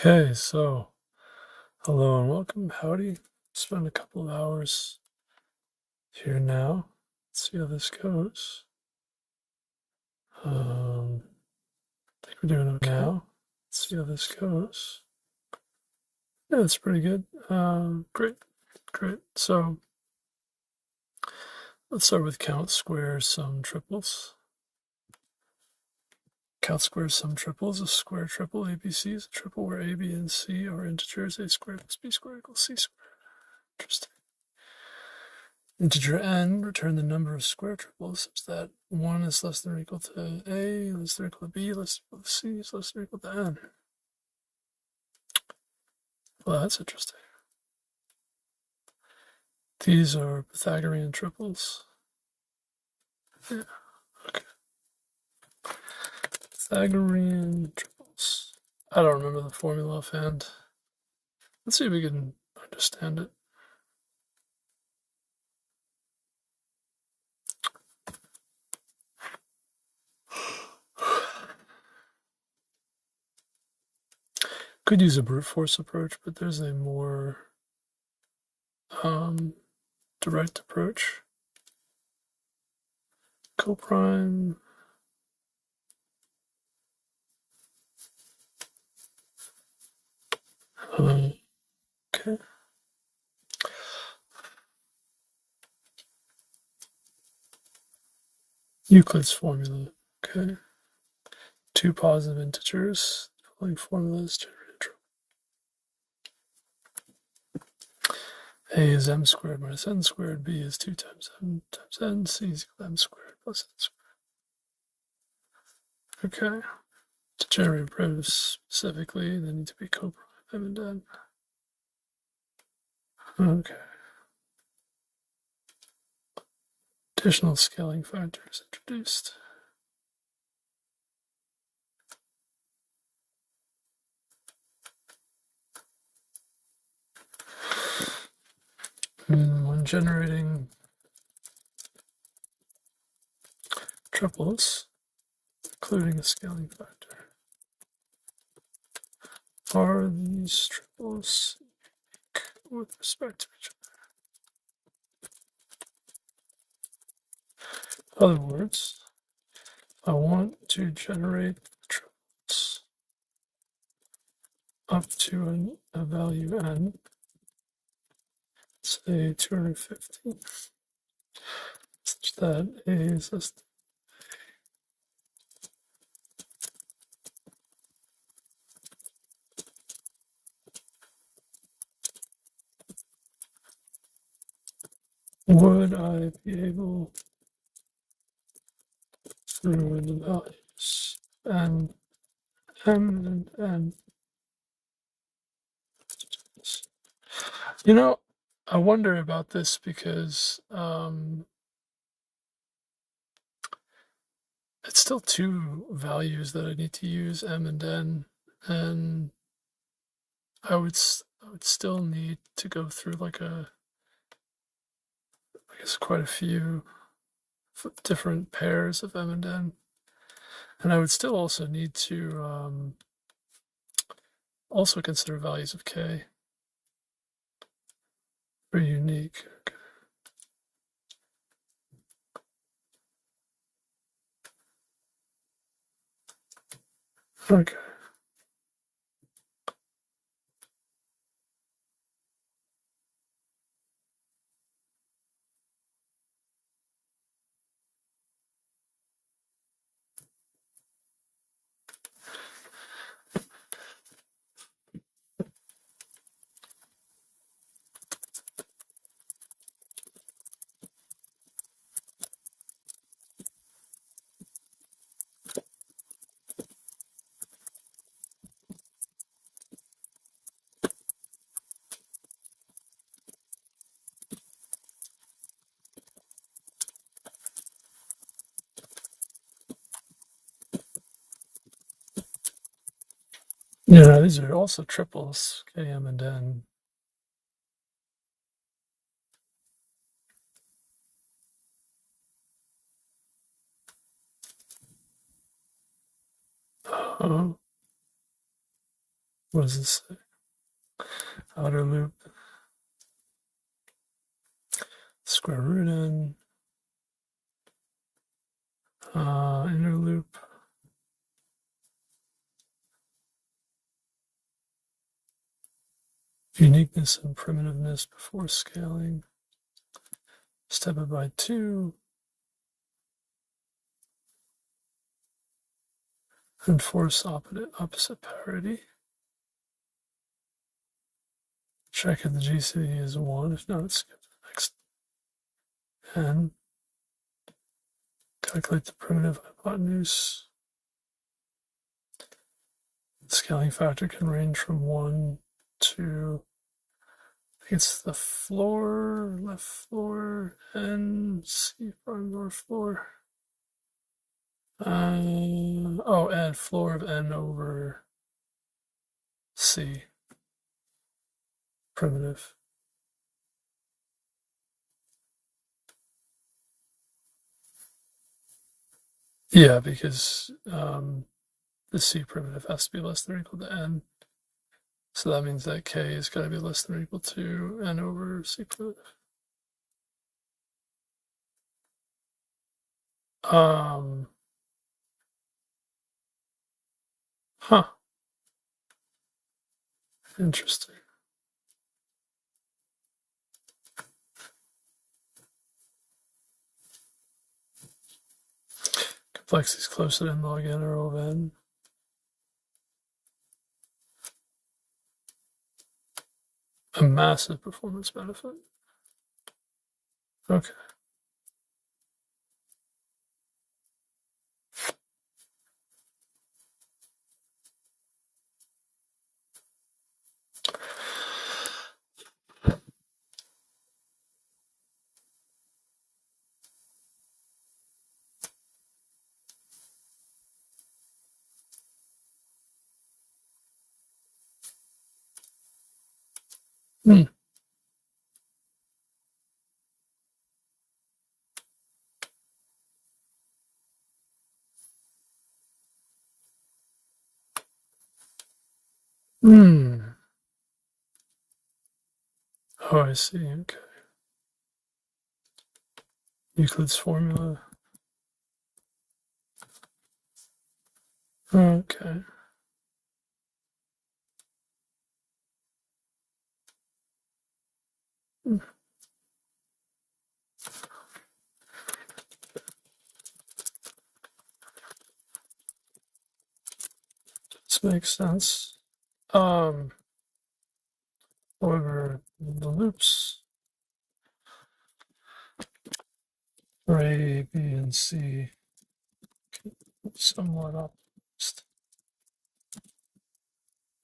Okay, so hello and welcome. Howdy. Spend a couple of hours here now. Let's see how this goes. I think we're doing okay now. Let's see how this goes. Yeah, that's pretty good. Great. So let's start with count squares, sum triples. Count squares, sum triples. A square triple ABC is a triple where A, B, and C are integers. A squared plus B squared equals C squared. Interesting. Integer n, return the number of square triples such that 1 is less than or equal to A, less than or equal to B, less than or equal to C, is less than or equal to n. Well, that's interesting. These are Pythagorean triples. Yeah, okay. Pythagorean triples. I don't remember the formula offhand. Let's see if we can understand it. Could use a brute force approach, but there's a more direct approach. Coprime. Okay. Euclid's formula. Okay. Two positive integers. The following formula is generated. A is m squared minus n squared. B is 2 times m times n. C is equal to m squared plus n squared. Okay. To generate primitives specifically, they need to be coprime m and n. Okay. Additional scaling factors introduced. When generating triples, including a scaling factor, are these triples unique with respect to each other? In other words, I want to generate triples up to a value n, say 250, such that A is less than. Would I be able, through the values n, m, and n, I wonder about this because it's still two values that I need to use, m and n, and I would still need to go through I guess quite a few different pairs of m and n, and I would still also need to also consider values of k. Very unique. Okay. Yeah, these are also triples, k, m, and n. What does this say? Outer loop, square root n, inner loop, uniqueness and primitiveness before scaling, step it by 2, enforce opposite parity. Check if the GCD is 1, if not, skip the next n. Calculate the primitive hypotenuse. The scaling factor can range from 1 to, I think it's the floor, left floor, and C prime north floor. And floor of n over C, primitive. Yeah, because the C primitive has to be less than or equal to n. So that means that K is going to be less than or equal to n over C primitive. Huh. Interesting. Complexity is closer to n log n or O of n. A massive performance benefit. Okay. Hmm. Hmm. Oh, I see. Okay. Euclid's formula. Okay. This makes sense. However, the loops for A, B, and C somewhat optimized.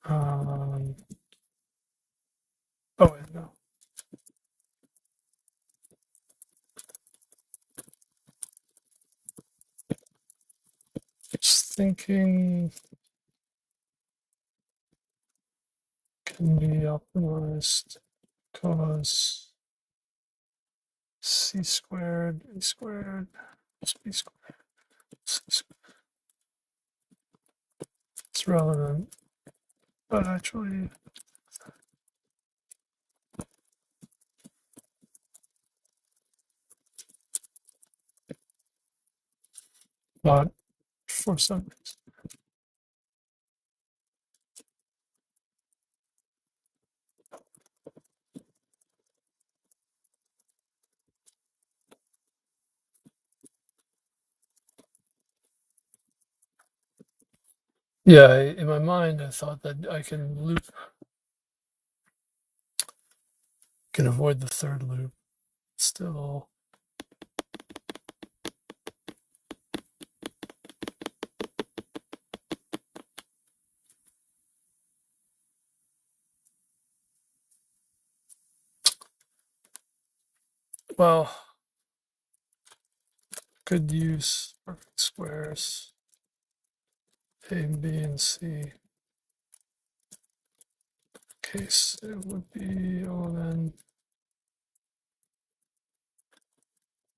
Oh, wait, no. Just thinking can be optimized because C squared, A squared, B squared, C squared. It's relevant, but actually, not for some reason. Yeah, in my mind, I thought that I can avoid the third loop. Still, well, could use perfect squares, A, B, and C. Case it would be O of n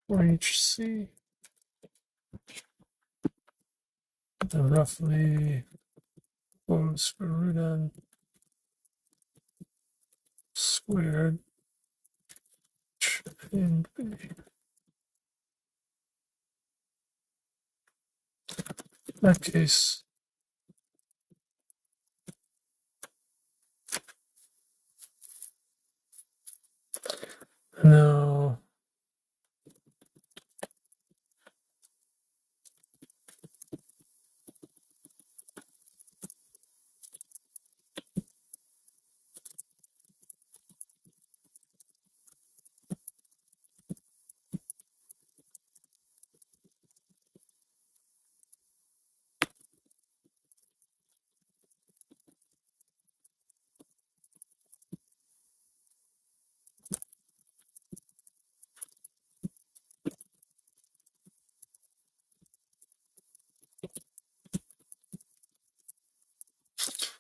for each C. Then roughly square root n weird. In that case, no.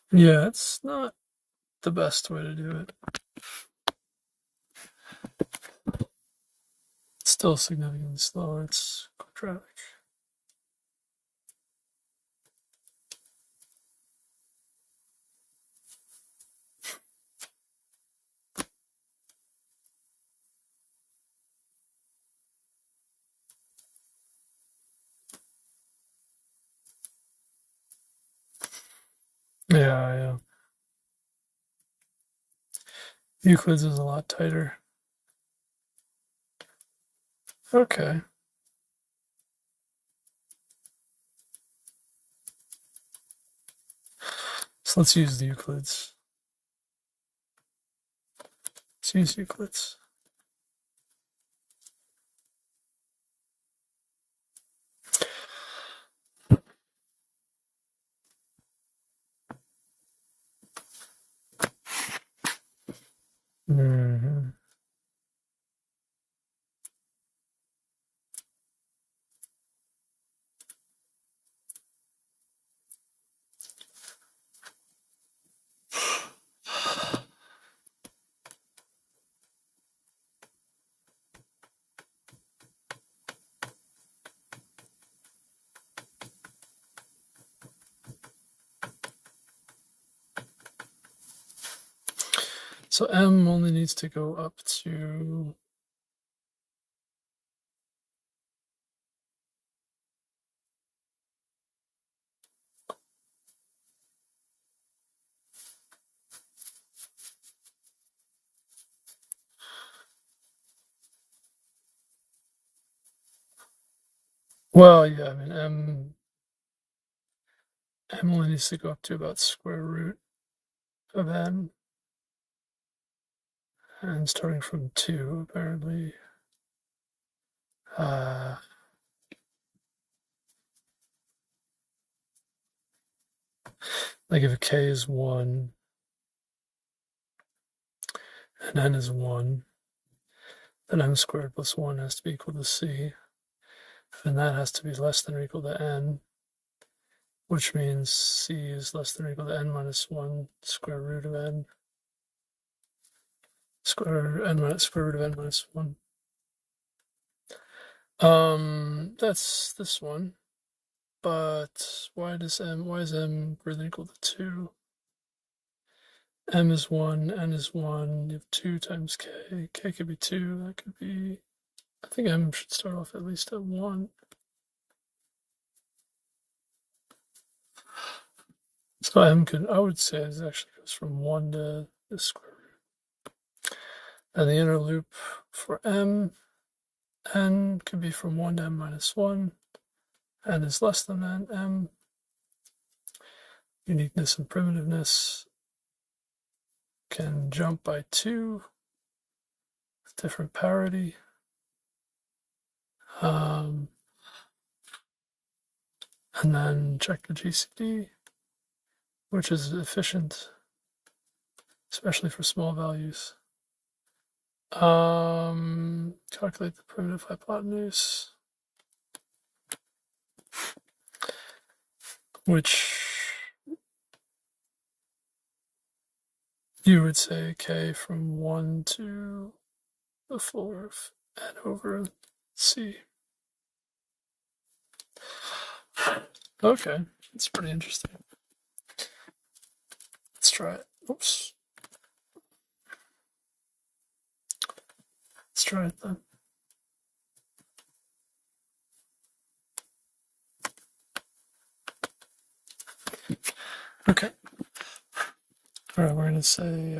Yeah, it's not the best way to do it. It's still significantly slower. It's quadratic. Yeah. Euclid's is a lot tighter. Okay. So let's use the Euclids. Let's use Euclids. Mm-hmm. So M only needs to go up to well, yeah, I mean M only needs to go up to about square root of N. And starting from 2, apparently. Like if K is 1 and N is 1, then M squared plus 1 has to be equal to C. And that has to be less than or equal to N, which means C is less than or equal to N minus 1 square root of N. Square root of N minus 1. That's this one. But why is M greater than or equal to 2? M is 1, N is 1, you have 2 times K. K could be 2, that could be... I think M should start off at least at 1. So M could, I would say, it actually goes from 1 to the square root. And the inner loop for M, N could be from 1 to M minus 1. N is less than N, M. Uniqueness and primitiveness can jump by 2 with different parity. And then check the GCD, which is efficient, especially for small values. Calculate the primitive hypotenuse, which you would say K from 1 to the floor of N over C. Okay, that's pretty interesting. Let's try it. Oops. Let's try it then. Okay. All right, we're going to say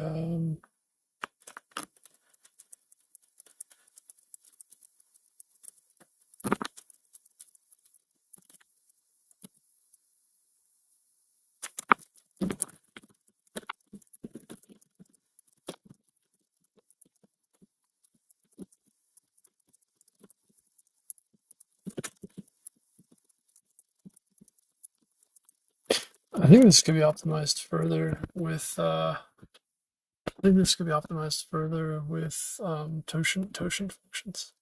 I think this could be optimized further with totient functions.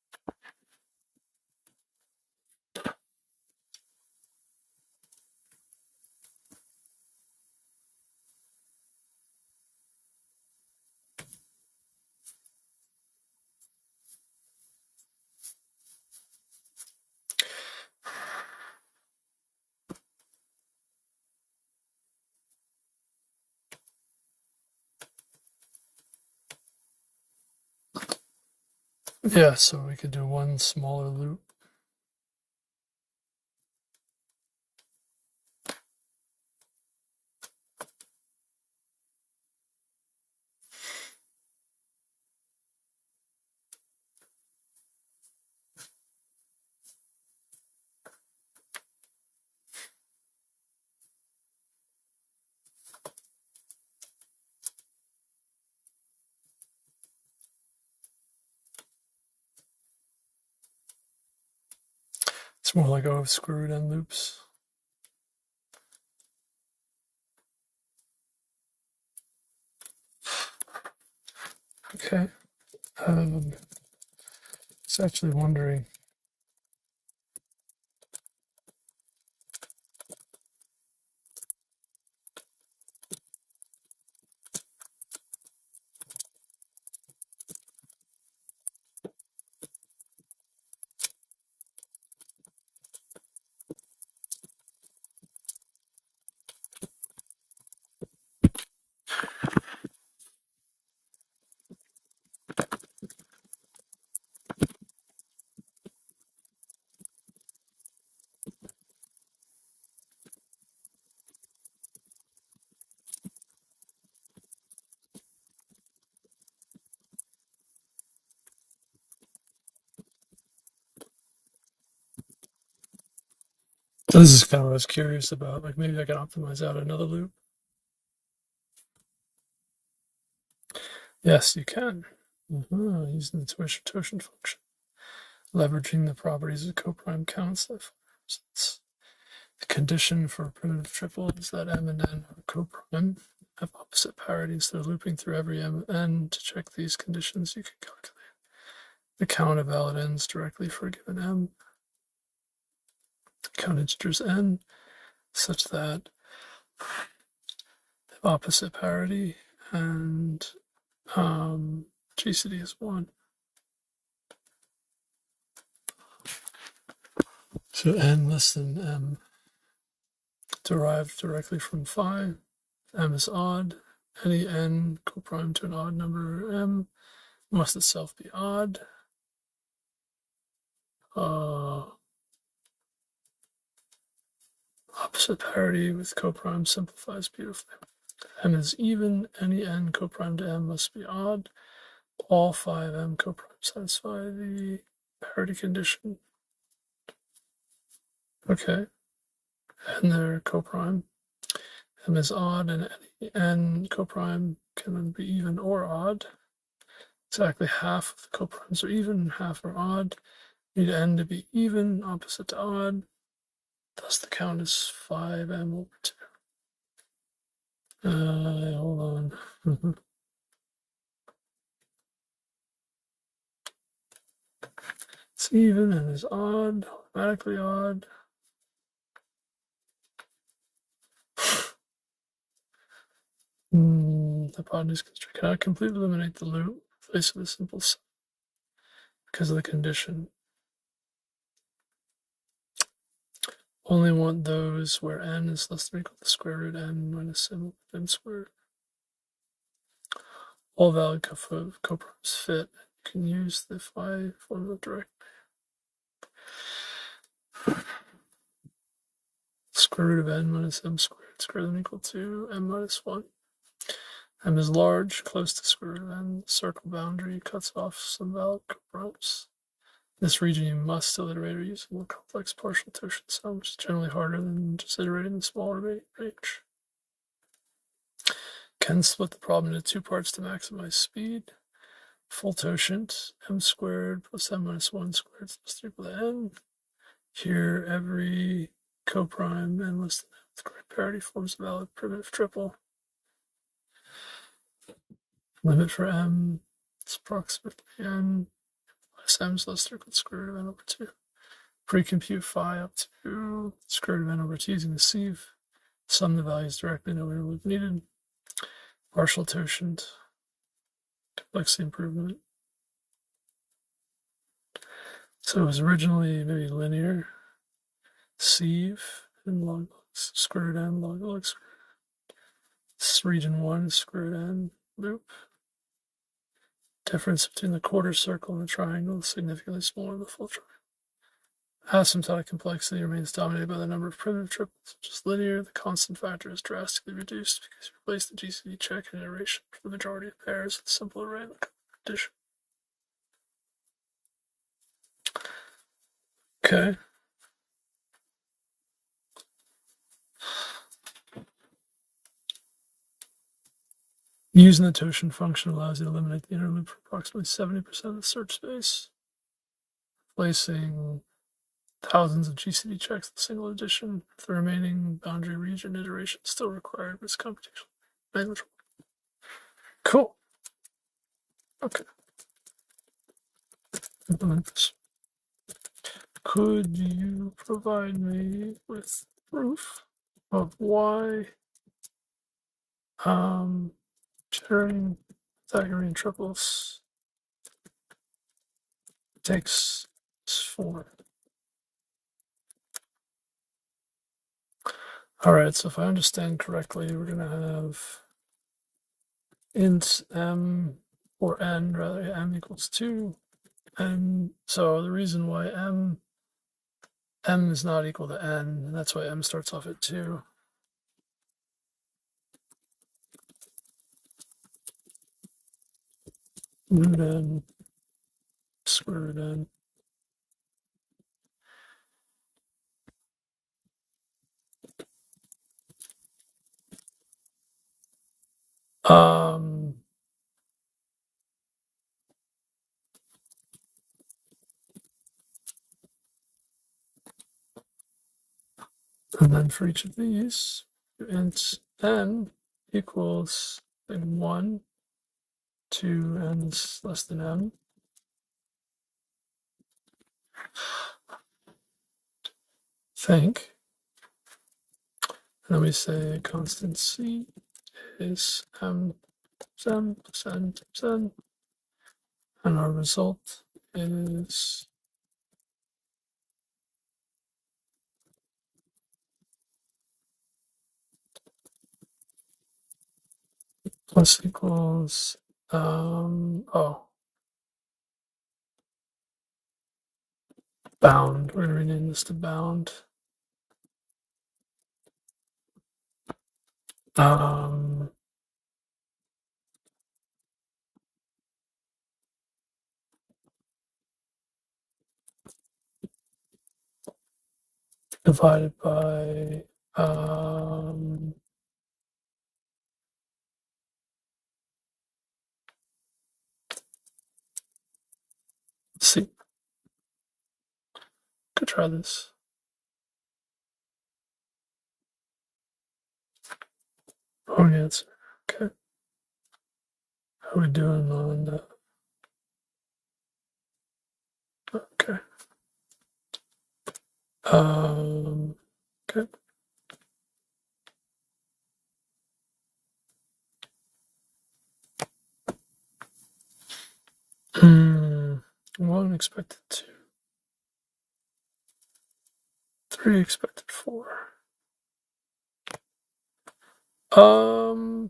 Yeah, so we could do one smaller loop. It's more like O of square root n loops. Okay. I was actually wondering. So this is kind of what I was curious about. Like maybe I can optimize out another loop. Yes, you can. Using the totient function. Leveraging the properties of coprime counts. The condition for a primitive triple is that m and n are coprime, have opposite parities. They're looping through every m and n. To check these conditions, you can calculate the count of valid n's directly for a given m. Count integers n such that they have opposite parity and GCD is 1. So n less than m derived directly from phi. M is odd. Any n coprime to an odd number m must itself be odd. Opposite parity with coprime simplifies beautifully. M is even. Any n coprime to m must be odd. All 5m coprime satisfy the parity condition. Okay. And they're coprime. M is odd, and any n coprime can be even or odd. Exactly half of the coprimes are even, half are odd. Need n to be even, opposite to odd. Thus the count is 5m over 2. Hold on. It's even and is odd, automatically odd. Hypotenuse constraint cannot completely eliminate the loop in place of a simple sum because of the condition. Only want those where n is less than or equal to the square root n minus m squared. All valid coprimes fit. can use the phi formula directly. Square root of n minus m squared is greater than or equal to m minus 1. M is large, close to square root of n. The circle boundary cuts off some valid coprimes. In this region, you must still iterate or use a more complex partial totient sum, which is generally harder than just iterating the small remaining range. Can split the problem into two parts to maximize speed. Full totient, m squared plus m minus 1 squared is less than or equal to n. Here, every coprime n less than n with correct parity forms a valid primitive triple. Limit for m is approximately n minus m is less than or equal to square root of n over 2. Pre-compute phi up to square root of n over 2 using the sieve. Sum the values directly, no inner loop needed. Partial totient, complexity improvement. So it was originally maybe linear, sieve, and log square root n, log square root. This region 1, square root n loop. Difference between the quarter circle and the triangle is significantly smaller than the full triangle. Asymptotic complexity remains dominated by the number of primitive triples, which is linear. The constant factor is drastically reduced because you replace the GCD check and iteration for the majority of pairs with a simple array addition. Okay. Using the totient function allows you to eliminate the inner loop for approximately 70% of the search space, replacing thousands of GCD checks with a single addition. The remaining boundary region iteration is still required, but it's computationally negligible. Cool. Okay. Implement this. Could you provide me with proof of why generating Pythagorean triples takes this form? All right, so if I understand correctly, we're going to have int m or n, rather, m equals 2. And so the reason why m is not equal to n, and that's why m starts off at 2. Root n, square root n. And then for each of these, int n equals 1, 2, n is less than m. Think. And then we say constant c is m plus n plus n times n. And our result is plus equals, bound. We're going to rename this to bound. Divided by let's see. Could try this. Oh yeah, it's okay. How are we doing on that? Okay. Okay. One expected 2. 3 expected 4.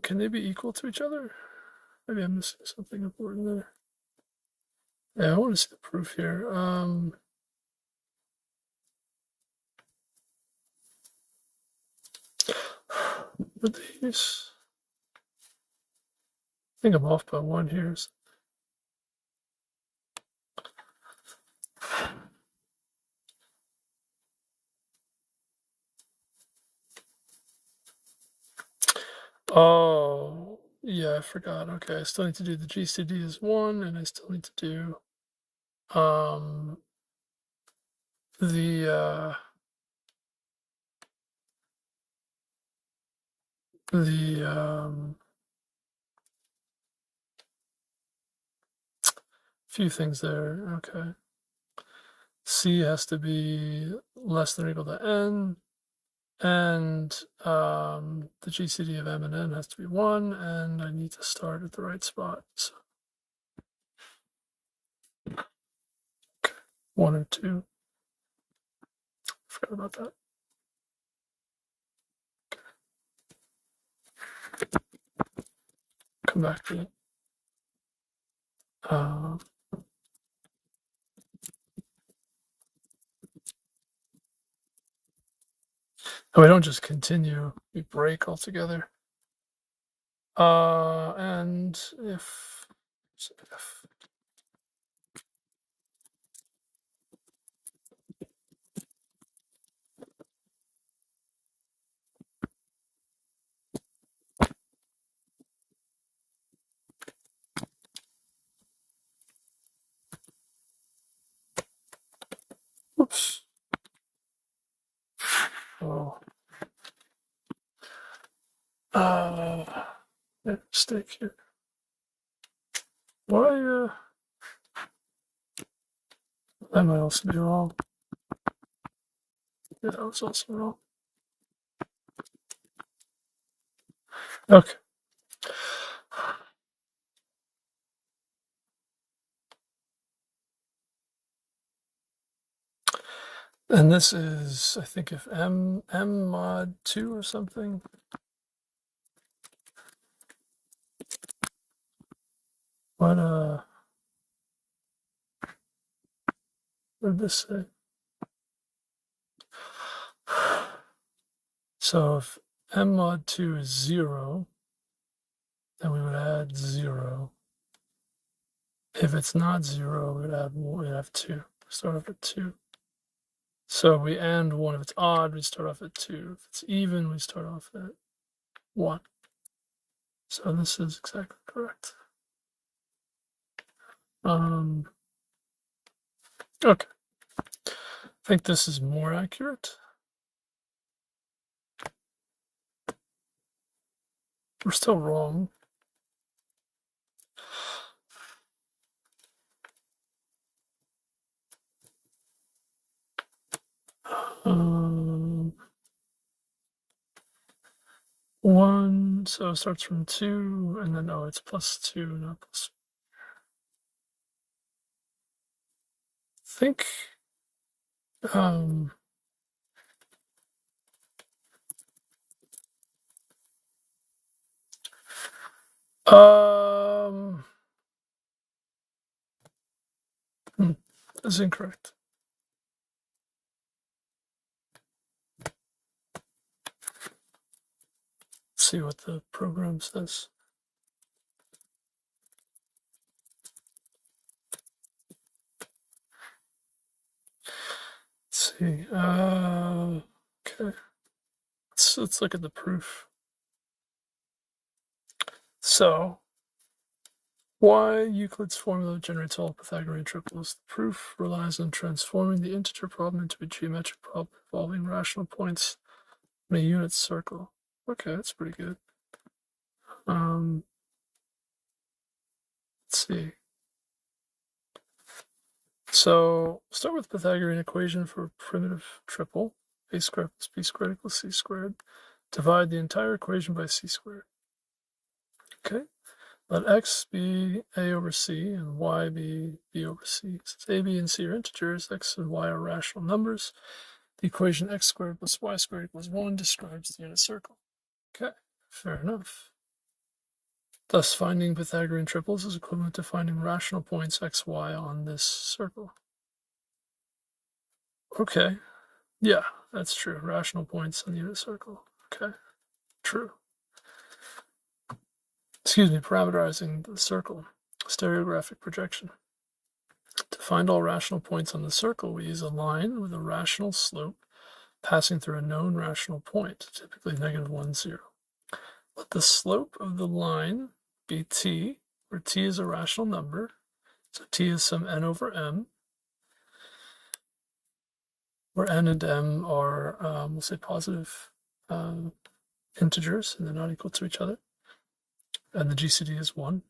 Can they be equal to each other? Maybe I'm missing something important there. Yeah, I want to see the proof here. With these, I think I'm off by one here. Oh, yeah, I forgot. Okay, I still need to do the GCD as 1, and I still need to do the few things there. Okay. C has to be less than or equal to n, and the GCD of m and n has to be 1, and I need to start at the right spot. So, okay, 1 or 2. Forgot about that. Okay. Come back to it. And we don't just continue, we break altogether. And if oops. Oh. Mistake here. Why, that might also be wrong. Yeah, that was also wrong. Okay. And this is, I think, if m mod 2 or something. What did this say? So if m mod 2 is 0, then we would add 0. If it's not 0, we'd add 1, we'd have 2. Start off at 2. So we and 1. If it's odd, we start off at 2. If it's even, we start off at 1. So this is exactly correct. Okay. I think this is more accurate. We're still wrong. One, so it starts from 2, and then, oh, it's plus 2, not plus. I think, that's incorrect. Let's see what the program says. Let's see. Okay. Let's look at the proof. So, why Euclid's formula generates all Pythagorean triples? The proof relies on transforming the integer problem into a geometric problem involving rational points in a unit circle. Okay, that's pretty good. Let's see. So start with the Pythagorean equation for a primitive triple. A squared plus b squared equals c squared. Divide the entire equation by c squared. Okay. Let x be a over c and y be b over c. Since a, b, and c are integers, x and y are rational numbers. The equation x squared plus y squared equals 1 describes the unit circle. Okay, fair enough. Thus, finding Pythagorean triples is equivalent to finding rational points x, y on this circle. Okay, yeah, that's true. Rational points on the unit circle. Okay, true. Excuse me, parameterizing the circle. Stereographic projection. To find all rational points on the circle, we use a line with a rational slope passing through a known rational point, typically -1, 0. Let the slope of the line be t, where t is a rational number, so t is some n over m, where n and m are, we'll say, positive integers, and they're not equal to each other, and the GCD is 1.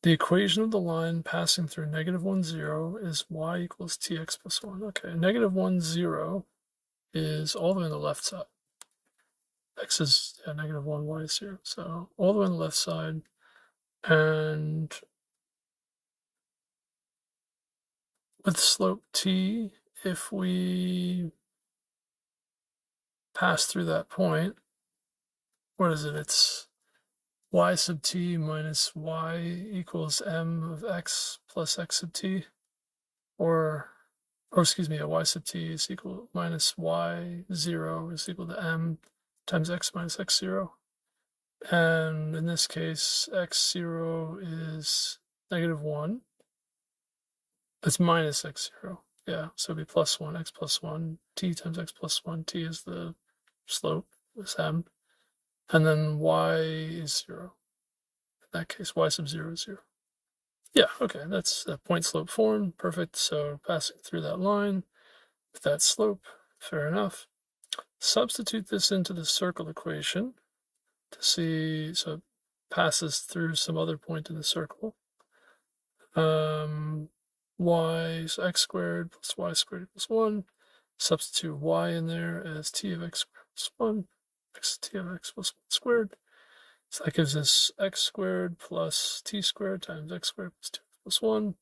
The equation of the line passing through -1, 0 is y equals tx plus 1. Okay, -1, 0 is all the way on the left side. X is -1, y is 0. So all the way on the left side. And with slope t, if we pass through that point, what is it? It's y sub t minus y equals m of x plus x sub t. Or excuse me, y sub t is equal minus y0 is equal to m times x minus x0. And in this case, x0 is -1. It's minus x0. Yeah, so it'd be +1, x plus 1, t times x plus 1. T is the slope, is m. And then y is 0. In that case, y sub 0 is 0. Yeah, okay, that's a point slope form. Perfect. So passing through that line with that slope, fair enough. Substitute this into the circle equation to see, so it passes through some other point in the circle. Y, so x squared plus y squared equals 1. Substitute y in there as t of x squared plus 1, x t of x plus 1 squared. So that gives us x squared plus t squared times x squared plus 2 plus 1,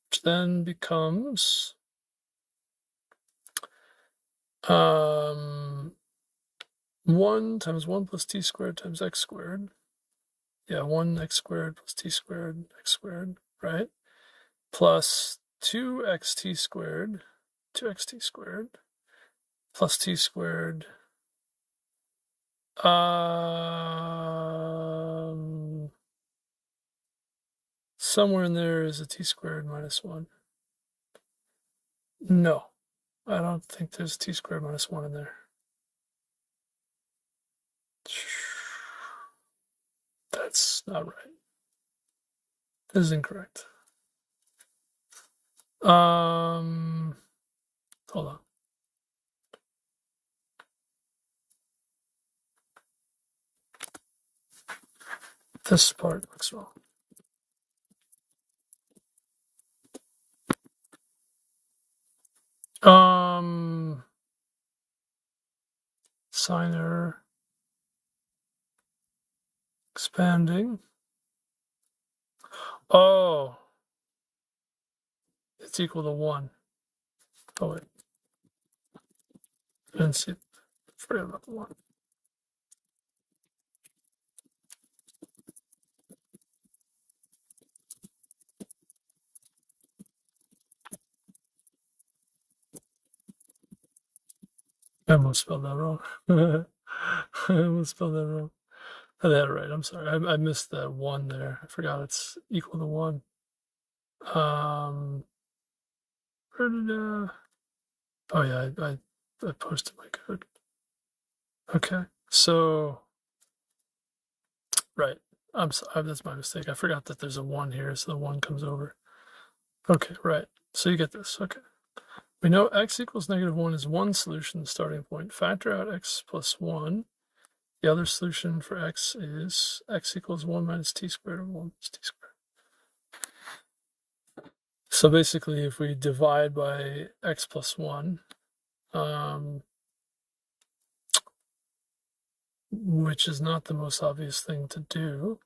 which then becomes 1 times 1 plus t squared times x squared. Yeah, 1 x squared plus t squared x squared, right? Plus 2xt squared, 2xt squared, plus t squared. Somewhere in there is a t squared minus 1. No, I don't think there's t squared minus 1 in there. That's not right. This is incorrect. Hold on. This part looks wrong. Sign error. Expanding. Oh. It's equal to 1. Oh, wait. I didn't see it. Forget about the 1. I almost spelled that wrong. I almost spelled that wrong. I had it right. I'm sorry. I missed that 1 there. I forgot it's equal to 1. Where did oh yeah, I posted my code. Okay, so right. I'm sorry, that's my mistake. I forgot that there's a 1 here, so the 1 comes over. Okay, right. So you get this. Okay. We know x equals -1 is one solution, the starting point. Factor out x plus 1. The other solution for x is x equals 1 minus t squared over 1 minus t squared. So basically, if we divide by x plus 1, which is not the most obvious thing to do,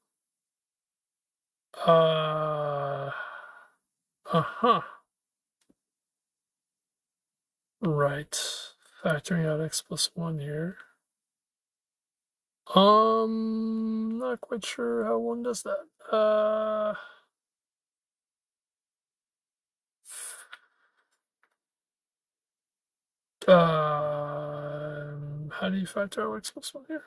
right. Factoring out x plus 1 here. Not quite sure how one does that. How do you factor out x plus 1 here?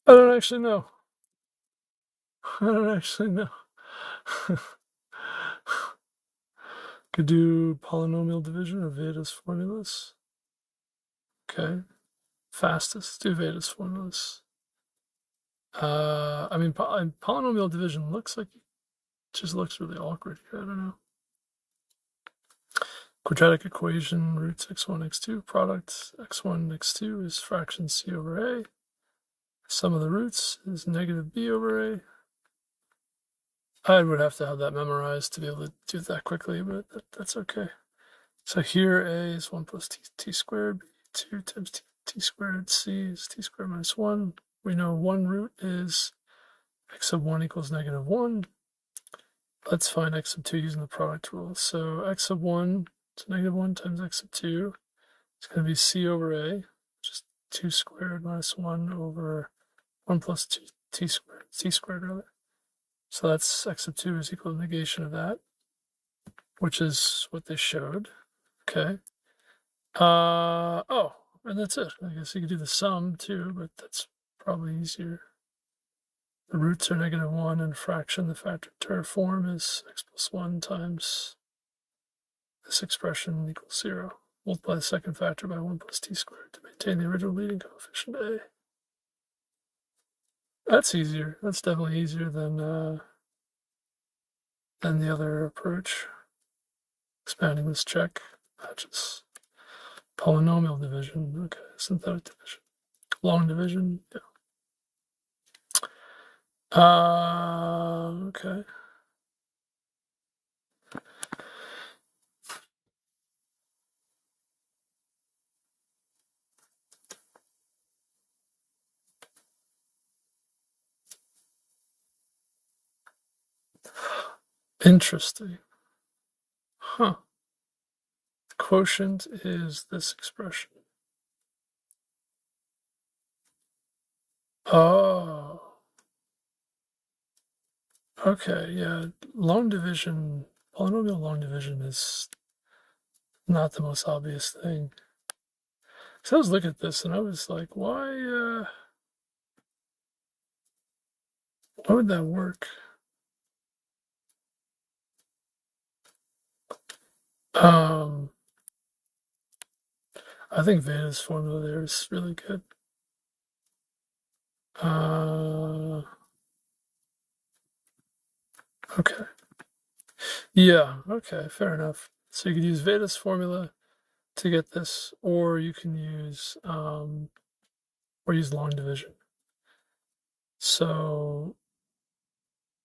I don't actually know. I don't actually know. Could do polynomial division or Veda's formulas. Okay. Fastest, do Veda's formulas. I mean, polynomial division looks like it just looks really awkward here. I don't know. Quadratic equation, roots x1, x2, product x1, x2 is fraction c over a. Sum of the roots is negative b over a. I would have to have that memorized to be able to do that quickly, but that's okay. So here a is 1 plus t squared, b 2 times t squared, c is t squared minus 1. We know one root is x sub 1 equals negative 1. Let's find x sub 2 using the product rule. So x sub 1 is negative 1 times x sub 2. It's going to be c over a, which is 2 squared minus 1 over 1 plus t squared, t squared rather. So that's x sub 2 is equal to negation of that, which is what they showed. Okay. Oh, and that's it. I guess you could do the sum too, but that's probably easier. The roots are negative 1 and fraction, the factor form is x plus 1 times this expression equals 0. Multiply the second factor by 1 plus t squared to maintain the original leading coefficient a. That's easier. That's definitely easier than the other approach. Expanding this check matches. Polynomial division. Okay, synthetic division. Long division. Yeah. Okay. Interesting. Huh. The quotient is this expression. Oh. Okay, yeah. Long division, polynomial long division is not the most obvious thing. So I was looking at this and I was like, why would that work? I think Veda's formula there is really good. Okay. Yeah, okay, fair enough. So you could use Veda's formula to get this, or you can use long division. So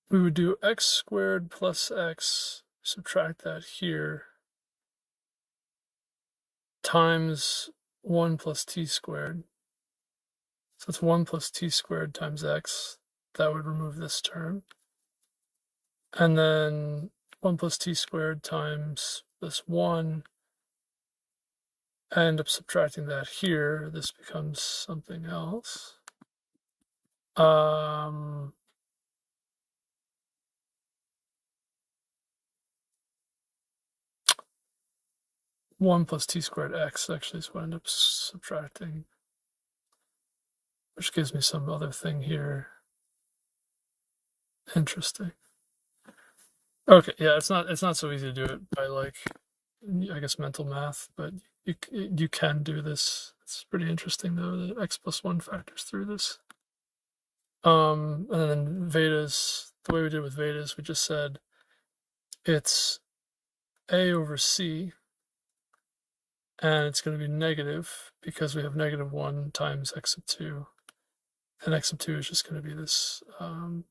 we would do x squared plus x, subtract that here, times 1 plus t squared. So it's 1 plus t squared times x. That would remove this term. And then 1 plus t squared times this 1. I end up subtracting that here. This becomes something else. 1 plus t squared x actually is what I end up subtracting, which gives me some other thing here. Interesting. Okay, yeah, it's not so easy to do it by, like, I guess mental math, but you can do this. It's pretty interesting though that x plus 1 factors through this. And then Vedas, the way we did with Vedas, we just said it's a over c, and it's going to be negative because we have negative 1 times x sub 2, and x sub 2 is just going to be this a over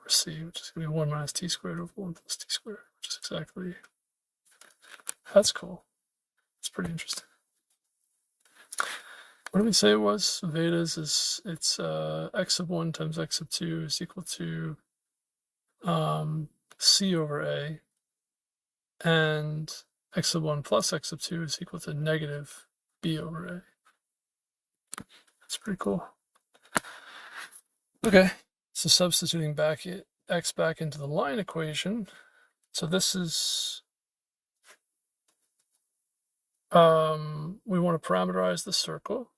c, which is going to be 1 minus t squared over 1 plus t squared, which is exactly, that's cool. It's pretty interesting. what did we say it was? Vedas it's x of 1 times x of 2 is equal to c over a, and x of 1 plus x of 2 is equal to negative b over a. That's pretty cool. Okay, so substituting back x back into the line equation. So this is, we want to parameterize the circle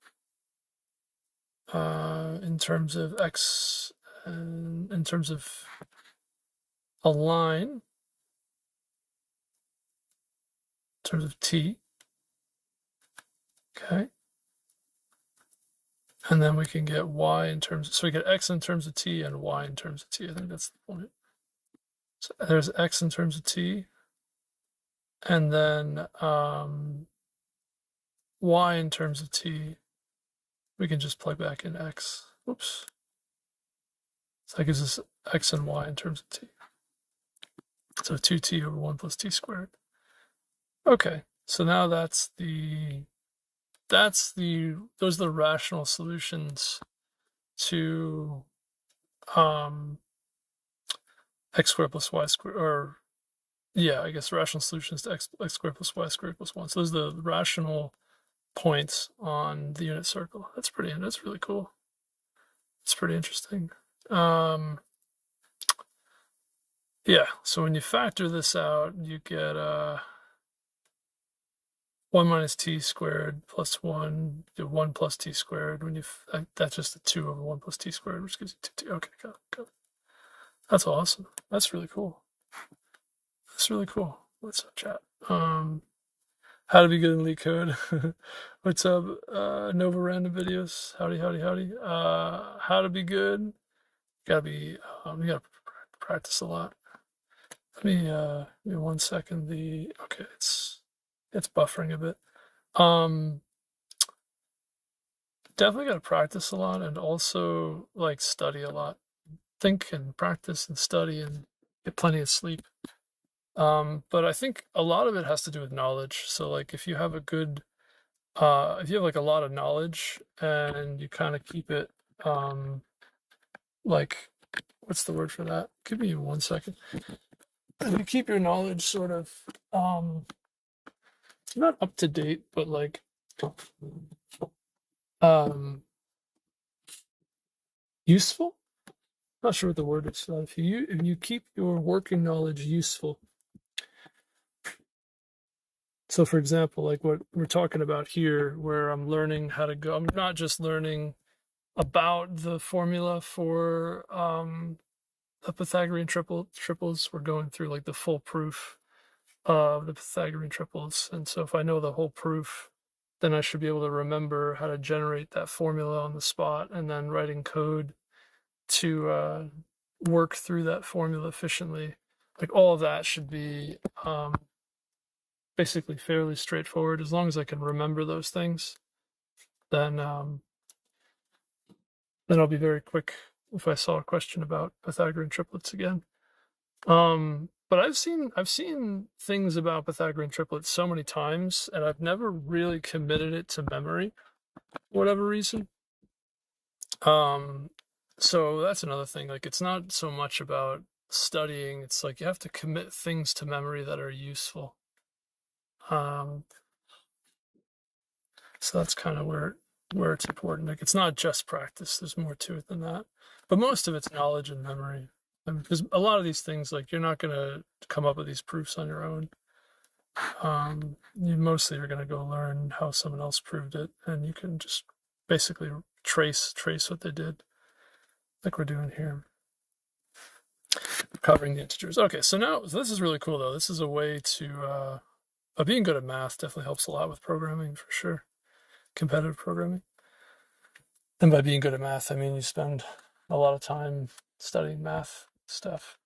in terms of x, in terms of a line, in terms of t. Okay. And then we can get y in terms of, so we get x in terms of t and y in terms of t. I think that's the point. So there's x in terms of t, and then y in terms of t, we can just plug back in x. Oops. So that gives us x and y in terms of t. So 2t over 1 plus t squared. Okay, so now those are the rational solutions to x squared plus y squared, or yeah, I guess rational solutions to x squared plus y squared plus 1. So those are the rational points on the unit circle. That's really cool. It's pretty interesting. Yeah, so when you factor this out, you get 1 minus t squared plus 1, 1 plus t squared. When you that's just a 2 over 1 plus t squared, which gives you 2t. Okay, got it. That's awesome. That's really cool. That's really cool. What's up, chat? How to be good in LeetCode. What's up, Nova Random Videos? Howdy. How to be good. You gotta practice a lot. Let me, give me 1 second. Okay, it's buffering a bit. Definitely gotta practice a lot, and also like study a lot. Think and practice and study and get plenty of sleep. But I think a lot of it has to do with knowledge. So like if you have if you have like a lot of knowledge and you kind of keep it, like, what's the word for that? Give me 1 second. You keep your knowledge sort of, not up to date, but like, useful. Not sure what the word is. If you keep your working knowledge useful. So for example, like what we're talking about here, where I'm learning how to go, I'm not just learning about the formula for the Pythagorean triples. We're going through like the full proof of the Pythagorean triples. And so if I know the whole proof, then I should be able to remember how to generate that formula on the spot, and then writing code to work through that formula efficiently. Like all of that should be basically fairly straightforward. As long as I can remember those things, then I'll be very quick if I saw a question about Pythagorean triplets again. But I've seen things about Pythagorean triplets so many times, and I've never really committed it to memory for whatever reason. So that's another thing. Like it's not so much about studying, it's like you have to commit things to memory that are useful. So that's kind of where it's important. Like it's not just practice, there's more to it than that. But most of it's knowledge and memory. Because a lot of these things, like you're not going to come up with these proofs on your own. You mostly are going to go learn how someone else proved it, and you can just basically trace what they did, like we're doing here. Covering the integers. Okay, so now this is really cool though. This is a way to being good at math definitely helps a lot with programming for sure, competitive programming. And by being good at math, I mean you spend a lot of time studying math stuff.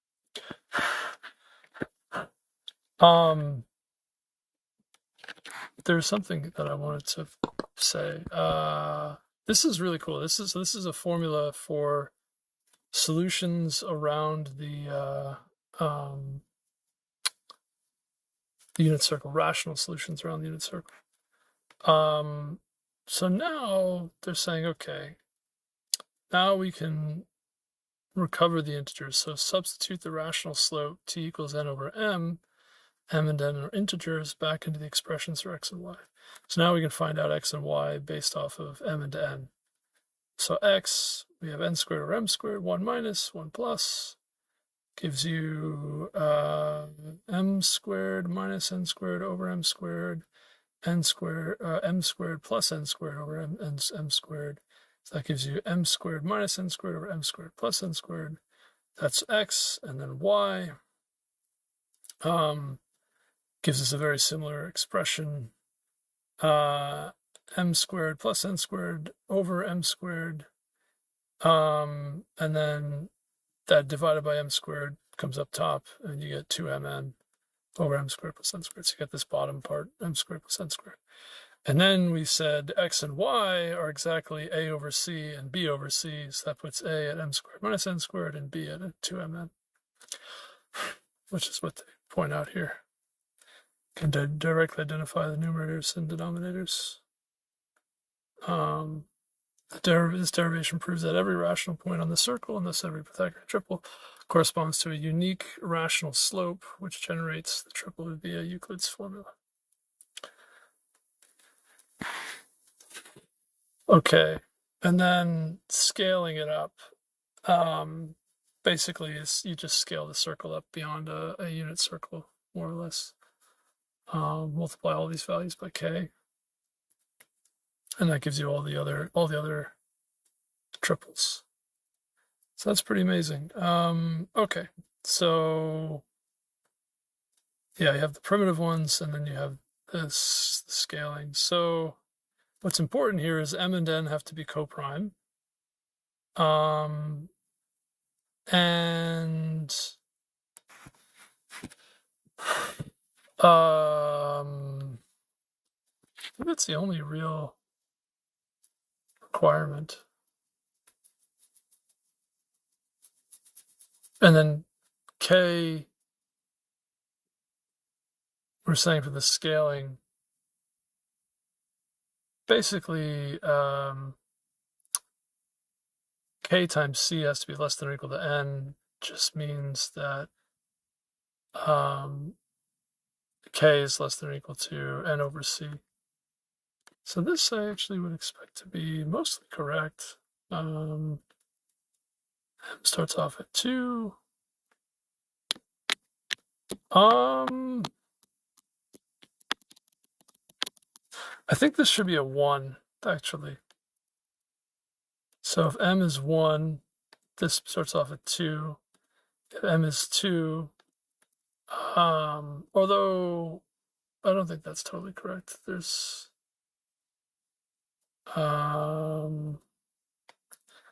There's something that I wanted to say. This is really cool. This is a formula for solutions around the unit circle, rational solutions around the unit circle. So now they're saying, okay, now we can recover the integers. So substitute the rational slope t equals n over m and n are integers, back into the expressions for x and y. So now we can find out x and y based off of m and n. So x, we have n squared over m squared, 1 minus, 1 plus, gives you m squared minus n squared over m squared, m squared plus n squared over m squared. So that gives you m squared minus n squared over m squared plus n squared. That's x, and then y gives us a very similar expression. M squared plus n squared over m squared, and then that divided by m squared comes up top, and you get 2mn over m squared plus n squared. So you get this bottom part, m squared plus n squared. And then we said x and y are exactly a over c and b over c, so that puts a at m squared minus n squared and b at 2mn, which is what they point out here. Can directly identify the numerators and denominators. This derivation proves that every rational point on the circle, and thus every Pythagorean triple, corresponds to a unique rational slope, which generates the triple via Euclid's formula. Okay, and then scaling it up, basically is you just scale the circle up beyond a unit circle, more or less. Multiply all these values by k, and that gives you all the other triples. So that's pretty amazing. Okay, so yeah, you have the primitive ones, and then you have this scaling. So what's important here is m and n have to be coprime, and I think that's the only real requirement. And then k, we're saying for the scaling, basically k times c has to be less than or equal to n, just means that k is less than or equal to n over c. So this I actually would expect to be mostly correct. M starts off at 2. I think this should be a 1, actually. So if m is 1, this starts off at 2. If m is 2, although I don't think that's totally correct. There's a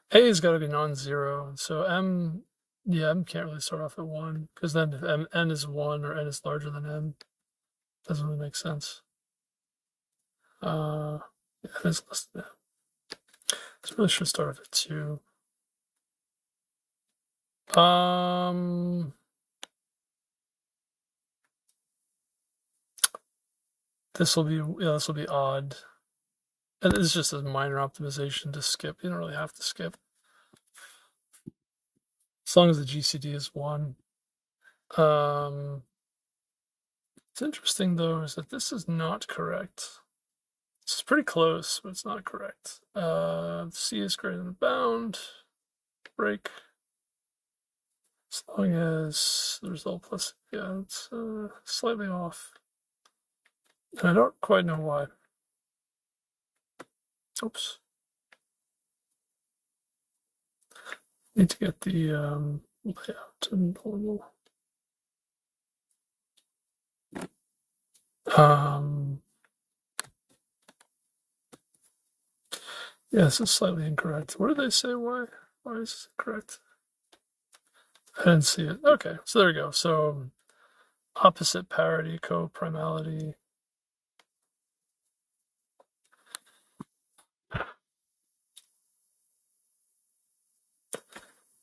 has got to be non-zero, so m can't really start off at 1, because then if n is 1 or n is larger than m, doesn't really make sense. N is less than m. So it really should start off at 2. This will be odd. And this is just a minor optimization to skip. You don't really have to skip, as long as the GCD is 1. What's interesting though is that this is not correct. This is pretty close, but it's not correct. C is greater than the bound. Break. As long as the result plus, yeah, it's slightly off. And I don't quite know why. Oops. Need to get the layout and normal. Yeah, this is slightly incorrect. What did they say? Why is this incorrect? I didn't see it. Okay, so there we go. So opposite parity, coprimality.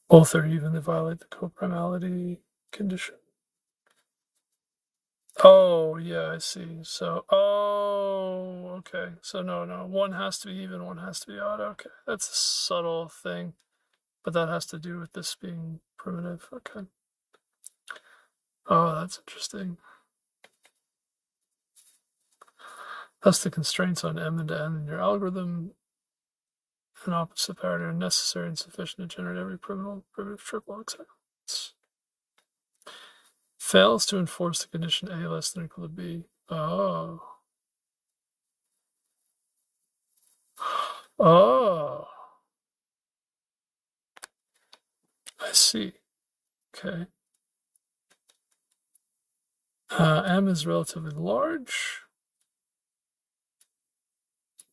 Both are even, they violate the coprimality condition. Oh, yeah, I see. So, okay. So no, one has to be even, one has to be odd. Okay, that's a subtle thing, but that has to do with this being primitive. Okay. Oh, that's interesting. Thus, the constraints on m and n in your algorithm and opposite parity are necessary and sufficient to generate every primitive triple excited. Fails to enforce the condition a less than or equal to b. Oh. Oh. I see. Okay. M is relatively large.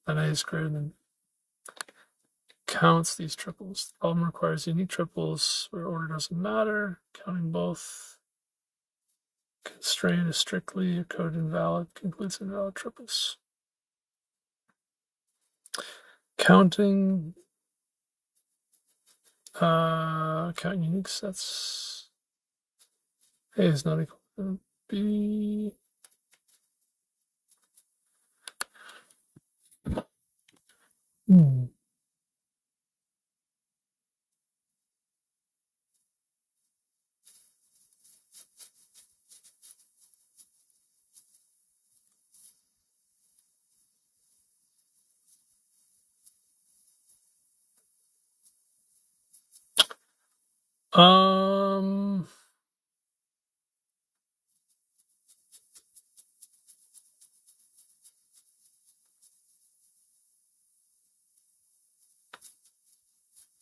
And a is greater than. Counts these triples. The problem requires unique triples where order doesn't matter. Counting both. Constraint is strictly a code invalid, concludes invalid triples. Counting count unique sets. A is not equal to B.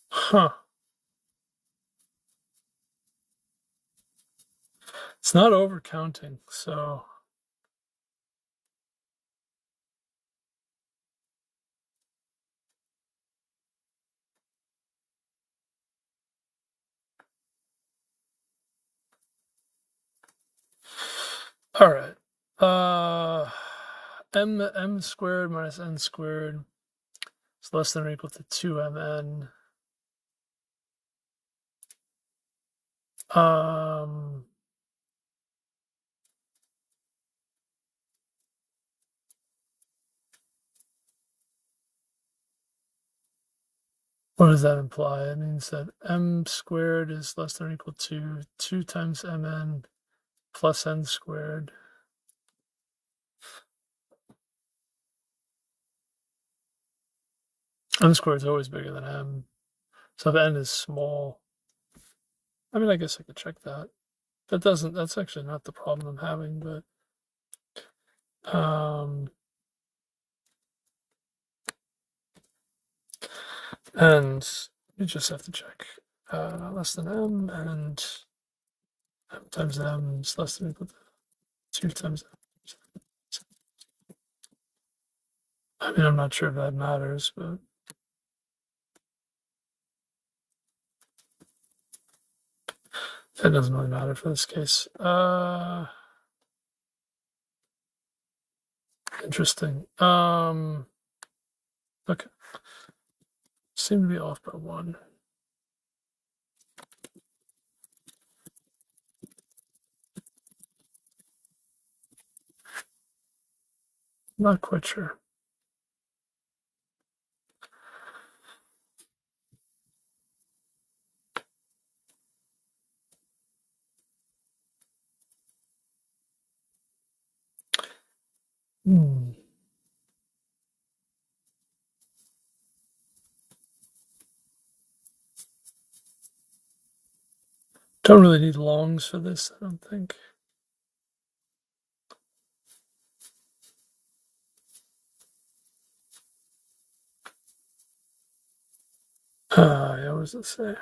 Huh. It's not overcounting, so. All right. M squared minus n squared is less than or equal to 2mn. What does that imply? It means that m squared is less than or equal to 2 times mn plus n squared. N squared is always bigger than m. So if n is small, I mean, I guess I could check that. That's actually not the problem I'm having, but and you just have to check less than m, and m times m is less than or equal to 2 times m. I mean, I'm not sure if that matters, but that doesn't really matter for this case. Interesting. Okay. Seem to be off by 1. Not quite sure. Don't really need longs for this, I don't think. Yeah, what does it say?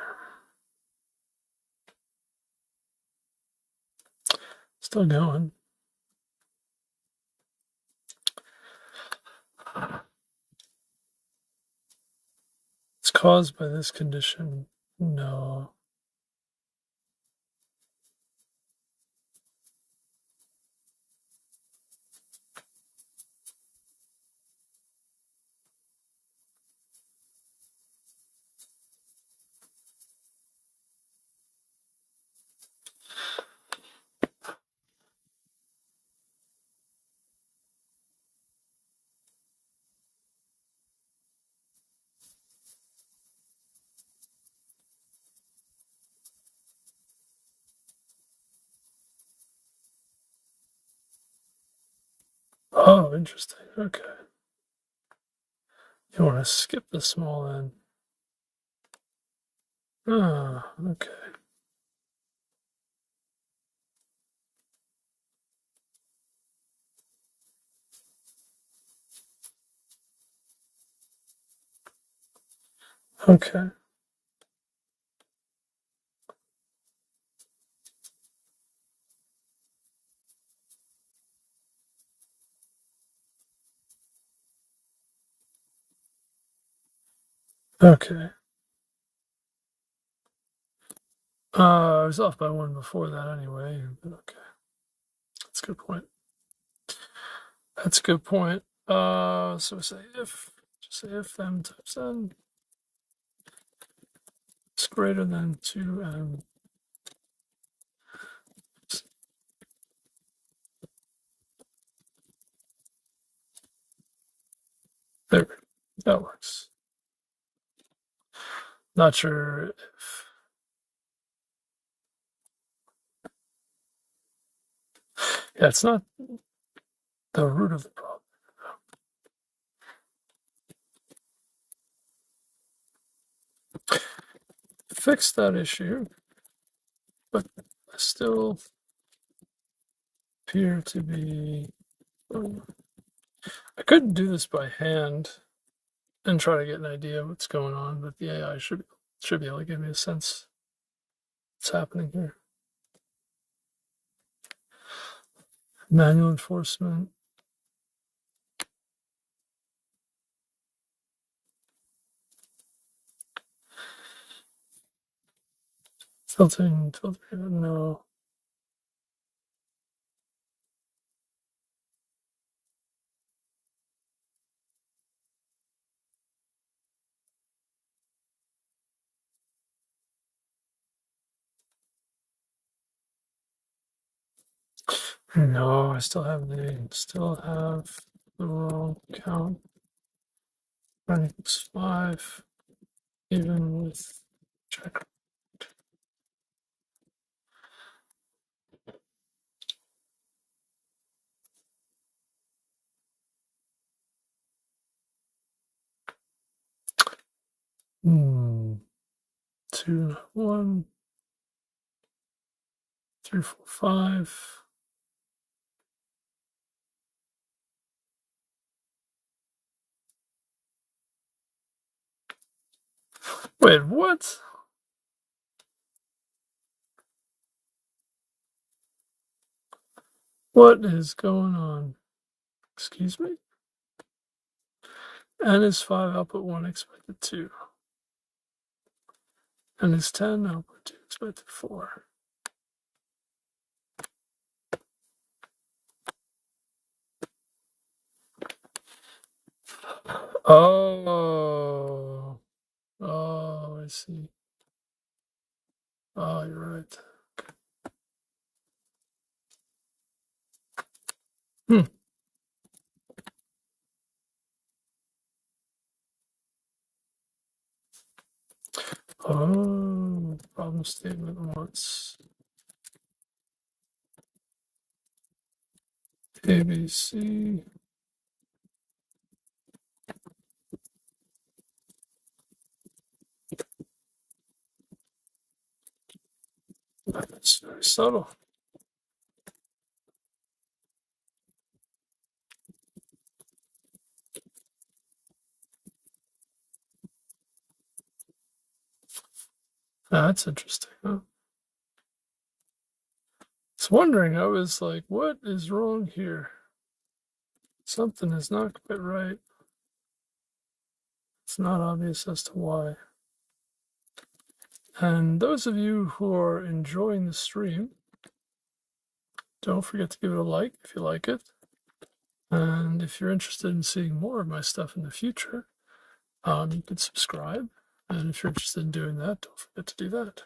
Still going. It's caused by this condition. No. Oh, interesting. Okay. You want to skip the small n. Ah, okay. Okay. Okay. I was off by one before that anyway, but okay. That's a good point. That's a good point. So say just say if m times n is greater than 2m. There, that works. Not sure if, yeah, it's not the root of the problem. Fix that issue, but I still appear to be, I couldn't do this by hand and try to get an idea of what's going on, but the AI should be able to give me a sense what's happening here. Manual enforcement. Filtering, no. No, I still have the wrong count. N equals 5, even with check. Hmm. 2, 1, 3, 4, 5. Wait, what? What is going on? Excuse me? N is 5, output 1, expected 2. N is 10, output 2, expected 4. Oh. Oh, I see. Oh, you're right. Hmm. Oh, problem statement wants ABC. That's very subtle. That's interesting, huh? I was wondering, I was like, what is wrong here? Something is not quite right. It's not obvious as to why. And those of you who are enjoying the stream, don't forget to give it a like if you like it. And if you're interested in seeing more of my stuff in the future, you can subscribe. And if you're interested in doing that, don't forget to do that.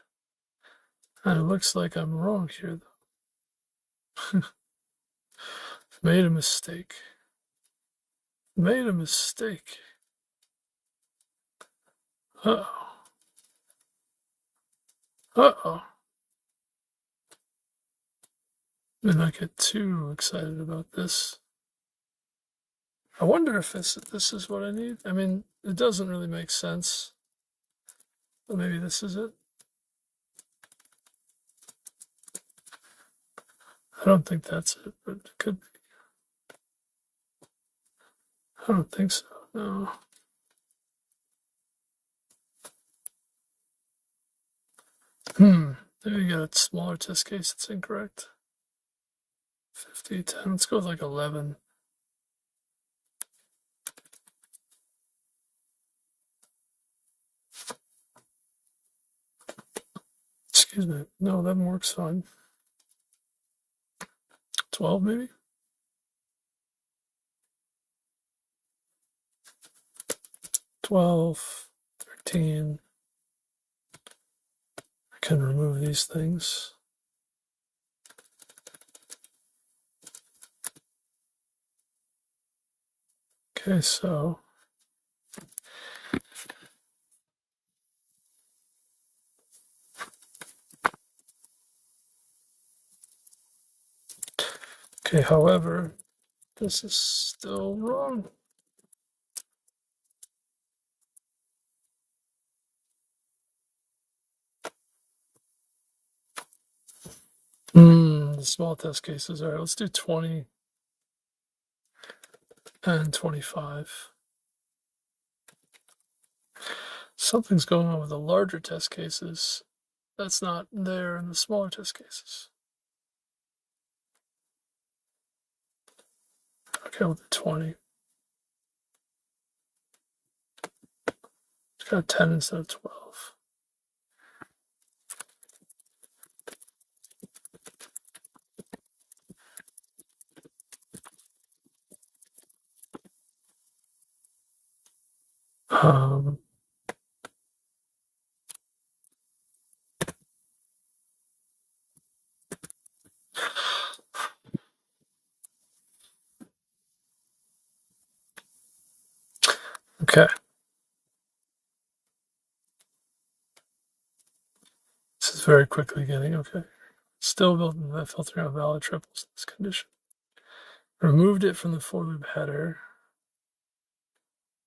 And it looks like I'm wrong here, though. Made a mistake. Made a mistake. Uh-oh. Uh-oh. Did not get too excited about this. I wonder if this is what I need. I mean, it doesn't really make sense. But maybe this is it. I don't think that's it, but it could be. I don't think so. No. Maybe you got a smaller test case. It's incorrect. 50, 10. Let's go with like 11. Excuse me. No, 11 works fine. 12 maybe? 12, 13. I can remove these things. Okay, so okay, however, this is still wrong. The small test cases. All right, let's do 20 and 25. Something's going on with the larger test cases that's not there in the smaller test cases. Okay, we'll do 20. It's got 10 instead of 12. Okay. This is very quickly getting okay. Still building the filtering out valid triples in this condition. Removed it from the for loop header.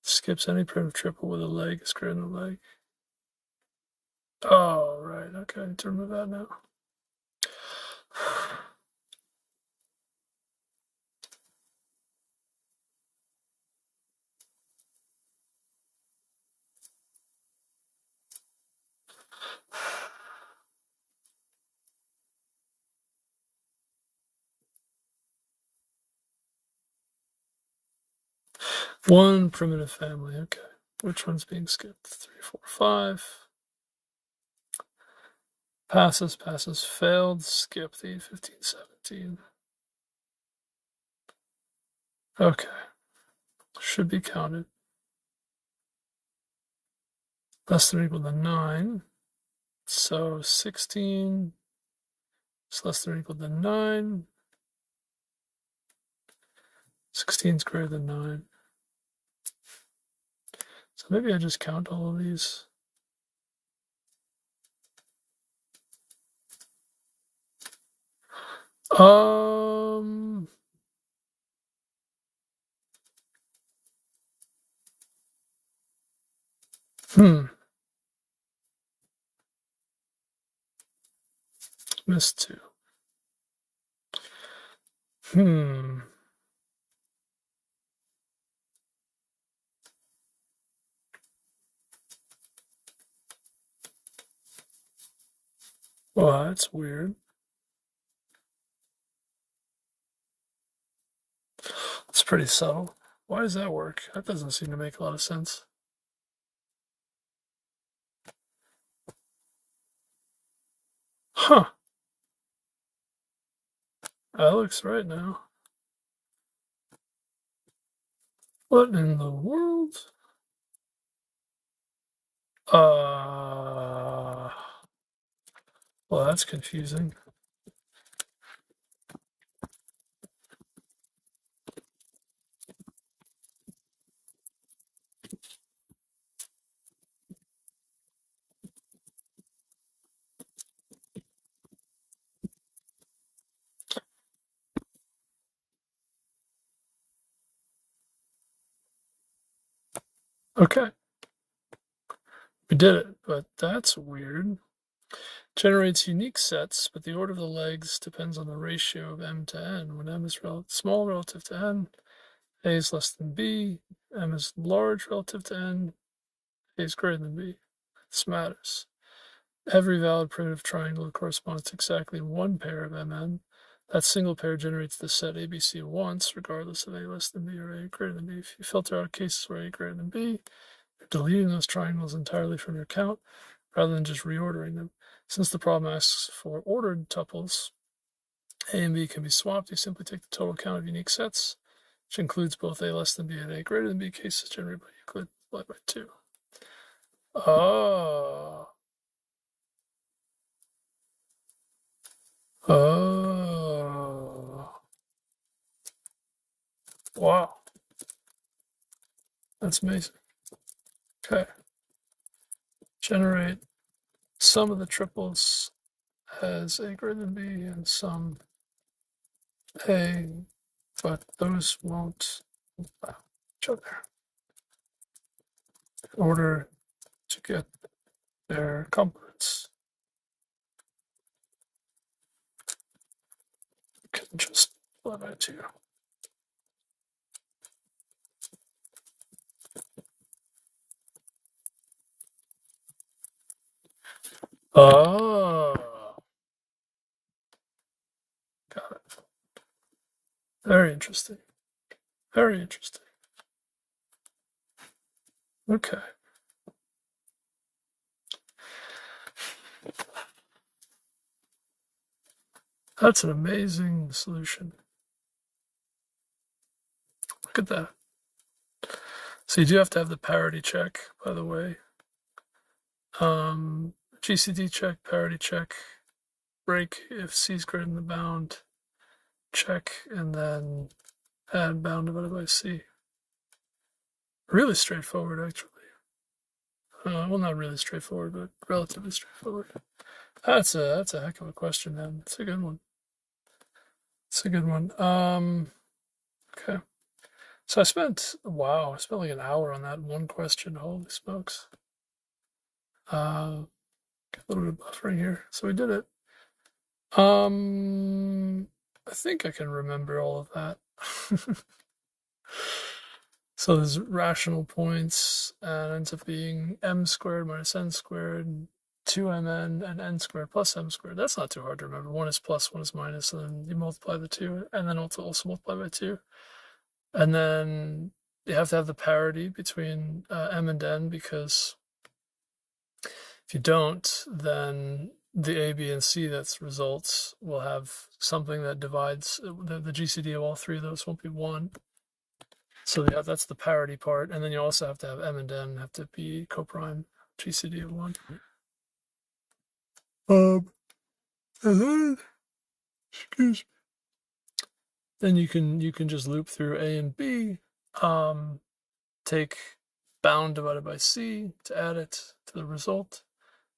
Skips any primitive triple with a leg is greater than the leg. Oh, right. Okay, I need to remove that now. One primitive family. Okay. Which one's being skipped? 3, 4, 5. Passes, failed. Skip the 15, 17. Okay. Should be counted. Less than or equal to 9. So 16 is less than or equal to 9. 16 is greater than 9. So maybe I just count all of these. Missed 2. Well, that's weird. It's pretty subtle. Why does that work? That doesn't seem to make a lot of sense. Huh. That looks right now. What in the world? Well, that's confusing. Okay. We did it, but that's weird. Generates unique sets, but the order of the legs depends on the ratio of m to n. When m is small relative to n, a is less than b, m is large relative to n, a is greater than b. This matters. Every valid primitive triangle corresponds to exactly one pair of mn. That single pair generates the set ABC once, regardless of a less than b or a greater than b. If you filter out cases where a greater than b, you're deleting those triangles entirely from your count, rather than just reordering them. Since the problem asks for ordered tuples, a and b can be swapped. You simply take the total count of unique sets, which includes both a less than b and a greater than b cases generated by Euclid, multiplied by 2. Oh. Oh. Wow. That's amazing. Okay. Generate some of the triples as a greater than b and some a, but those won't each other in order to get their complements. You can just multiply by 2. Oh, got it. Very interesting. Very interesting. Okay. That's an amazing solution. Look at that. So you do have to have the parity check, by the way. GCD check, parity check, break if C is greater than the bound, check, and then add bound divided by C. Really straightforward, actually. Well, not really straightforward, but relatively straightforward. That's a heck of a question, man. It's a good one. It's a good one. Okay. So I spent like an hour on that one question. Holy smokes. Got a little bit of buffering here. So we did it. I think I can remember all of that. So there's rational points, and it ends up being m squared minus n squared, 2mn, and n squared plus m squared. That's not too hard to remember. One is plus, one is minus, and then you multiply the two, and then also multiply by 2. And then you have to have the parity between m and n, because if you don't, then the A, B, and C that's results will have something that divides the GCD of all three of those won't be 1. So yeah, that's the parity part, and then you also have to have m and n have to be coprime GCD of 1. And then, excuse me. Then you can just loop through A and B, take bound divided by C to add it to the result,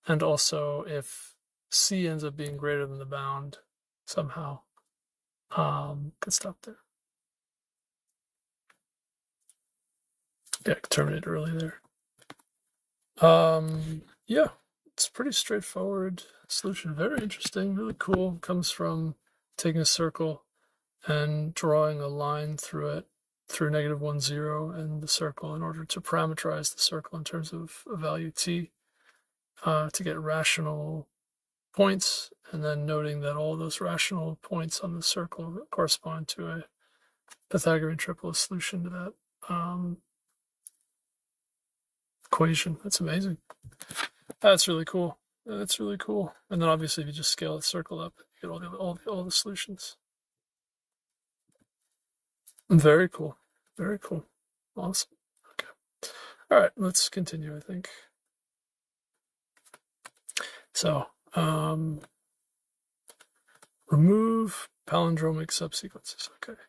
and also if C ends up being greater than the bound somehow, could stop there. Yeah, I could terminate early there. Yeah, it's pretty straightforward solution. Very interesting, really cool. Comes from taking a circle and drawing a line through it, through -1, 0, and the circle in order to parameterize the circle in terms of a value t, to get rational points, and then noting that all those rational points on the circle correspond to a Pythagorean triple solution to that equation. That's amazing. That's really cool. That's really cool. And then obviously, if you just scale the circle up, you get all the solutions. Very cool. Very cool. Awesome. Okay. All right, let's continue, I think. So, remove palindromic subsequences. Okay.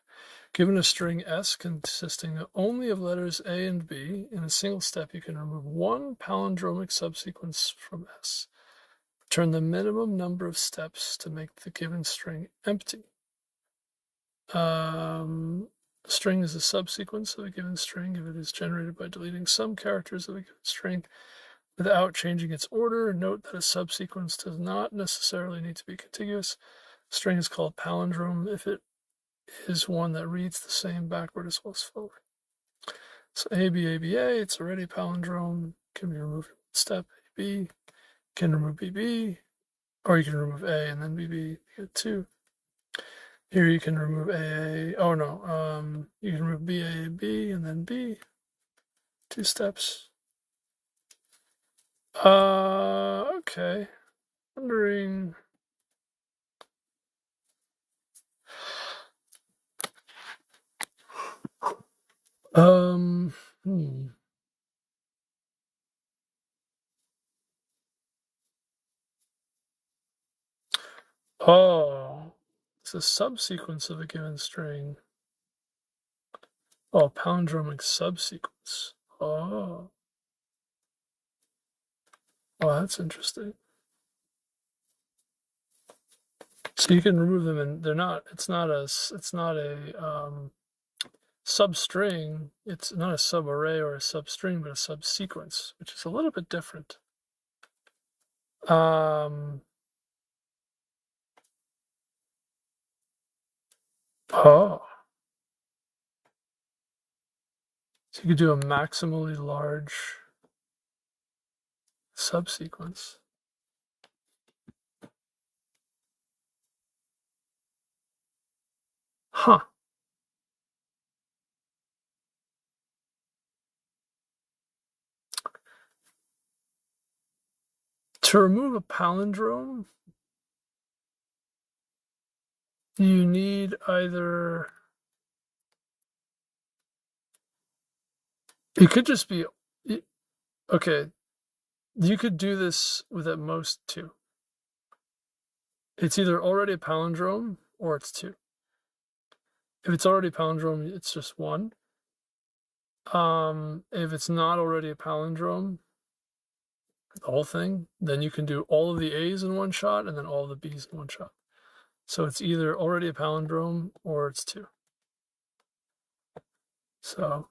Given a string S consisting only of letters A and B, in a single step, you can remove one palindromic subsequence from S. Return the minimum number of steps to make the given string empty. A string is a subsequence of a given string if it is generated by deleting some characters of a given string without changing its order. Note that a subsequence does not necessarily need to be contiguous. A string is called palindrome if it is one that reads the same backward as well as forward. So A, B, A, B, A, it's already a palindrome. Can be removed in one step. A, B, can remove B, B, or you can remove A and then B, B, you get 2. Here you can remove A, oh no, you can remove B, A, B, and then B. 2 steps. Okay. Wondering. Hmm. Oh, it's a subsequence of a given string. Oh, palindromic subsequence. Oh. Oh, that's interesting. So you can remove them, and they're not. It's not a substring. It's not a subarray or a substring, but a subsequence, which is a little bit different. Oh. So you could do a maximally large subsequence. Huh. To remove a palindrome, you need either. It could just be. Okay. You could do this with at most 2. It's either already a palindrome or it's 2. If it's already a palindrome, it's just 1. If it's not already a palindrome, the whole thing, then you can do all of the A's in one shot and then all of the B's in one shot. So it's either already a palindrome or it's 2. So,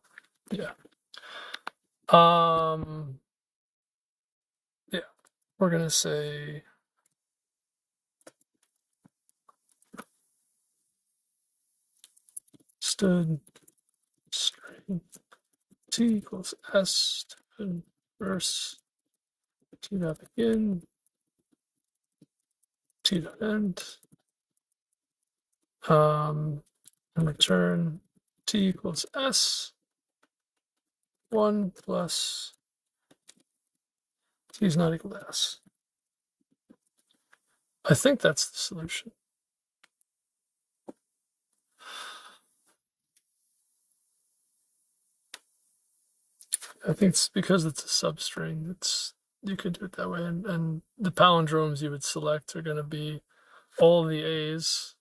yeah. Yeah, we're gonna say stood string t equals s to verse t dot begin t dot end and return t equals s 1 plus t is not equal to s. I think that's the solution. I think it's because it's a substring. You could do it that way, and the palindromes you would select are going to be all the A's,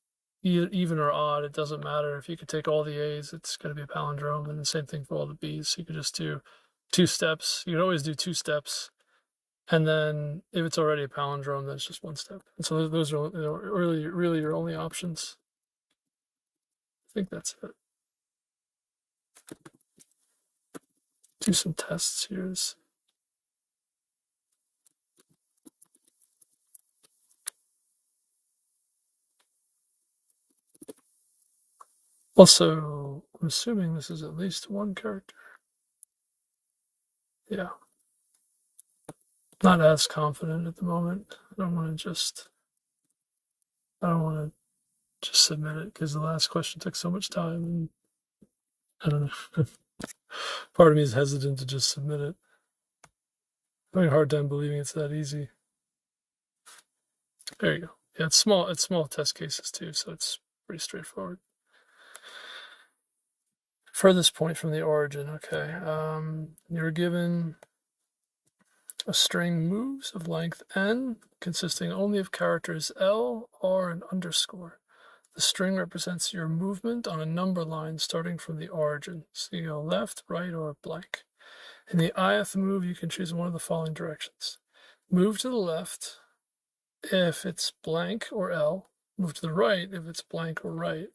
even or odd. It doesn't matter. If you could take all the A's, it's going to be a palindrome, and the same thing for all the B's. So you could just do 2 steps. You could always do 2 steps, and then if it's already a palindrome, then it's just 1 step. And so those are really your only options. I think that's it. Do some tests here. Also, I'm assuming this is at least 1 character. Yeah. Not as confident at the moment. I don't want to just submit it because the last question took so much time, and I don't know. Part of me is hesitant to just submit it. I'm having a hard time believing it's that easy. There you go. Yeah, it's small test cases too, so it's pretty straightforward. Furthest point from the origin. Okay. You're given a string moves of length n, consisting only of characters L, R, and underscore. The string represents your movement on a number line starting from the origin. So you go left, right, or blank. In the ith move, you can choose one of the following directions. Move to the left if it's blank or L. Move to the right if it's blank or right.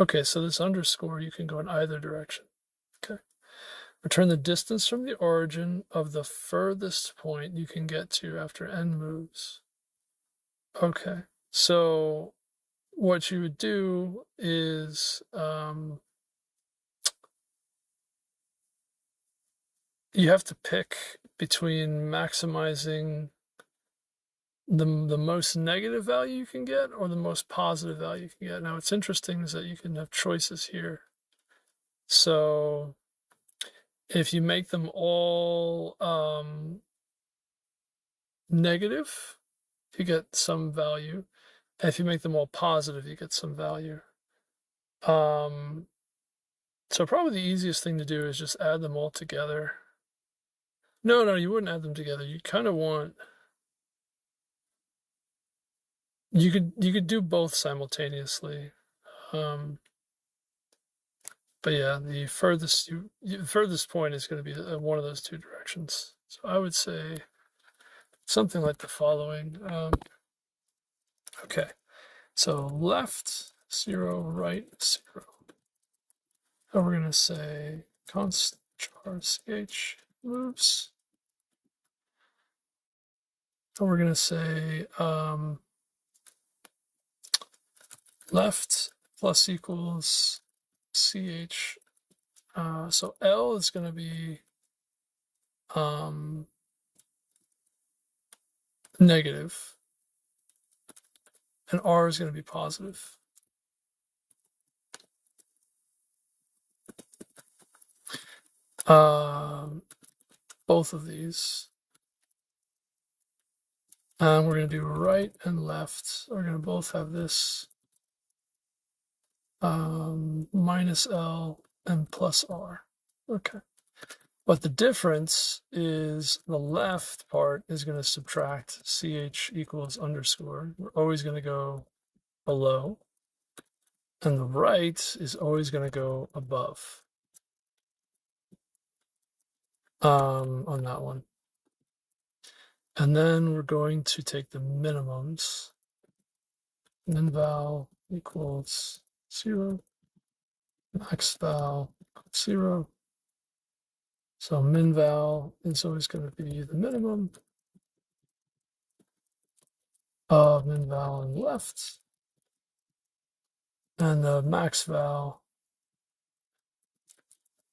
Okay, so this underscore, you can go in either direction. Okay. Return the distance from the origin of the furthest point you can get to after n moves. Okay, so what you would do is you have to pick between maximizing the most negative value you can get or the most positive value you can get. Now, what's interesting is that you can have choices here. So if you make them all negative, you get some value. If you make them all positive, you get some value. So probably the easiest thing to do is just add them all together. No, you wouldn't add them together. You kind of want, you could do both simultaneously. But yeah, the furthest point is going to be one of those two directions. So I would say something like the following. Okay, so left 0, right 0. And we're going to say const char ch moves. And we're going to say left plus equals ch. So L is going to be negative, and R is going to be positive. Both of these. And we're going to do right and left. We're going to both have this minus L and plus R. Okay. But the difference is the left part is going to subtract ch equals underscore. We're always going to go below. And the right is always going to go above on that one. And then we're going to take the minimums. Min val equals 0. Max val 0. So min val is always going to be the minimum of min val on the left. And the max val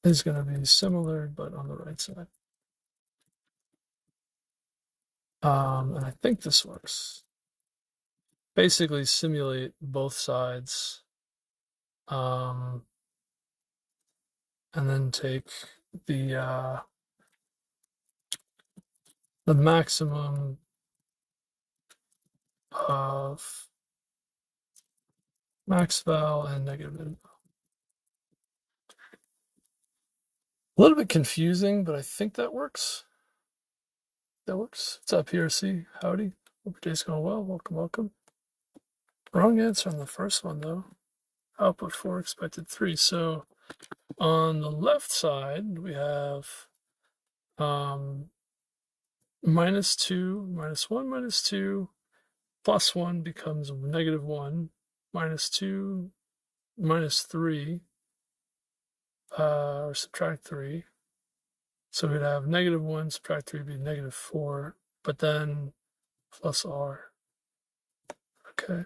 is going to be similar, but on the right side. And I think this works. Basically simulate both sides. And then take the maximum of max val and negative min val. A little bit confusing, but I think that works. That works. What's up, PRC? Howdy. Hope your day's going well. Welcome, welcome. Wrong answer on the first one, though. Output 4, expected 3. So on the left side, we have minus 2, minus 1, minus 2, plus 1 becomes negative 1, minus 2, minus 3, or subtract 3. So we'd have negative 1, subtract 3 would be negative 4, but then plus R. Okay.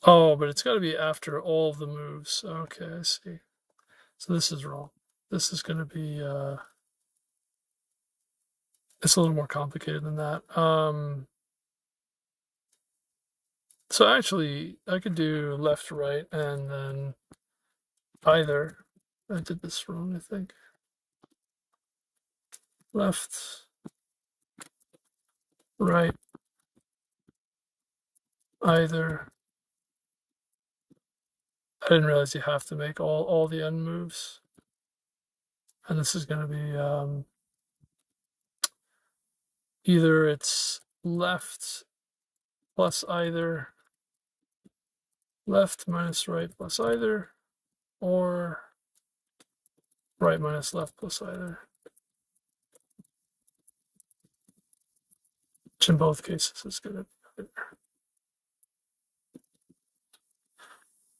Oh, but it's got to be after all of the moves. Okay, I see. So this is wrong. This is going to be, it's a little more complicated than that. So actually, I could do left, right, and then either. I did this wrong, I think. Left, right, either. I didn't realize you have to make all the end moves. And this is going to be either it's left plus either, left minus right plus either, or right minus left plus either. Which in both cases is going to be either.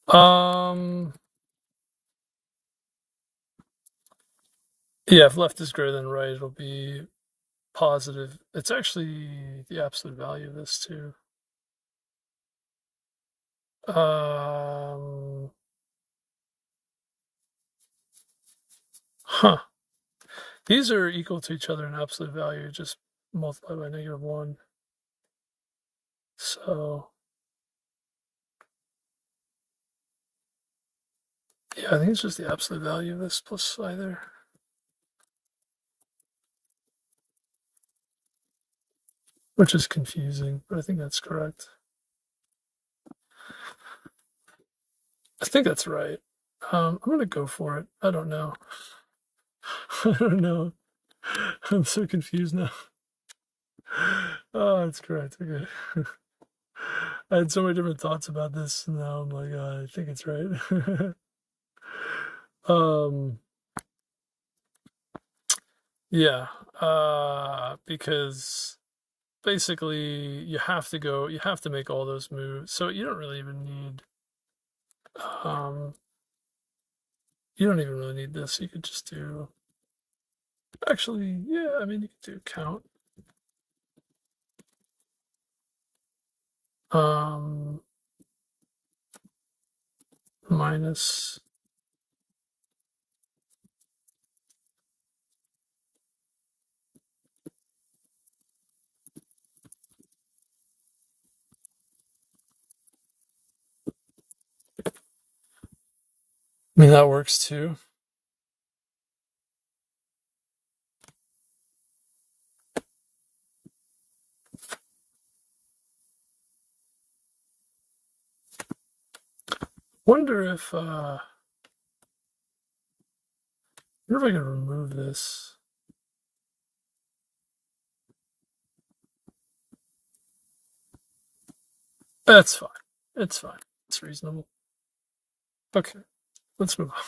Yeah, if left is greater than right, it'll be positive. It's actually the absolute value of this too. Huh. These are equal to each other in absolute value, just multiplied by -1. So, yeah, I think it's just the absolute value of this plus either. Which is confusing, but I think that's correct. I think that's right. I'm going to go for it. I don't know. I don't know. I'm so confused now. Oh, it's correct. Okay. I had so many different thoughts about this, and now I'm like, I think it's right. um, yeah, because basically you have to make all those moves. So you don't really even need, um, you don't even really need this. You could just do, actually, yeah, I mean, you could do count. Minus, I mean, that works too. Wonder if I can remove this. That's fine. It's fine. It's reasonable. Okay, let's move on.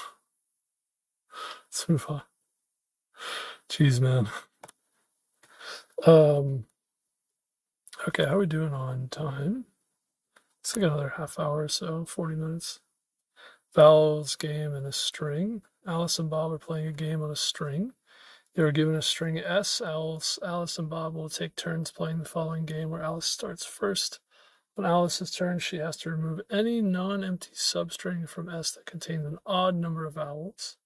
Let's move on. Jeez, man. Okay, how are we doing on time? It's like another half hour or so, 40 minutes. Vowels game and a string. Alice and Bob are playing a game on a string. They were given a string S. Alice and Bob will take turns playing the following game where Alice starts first. On Alice's turn, she has to remove any non-empty substring from S that contains an odd number of vowels.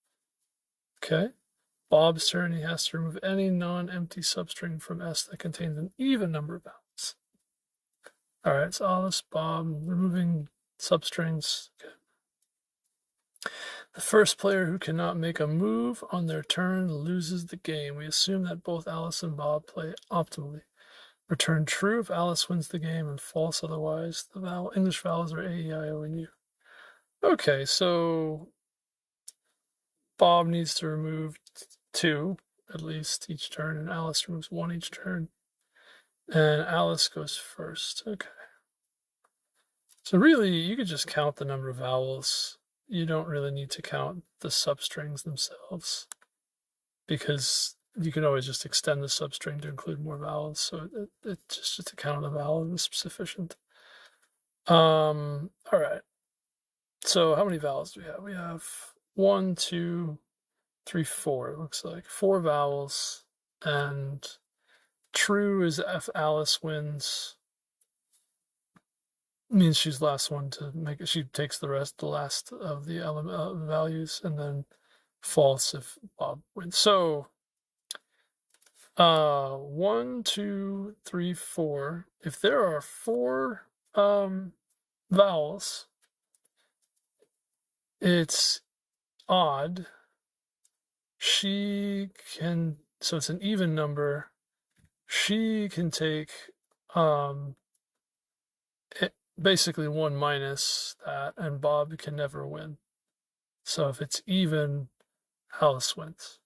Okay. Bob's turn, he has to remove any non-empty substring from S that contains an even number of vowels. All right, so Alice, Bob, removing substrings. Okay. The first player who cannot make a move on their turn loses the game. We assume that both Alice and Bob play optimally. Return true if Alice wins the game and false otherwise. The English vowels are A, E, I, O, and U. Okay, so Bob needs to remove 2 at least each turn, and Alice removes 1 each turn. And Alice goes first. Okay. So really, you could just count the number of vowels. You don't really need to count the substrings themselves, because you can always just extend the substring to include more vowels. So it's just a count of the vowels is sufficient. All right. So how many vowels do we have? We have 1, 2, 3, 4. It looks like 4 vowels, and true is if Alice wins. Means she's the last one to make it. She takes the last of the values, and then false if Bob wins. So 1, 2, 3, 4. If there are 4 vowels, it's odd. She can, so it's an even number. She can take basically 1 minus that, and Bob can never win. So if it's even, Alice wins.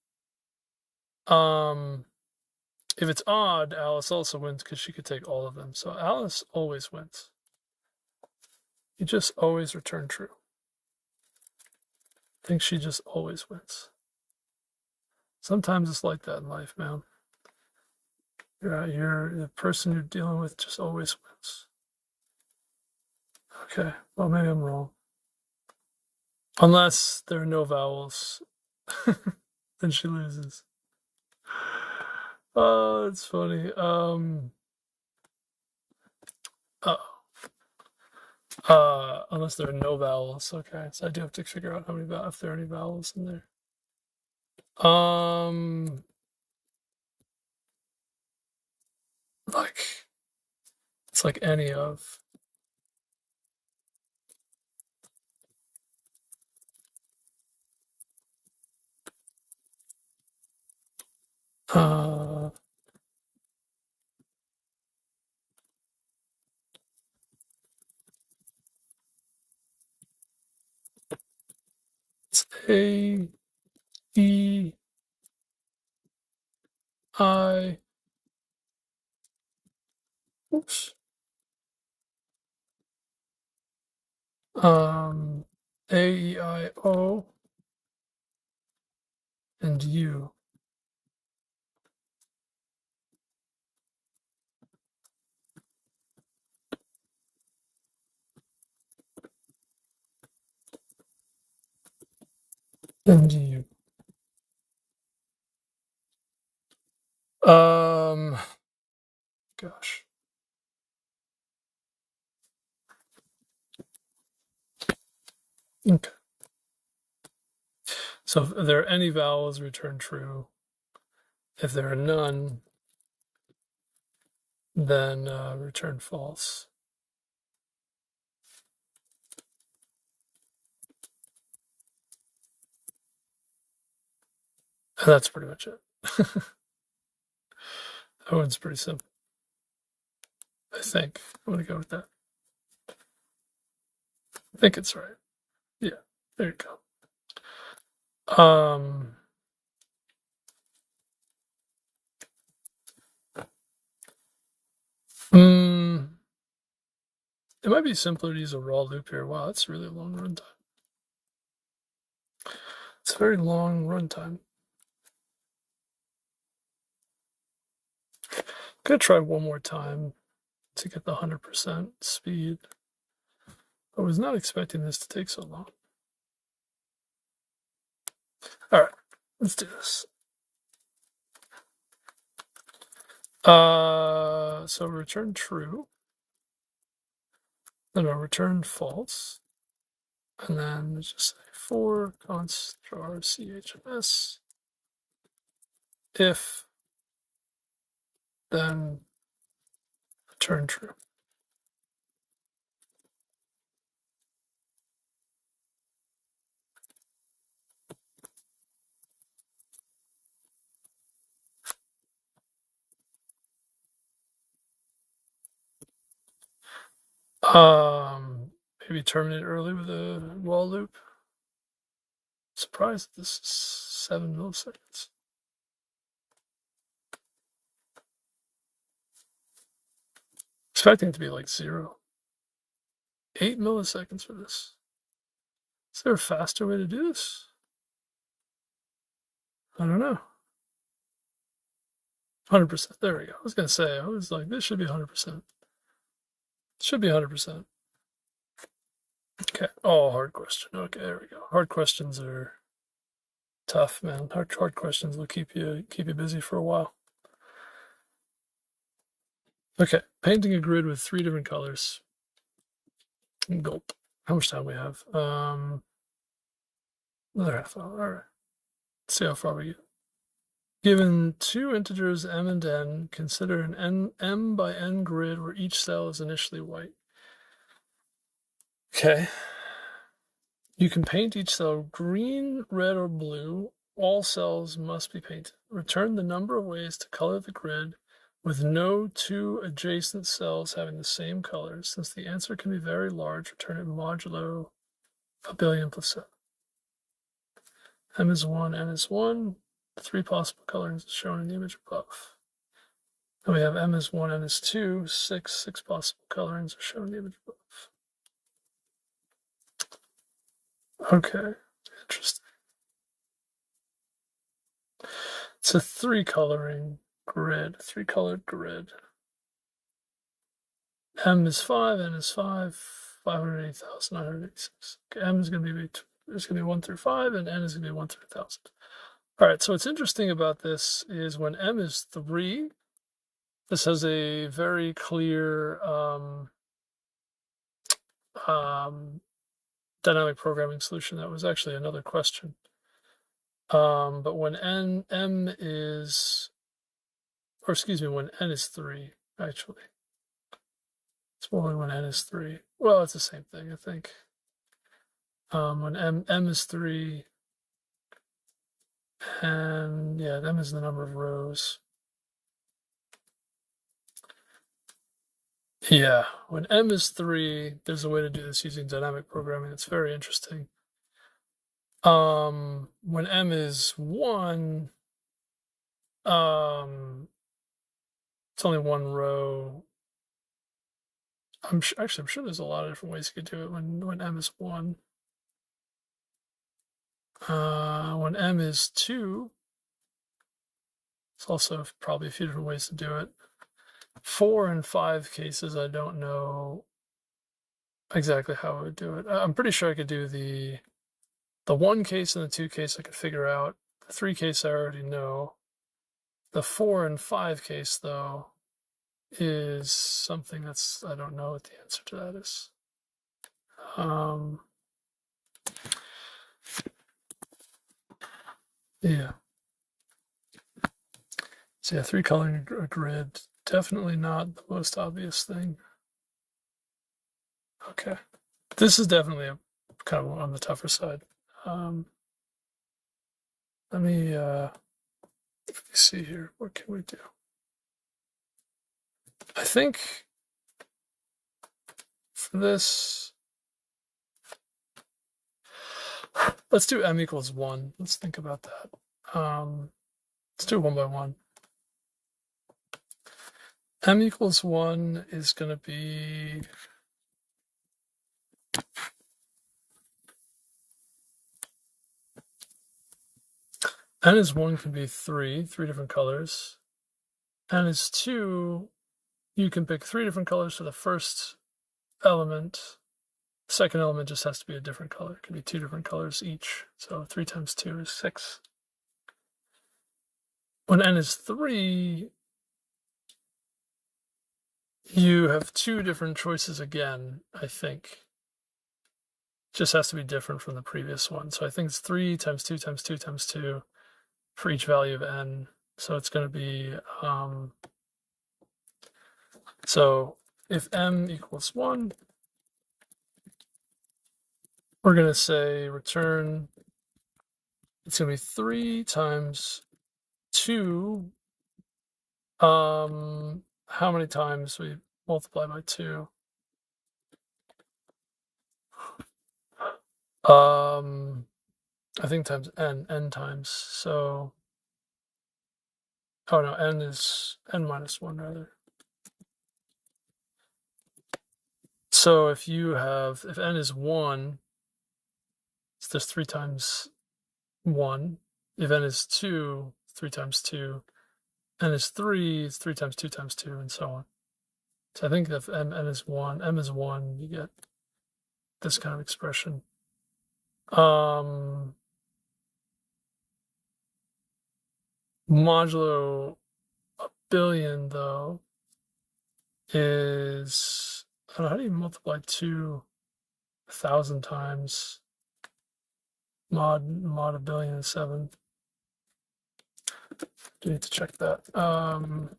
If it's odd, Alice also wins because she could take all of them. So Alice always wins. You just always return true. I think she just always wins. Sometimes it's like that in life, man. You're the person you're dealing with just always wins. Okay, well, maybe I'm wrong. Unless there are no vowels, then she loses. Oh, it's funny. Unless there are no vowels. Okay, so I do have to figure out how many if there are any vowels in there. Like it's like any of. It's A, E, I. Oops. A, E, I, O, and U. And U. Gosh. Okay. So if there are any vowels, return true. If there are none, then return false. And that's pretty much it. That one's pretty simple. I think. I'm going to go with that. I think it's right. Yeah, there you go. It might be simpler to use a raw loop here. Wow, that's really a long runtime. It's a very long runtime. I'm going to try one more time to get the 100% speed. I was not expecting this to take so long. All right, let's do this. So return true, then I'll return false, and then just say for const jar chms if then return true. Maybe terminate early with a while loop. Surprised this is 7 milliseconds. Expecting it to be like 0. 8 milliseconds for this. Is there a faster way to do this? I don't know. 100%. There we go. I was going to say, I was like, this should be 100%. Should be 100%. Okay. Oh, hard question. Okay, there we go. Hard questions are tough, man. Hard questions will keep you busy for a while. Okay, painting a grid with 3 different colors. Gulp. How much time we have? Another half hour. All right. Let's see how far we get. Given 2 integers m and n, consider an m by n grid where each cell is initially white. Okay. You can paint each cell green, red, or blue. All cells must be painted. Return the number of ways to color the grid with no 2 adjacent cells having the same color. Since the answer can be very large, return it modulo a billion plus 7. M is 1, n is 1. 3 possible colorings is shown in the image above. Then we have m is 1, n is 2. 6 possible colorings are shown in the image above. Okay, interesting. It's a 3-coloring grid, 3-colored grid. M is 5, N is 5, 580,986. Okay, M is going to be there's going to be 1 through 5, and n is going to be 1 through 1,000. All right, so what's interesting about this is when m is 3, this has a very clear dynamic programming solution. That was actually another question. But when m is, or excuse me, when n is 3, actually. It's only when n is 3. Well, it's the same thing, I think. When m is 3, and yeah, m is the number of rows. Yeah, when m is 3, there's a way to do this using dynamic programming. It's very interesting. When m is 1, it's only 1 row. I'm sure there's a lot of different ways you could do it when m is 1. When m is 2, it's also probably a few different ways to do it. 4 and 5 cases, I don't know exactly how I would do it. I'm pretty sure I could do the 1 case and the 2 case I could figure out. The 3 case I already know. The 4 and 5 case, though, is something that's, I don't know what the answer to that is. Yeah. So yeah, 3 coloring a grid, definitely not the most obvious thing. Okay. This is definitely kind of on the tougher side. Let me see here. What can we do? I think for this, let's do m equals 1. Let's think about that. Let's do 1 by 1. M equals 1 is going to be n is 1 can be 3 different colors. N is 2, you can pick 3 different colors for the first element. The second element just has to be a different color. It can be 2 different colors each. So 3 times 2 is 6. When n is 3, you have 2 different choices again, I think. Just has to be different from the previous one. So I think it's 3 times 2 times 2 times 2 for each value of n. So it's going to be, so if m equals 1, we're going to say return, it's going to be 3 times 2. How many times we multiply by 2? I think times n times. So, oh no, n is n minus 1 rather. So if n is 1, it's just 3 times 1. If n is 2, 3 times 2. N is 3, it's 3 times 2 times 2, and so on. So I think if n is 1, m is 1, you get this kind of expression. Modulo a billion, though, is, I don't know, how do you multiply 2 1,000 times? Mod a billion is 7. You need to check that. 1,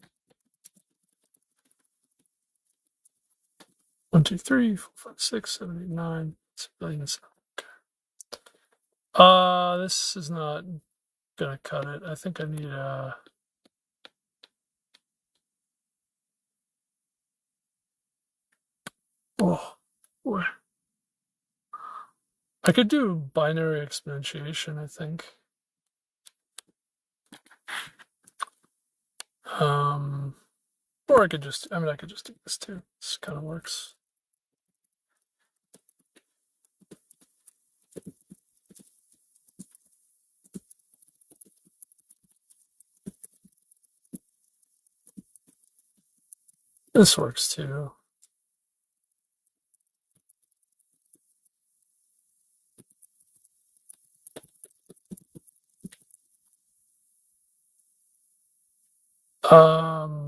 2, 3, 4, 5, 6, 7, 8, 9. It's a billion and 7. Okay. This is not gonna cut it. I think I need oh boy. I could do binary exponentiation, I think. Or I could just do this too. This kind of works. This works too. Yeah.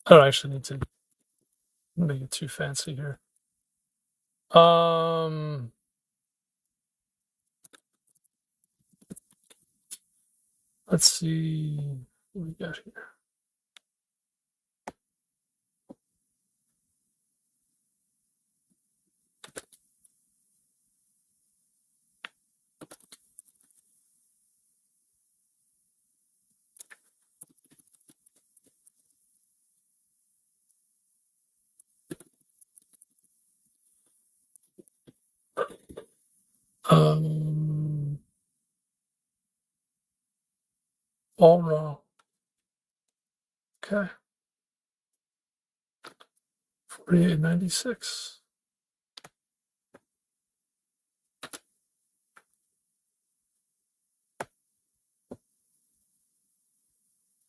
I don't actually need to make it too fancy here. Let's see what we got here. All wrong. Okay. 4896.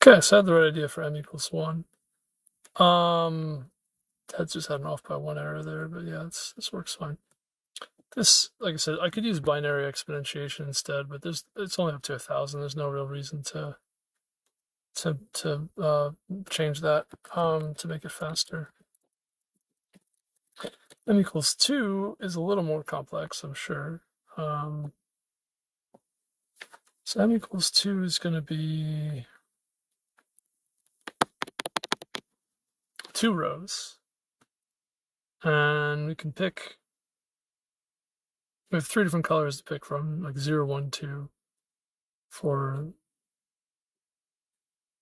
Okay, so I had the right idea for m equals 1. That just had an off by 1 error there, but yeah, this works fine. This, like I said, I could use binary exponentiation instead, but it's only up to 1,000. There's no real reason to change that to make it faster. M equals 2 is a little more complex, I'm sure. So m equals 2 is going to be 2 rows. And we can pick, we have 3 different colors to pick from, like 0, 1, 2, for,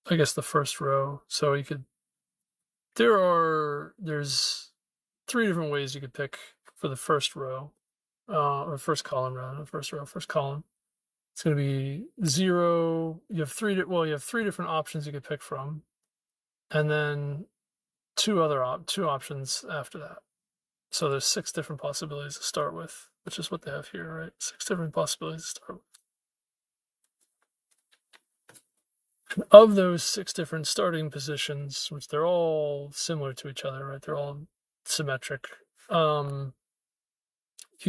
I guess, the first row. So you could, there's 3 different ways you could pick for the first row, or first column rather, first row, first column. It's going to be 0. You have 3 different options you could pick from, and then two options after that. So there's 6 different possibilities to start with, which is what they have here, right? 6 different possibilities to start with. And of those 6 different starting positions, which they're all similar to each other, right? They're all symmetric. You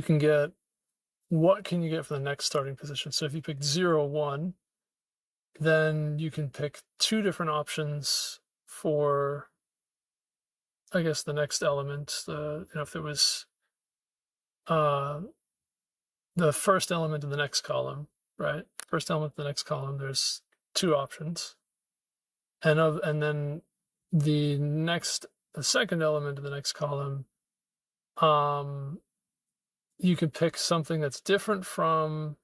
can get, what can you get for the next starting position? So if you pick 0, 1, then you can pick 2 different options for, I guess, the next element. If it was the first element in the next column, right? First element in the next column, there's 2 options. And then the second element in the next column, you can pick something that's different from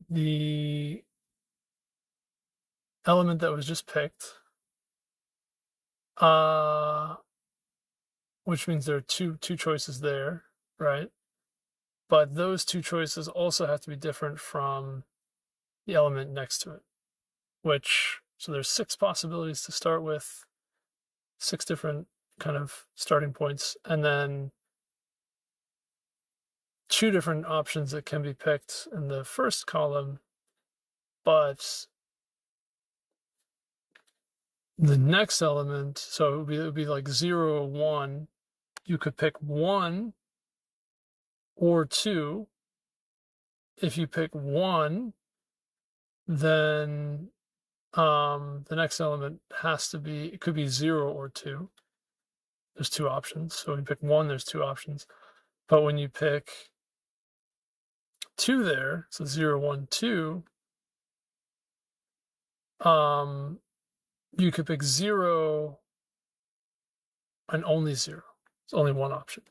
the element that was just picked, which means there are two choices there, right? But those 2 choices also have to be different from the element next to it, so there's 6 possibilities to start with, 6 different kind of starting points, and then 2 different options that can be picked in the first column, but the next element, so it would be like 0 or 1, you could pick 1 or 2. If you pick 1, then the next element it could be 0 or 2. There's 2 options. So when you pick 1, there's 2 options. But when you pick 2 there, so 0, 1, 2, you could pick 0 and only 0. It's only one option,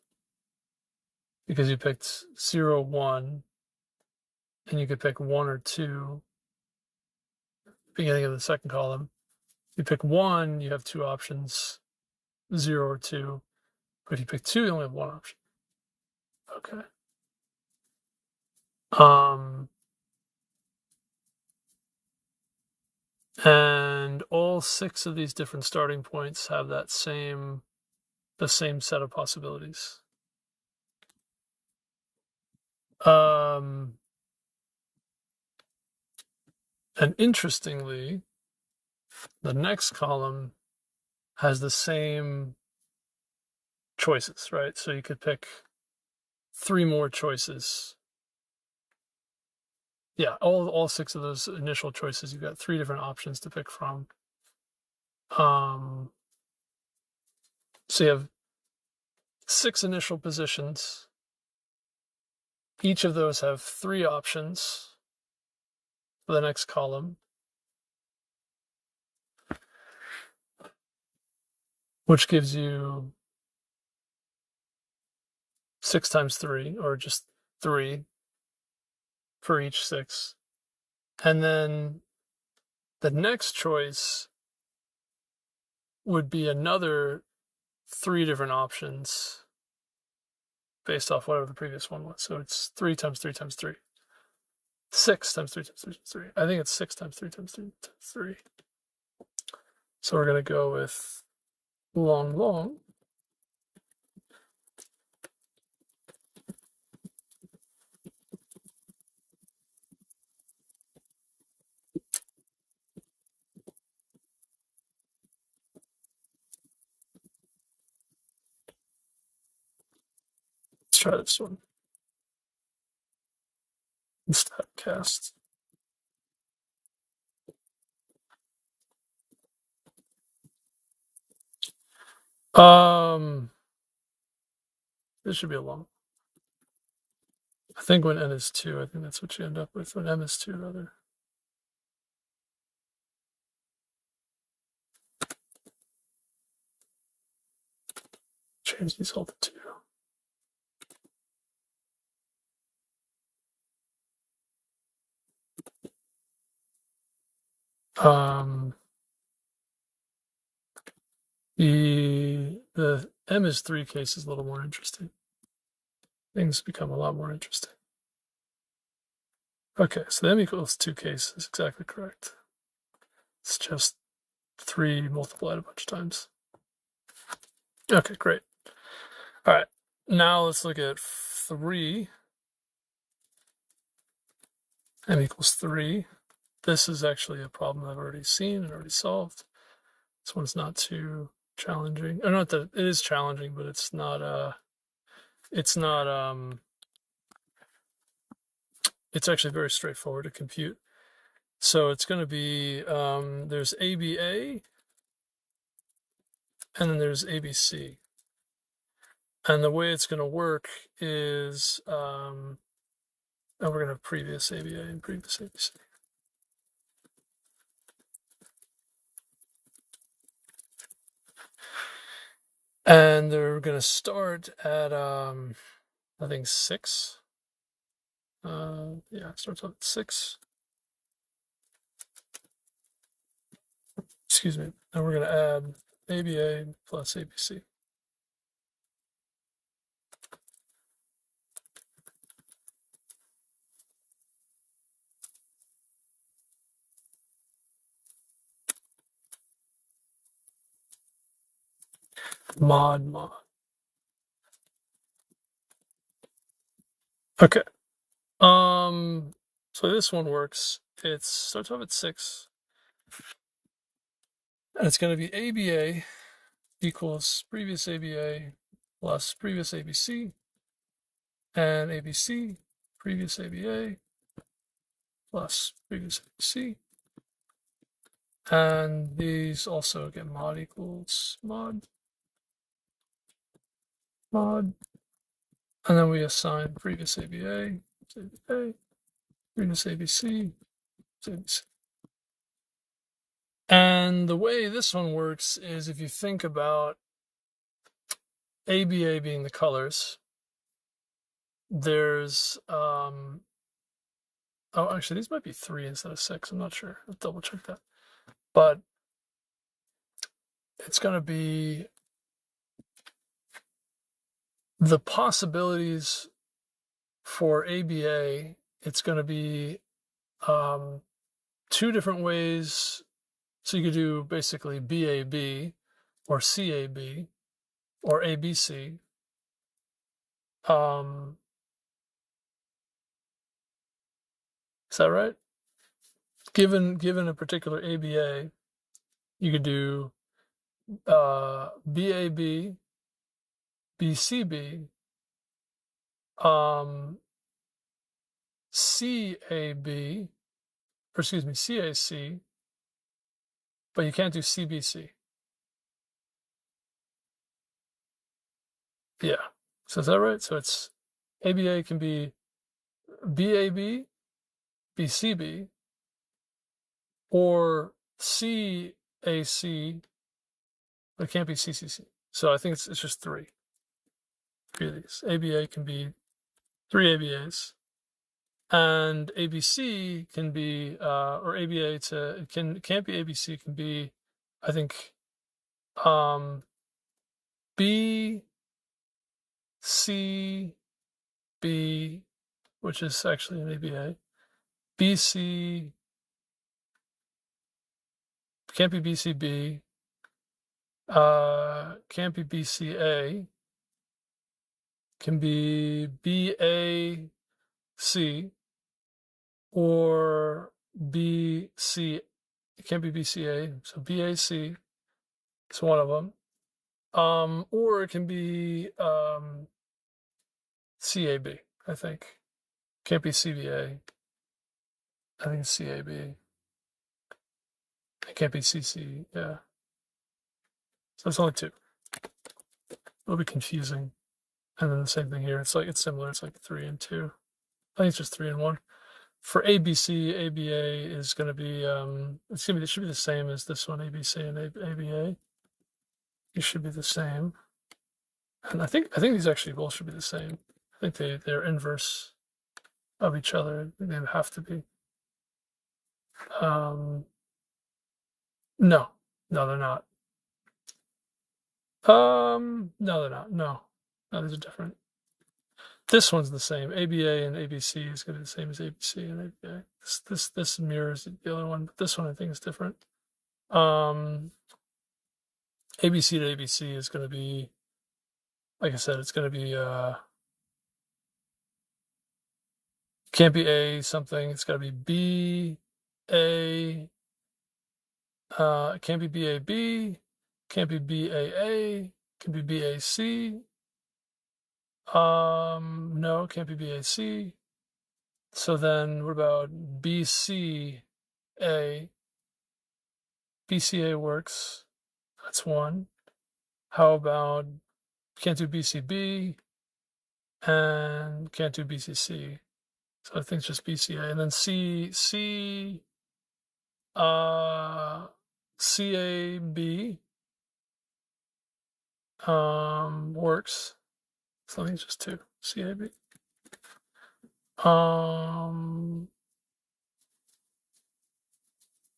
because you picked 0, 1, and you could pick 1 or 2, beginning of the second column. You pick 1, you have 2 options, 0 or 2. But if you pick 2, you only have 1 option. Okay. And all 6 of these different starting points have the same set of possibilities. And interestingly, the next column has the same choices, right? So you could pick 3 more choices. Yeah, all 6 of those initial choices, you've got 3 different options to pick from. So you have 6 initial positions. Each of those have 3 options for the next column, which gives you 6 times 3, or just 3 for each 6. And then the next choice would be another 3 different options based off whatever the previous one was. So it's 3 times 3 times 3. 6 times 3 times 3 times 3. I think it's 6 times 3 times 3 times 3. So we're going to go with long, long. Let's try this one. Stat cast. This should be a long. I think when n is 2, I think that's what you end up with. When m is 2, rather. Change these all to 2. The m is 3 case is a little more interesting. Things become a lot more interesting. Okay, so the m equals 2 case is exactly correct. It's just 3 multiplied a bunch of times. Okay, great. All right, now let's look at 3. M equals 3. This is actually a problem I've already seen and already solved. This one's not too challenging. Or not that it is challenging, but it's not it's actually very straightforward to compute. So it's going to be there's ABA and then there's ABC. And the way it's going to work is and we're going to have previous ABA and previous ABC. And they're going to start at I think 6. Yeah, it starts off at 6. Excuse me. And we're going to add ABA plus ABC. Mod. Okay. So this one works. It starts off at 6. And it's going to be ABA equals previous ABA plus previous ABC, and ABC, previous ABA plus previous ABC. And these also get mod equals mod. And then we assign previous ABA, previous ABC, ABC. And the way this one works is if you think about ABA being the colors, there's oh, actually these might be 3 instead of 6. I'm not sure. I'll double check that. But it's going to be the possibilities for ABA. It's going to be 2 different ways. So you could do basically BAB or CAB or ABC. Is that right? Given a particular ABA, you could do BAB, BCB, CAB, or excuse me, CAC, but you can't do CBC. Yeah. So is that right? So it's ABA can be BAB, BCB, or CAC, but it can't be CCC. So I think it's just three of these. ABA can be 3 ABAs, and ABC can be or ABA to it can't be ABC. It can be, I think, B, C, B, which is actually an ABA. BC can't be BCB. Can't be BCA. Can be BAC or BC. It can't be BCA. So BAC is one of them. Or it can be CAB, I think. Can't be CBA. I think it's CAB. It can't be CC, yeah. So it's only two. It'll be confusing. And then the same thing here. It's similar. It's like 3 and 2. I think it's just 3 and 1. For ABC, ABA is going to be it should be the same as this one, ABC and ABA. These should be the same. And I think these actually both should be the same. I think they're inverse of each other. They have to be. No, they're not. No, they're not. No, these are different. This one's the same. ABA and ABC is going to be the same as ABC and ABA. This mirrors the other one, but this one I think is different. ABC to ABC is going to be, like I said, it's going to be can't be A something. It's got to be B A. It can't be BAB. Can't be BAA. Can be BAC. No, it can't be BAC. So then what about BCA? BCA works. That's one. How about can't do BCB and can't do BCC? So I think it's just BCA. And then CAB works. So I think it's just two. CAB.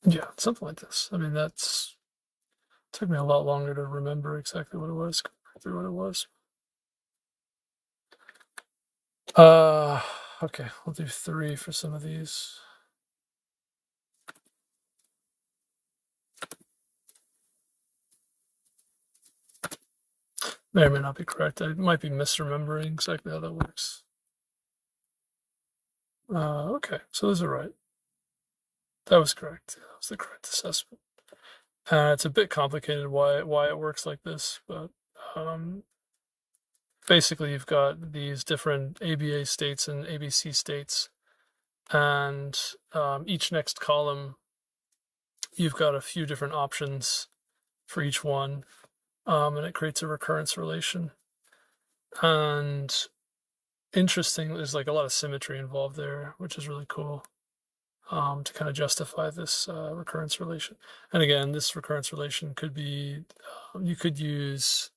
Yeah, something like this. I mean, took me a lot longer to remember exactly what it was, through what it was. Okay, we'll do 3 for some of these. May or may not be correct. I might be misremembering exactly how that works. Okay, so those are right. That was correct. That was the correct assessment. It's a bit complicated why it works like this, but basically you've got these different ABA states and ABC states, and each next column you've got a few different options for each one, and it creates a recurrence relation. And interesting, there's like a lot of symmetry involved there, which is really cool. To kind of justify this recurrence relation. And again, this recurrence relation could be, you could use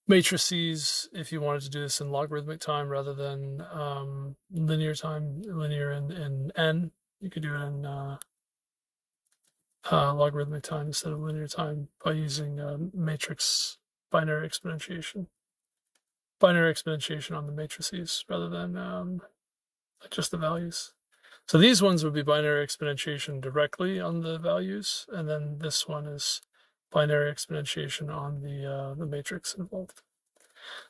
matrices if you wanted to do this in logarithmic time rather than linear time, linear in n. You could do it in logarithmic time instead of linear time by using matrix binary exponentiation. Binary exponentiation on the matrices rather than just the values. So these ones would be binary exponentiation directly on the values, and then this one is binary exponentiation on the matrix involved.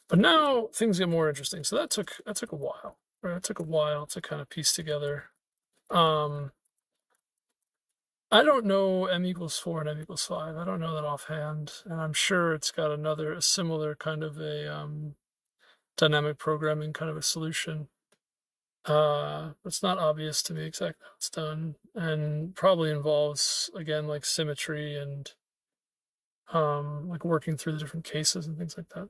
But now things get more interesting. So that took a while, right? It took a while to kind of piece together. I don't know m equals 4 and m equals 5. I don't know that offhand, and I'm sure it's got a similar kind of a dynamic programming kind of a solution. It's not obvious to me exactly how it's done, and probably involves, again, like symmetry and like working through the different cases and things like that.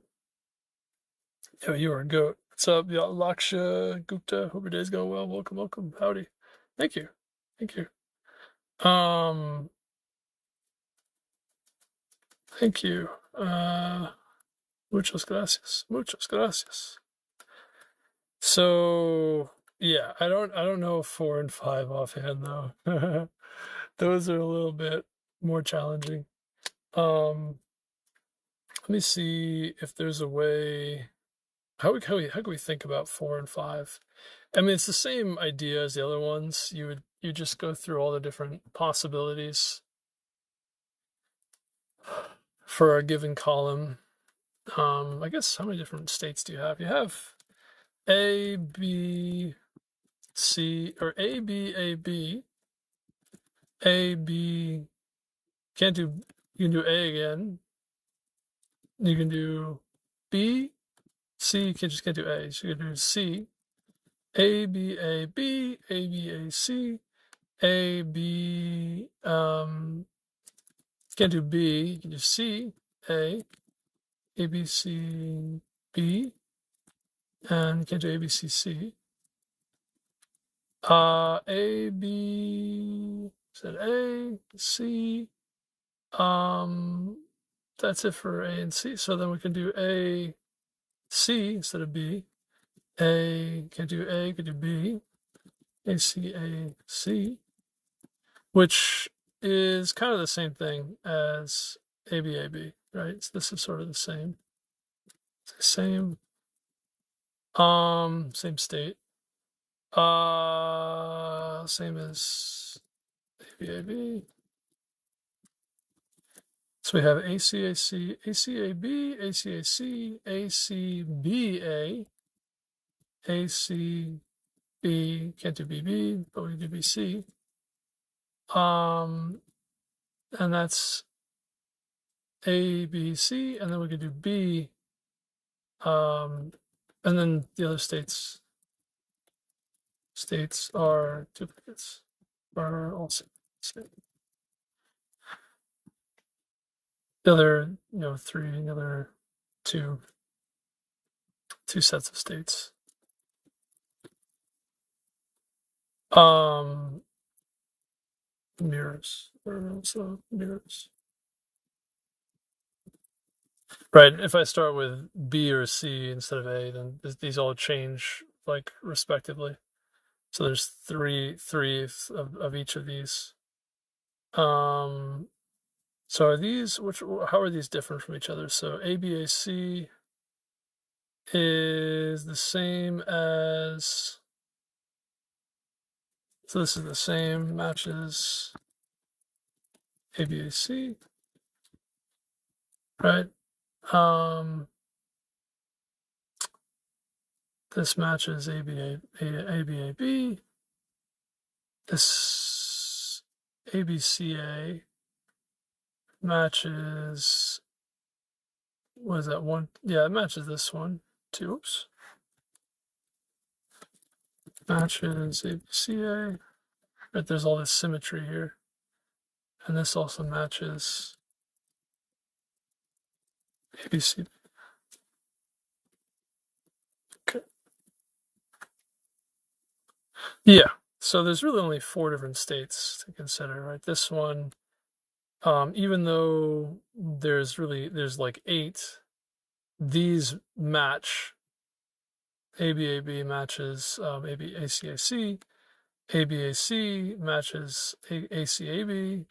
Yeah, you are a goat. What's up, yeah, Laksha Gupta? Hope your day's going well. Welcome, welcome. Howdy. Thank you. Thank you. Thank you. Muchas gracias. Muchas gracias. So yeah, I don't know 4 and 5 offhand though. Those are a little bit more challenging. Let me see if there's a way. How can we think about 4 and 5? I mean, it's the same idea as the other ones. You just go through all the different possibilities for a given column. I guess how many different states do you have? You have A, B, C, or A, B, A, B, A, B. You can do A again. You can do B, C. You just can't do A. So you can do C, A, B, A, B, A, B, A, C, A, B. You can't do B. You can do C, A, A, B, C, B, and you can't do A, B, C, C. A, B, said A, C. That's it for A and C. So then we can do A, C instead of B. A, can do A, can do B. A, C, A, C. Which is kind of the same thing as A, B, A, B, right? So this is sort of the same. Same. Same state. Same as A, B, A, B. So we have ACAC, ACAB, ACAC, ACBA, ACB, can't do BB, but we can do BC. And that's ABC, and then we can do B. And then the other states are duplicates, are also same. The other, the other two sets of states. Mirrors, or also mirrors. Right. If I start with B or C instead of A, then these all change like respectively. So there's three of each of these. So are these how are these different from each other? So ABAC is the same as, so this is the same, matches ABAC, right? This matches ABAB. This ABCA matches, what is that one? Yeah, it matches this one too. Oops. Matches ABCA. Right, there's all this symmetry here. And this also matches ABC. Okay. Yeah. So there's really only 4 different states to consider, right? This one, even though there's like 8, these match. ABAB matches ACAC, ABAC matches ACAB,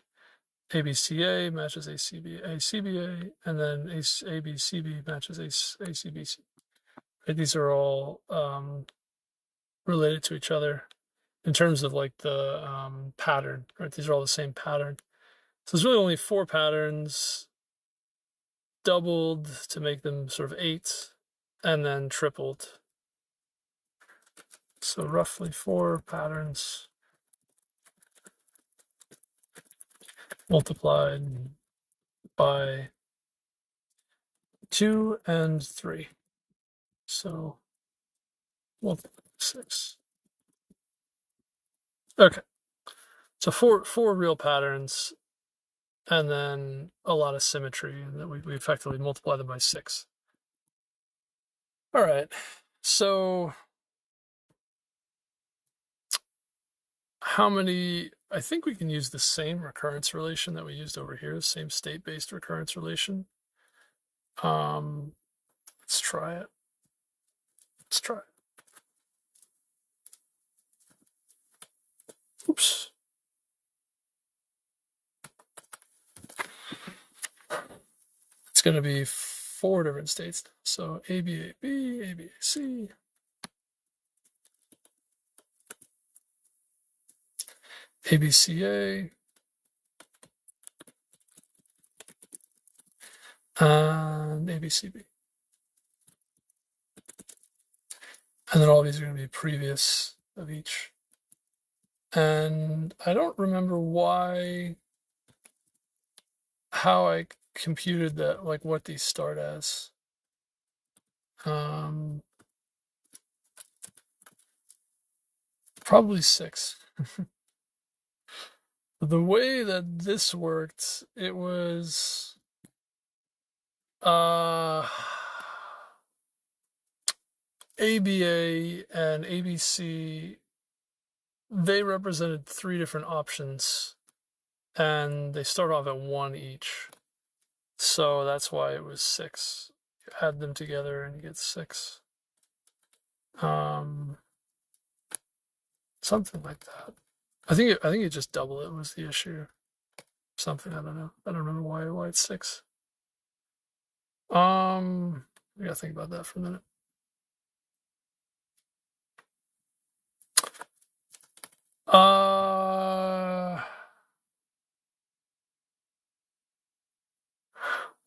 ABCA matches ACBA, and then ABCB matches ACBC. Right? These are all related to each other in terms of like the pattern, right? These are all the same pattern. So there's really only 4 patterns, doubled to make them sort of 8, and then tripled. So roughly 4 patterns. multiplied by 2 and 3. So multiply by 6. Okay. So four real patterns, and then a lot of symmetry, and then we effectively multiply them by 6. All right. So how many? I think we can use the same recurrence relation that we used over here, the same state-based recurrence relation. Let's try it. Let's try it. Oops. It's going to be 4 different states now. So ABAB, ABAC, ABCA, and ABCB. And then all these are going to be previous of each. And I don't remember how I computed that, like what these start as. Probably 6. The way that this worked, it was ABA and ABC, they represented 3 different options, and they start off at 1 each. So that's why it was 6. You add them together and you get 6. Something like that. I think you just double it was the issue. Something, I don't know. I don't remember why it's 6. We gotta think about that for a minute.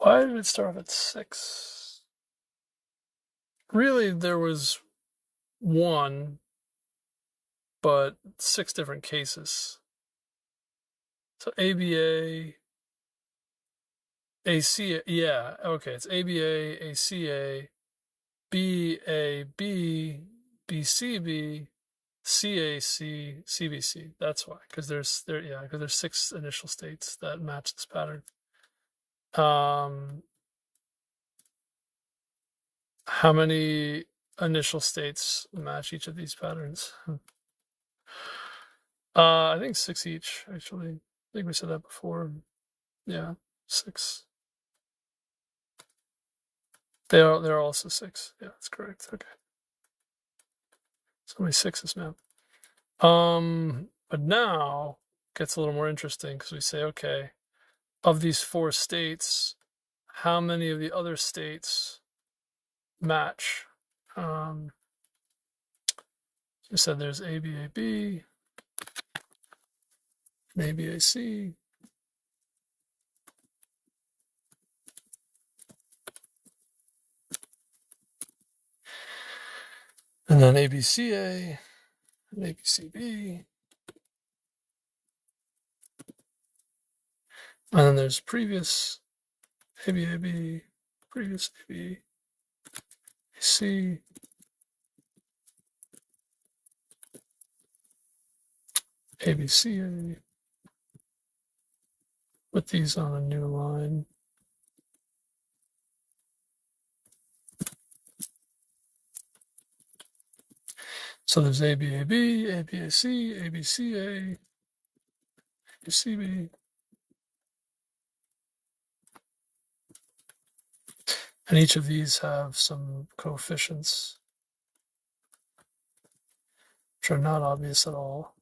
Why did it start off at 6? Really, there was 1, but 6 different cases. So ABA, ACA, yeah, okay, it's ABA, ACA, BAB, BCB, CAC, CBC. That's why, because there's 6 initial states that match this pattern. How many initial states match each of these patterns? I think 6 each, actually. I think we said that before. Yeah, 6. They're also 6. Yeah, that's correct. Okay. So many 6s now. But now it gets a little more interesting because we say, okay, of these 4 states, how many of the other states match? You said there's ABAB, and ABAC, and then ABCA, and ABCB, and then there's previous ABAB, previous ABAC, ABCA. Put these on a new line. So there's ABAB, ABAC, ABCA, ABCB. And each of these have some coefficients which are not obvious at all.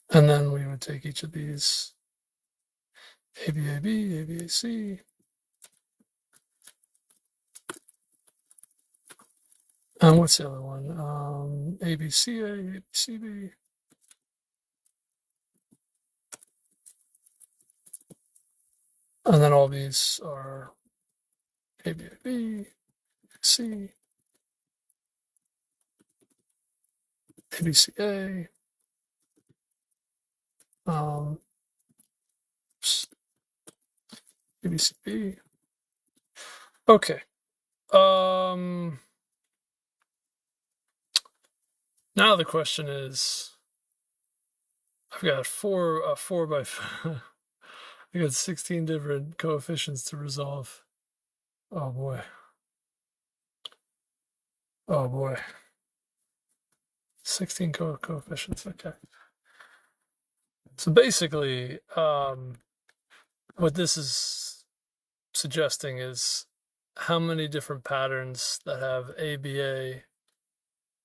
And then we would take each of these, ABAB, ABAC, and what's the other one? ABCA, ABCB. And then all these are ABAB, C. ABCA. ABCB. Okay. Now the question is, I've got four by I got 16 different coefficients to resolve. Oh boy. Oh boy. 16 coefficients. Okay. So basically, what this is suggesting is how many different patterns that have ABA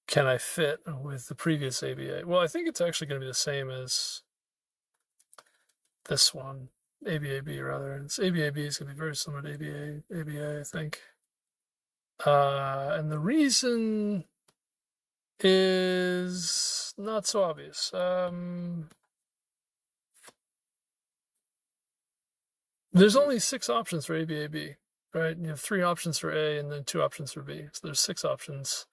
can I fit with the previous ABA? Well, I think it's actually going to be the same as this one, ABAB rather. It's ABAB is going to be very similar to ABA, I think. And the reason is not so obvious. There's only 6 options for ABAB, right? You have 3 options for A and then 2 options for B. So there's 6 options.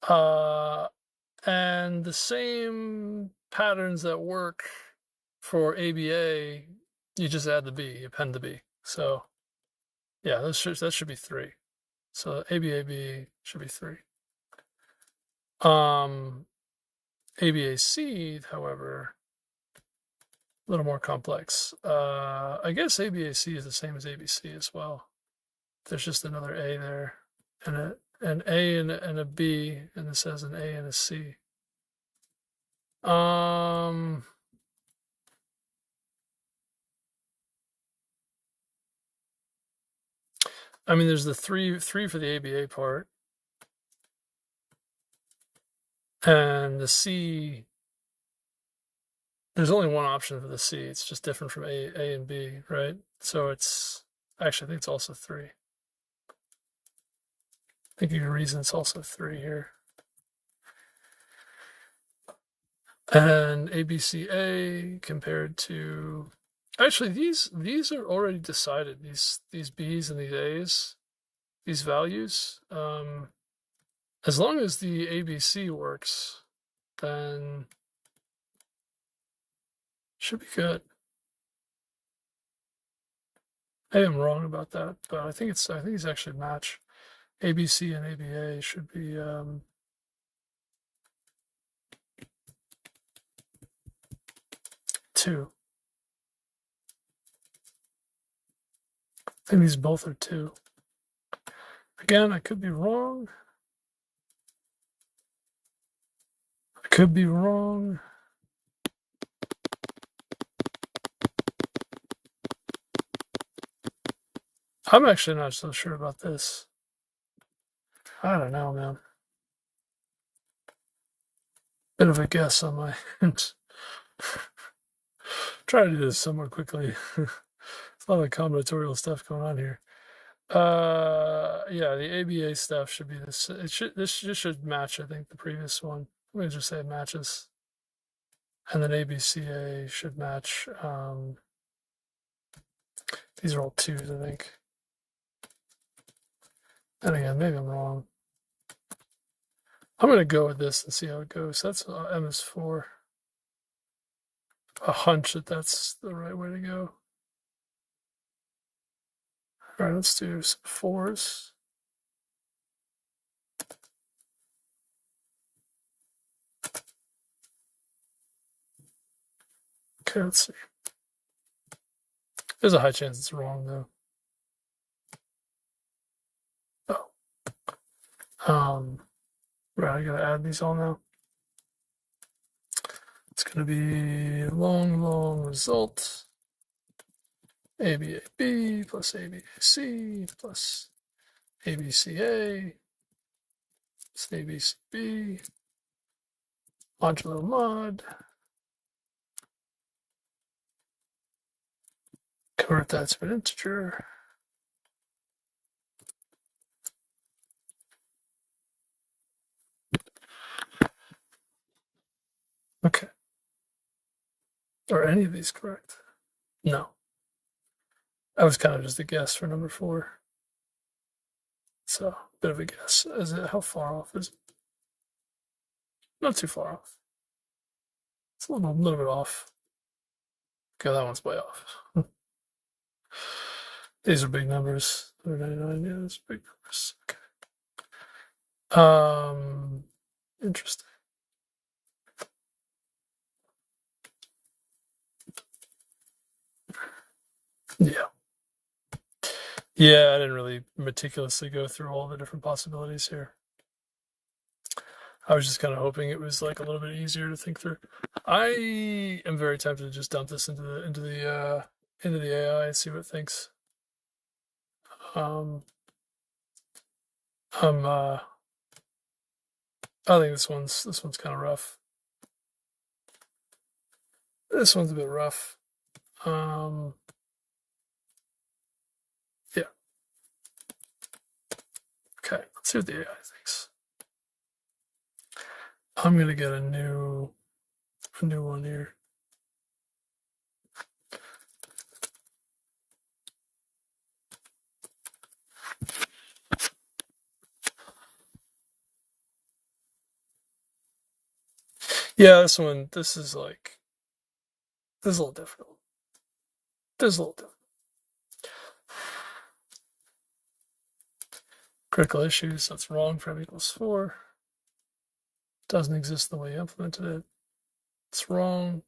And the same patterns that work for ABA, you just add the B, you append the B. So yeah, that should be 3. So ABAB should be 3. ABAC, however, a little more complex. I guess ABAC is the same as ABC as well. There's just another A there, and an A and a B, and this has an A and a C. I mean, there's the three for the ABA part, and the C. There's only one option for the C. It's just different from A and B, right? So it's actually, I think it's also 3. I think you can reason it's also 3 here. And ABCA compared to, actually these are already decided. These B's and these A's, these values. As long as the ABC works, then should be good. I am wrong about that, but I think it's actually match. ABC and ABA should be 2. I think these both are 2. Again, I could be wrong. I could be wrong. I'm actually not so sure about this. I don't know, man. Bit of a guess on my end. Try to do this somewhat quickly. There's a lot of combinatorial stuff going on here. Yeah, the ABA stuff should be this. This should match, I think, the previous one. Let me just say it matches. And then ABCA should match. These are all 2s, I think. And again, maybe I'm wrong. I'm going to go with this and see how it goes. That's M is 4. A hunch that that's the right way to go. All right, let's do some 4s. Okay, let's see. There's a high chance it's wrong, though. Oh. Right, I gotta add these all now. It's gonna be long result. ABAB plus ABAC plus ABCA plus ABCB modulo mod. Convert that to an integer. Okay. Are any of these correct? No. That was kind of just a guess for number 4. So, a bit of a guess. How far off is it? Not too far off. It's a little bit off. Okay, that one's way off. These are big numbers. 199, yeah, those are big numbers. Okay. Interesting. Yeah. Yeah, I didn't really meticulously go through all the different possibilities here. I was just kind of hoping it was like a little bit easier to think through. I am very tempted to just dump this into the AI and see what it thinks. Um, I'm I think this one's kind of rough. This one's a bit rough. Yeah. Okay, let's see what the AI thinks. I'm gonna get a new one here. Yeah, this one. This is a little difficult. This is a little difficult. Critical issues. That's wrong for m equals 4. Doesn't exist the way you implemented it. It's wrong.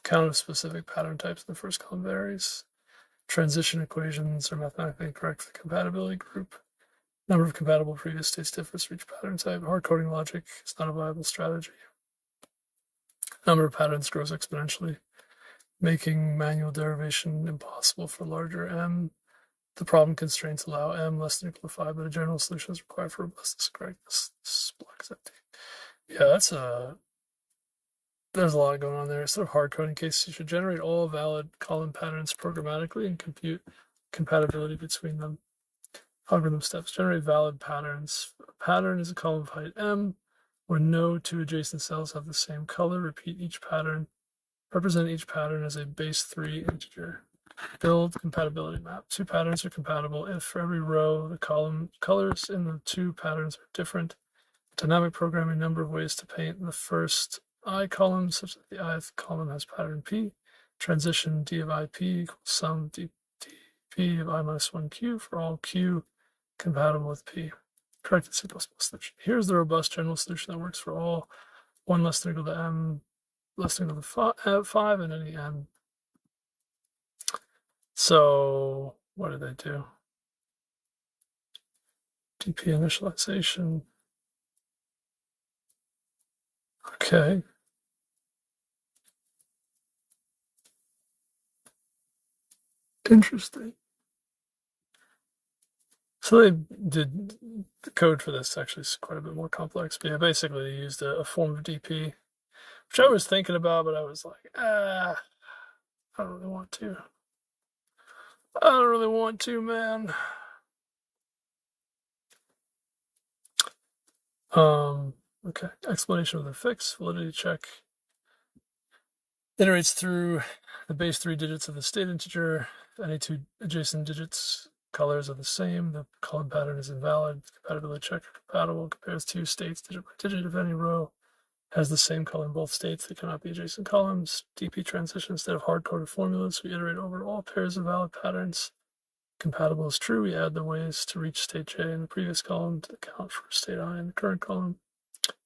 Count of specific pattern types in the first column varies. Transition equations are mathematically incorrect for the compatibility group. Number of compatible previous states differs for each pattern type. Hard coding logic is not a viable strategy. Number of patterns grows exponentially, making manual derivation impossible for larger m. The problem constraints allow m less than or equal to 5, but a general solution is required for robustness and correctness. This block is empty. Yeah, there's a lot going on there. Instead of hard coding cases, you should generate all valid column patterns programmatically and compute compatibility between them. Algorithm steps. Generate valid patterns. A pattern is a column of height m where no two adjacent cells have the same color. Repeat each pattern. Represent each pattern as a base 3 integer. Build compatibility map. Two patterns are compatible if for every row the column colors in the two patterns are different. Dynamic programming, number of ways to paint the first I column such that the ith column has pattern P. Transition d of ip equals sum dp of I minus 1q for all q compatible with P. Correct C++ solution. Here's the robust general solution that works for all 1 less than or equal to m less than or equal to 5 and any m. So what did they do? DP initialization. Okay. Interesting. So they did the code for this actually is quite a bit more complex. But yeah, basically they used a form of DP, which I was thinking about, but I was like, I don't really want to. I don't really want to, man. Okay. Explanation of the fix, validity check. Iterates through the base 3 digits of the state integer. Any two adjacent digits colors are the same. The column pattern is invalid. Compatibility check are compatible. Compares two states digit by digit. If any row has the same color in both states, they cannot be adjacent columns. DP transition instead of hard-coded formulas. We iterate over all pairs of valid patterns. Compatible is true. We add the ways to reach state J in the previous column to account for state I in the current column.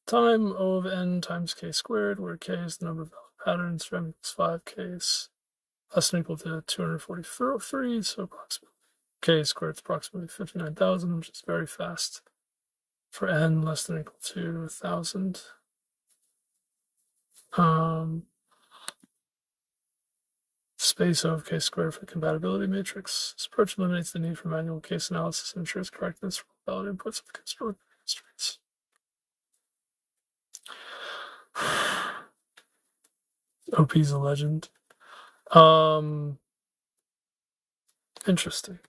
Time O of n times k squared, where k is the number of valid patterns. For m equals 5, k is less than or equal to 243, so approximately k squared is approximately 59,000, which is very fast. For n less than or equal to 1,000. Space O of k squared for the compatibility matrix. This approach eliminates the need for manual case analysis and ensures correctness for valid inputs of constructed constraints. OP's a legend. Interesting.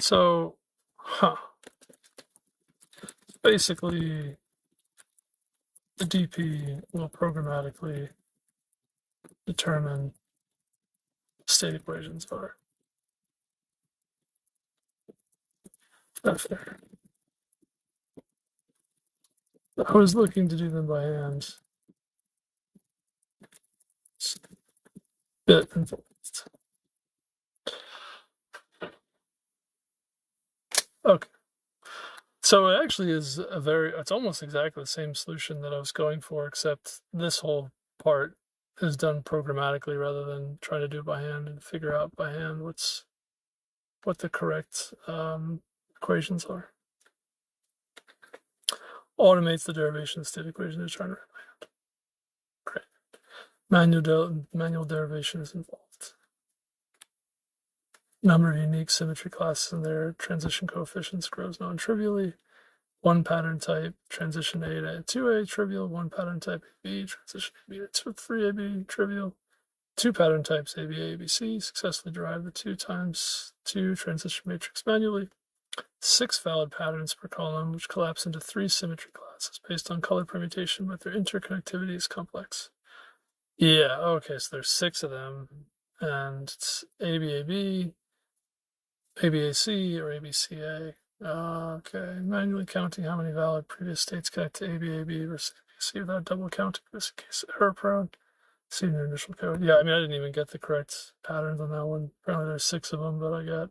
So, basically, the DP will programmatically determine state equations are. That's fair. I was looking to do them by hand. It's a bit involved. Okay. So it actually is it's almost exactly the same solution that I was going for, except this whole part is done programmatically rather than trying to do it by hand and figure out by hand what the correct equations are. Automates the derivation of the state equation to try to write by hand. Great. Manual derivation is involved. Number of unique symmetry classes and their transition coefficients grows non-trivially. One pattern type, transition A to 2A, trivial. One pattern type, AB, transition AB to 3AB, trivial. Two pattern types, ABA, ABC, successfully derive the 2 times 2 transition matrix manually. 6 valid patterns per column, which collapse into 3 symmetry classes based on color permutation, but their interconnectivity is complex. Yeah, okay, so there's 6 of them, and it's ABAB, ABAC, or ABCA. Okay, manually counting how many valid previous states connect to ABAB versus ABAC without double counting, this case error prone. See the initial code. Yeah, I mean, I didn't even get the correct patterns on that one. Apparently there's 6 of them, but I got,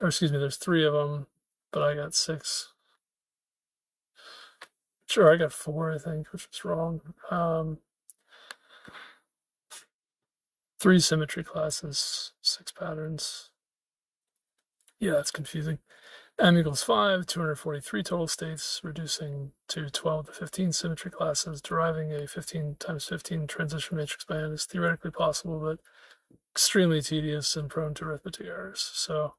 or excuse me, there's 3 of them, but I got 6. Sure, I got 4, I think, which is wrong. 3 symmetry classes, 6 patterns. Yeah, that's confusing. M equals 5, 243 total states, reducing to 12 to 15 symmetry classes. Deriving a 15 times 15 transition matrix by hand is theoretically possible, but extremely tedious and prone to arithmetic errors. So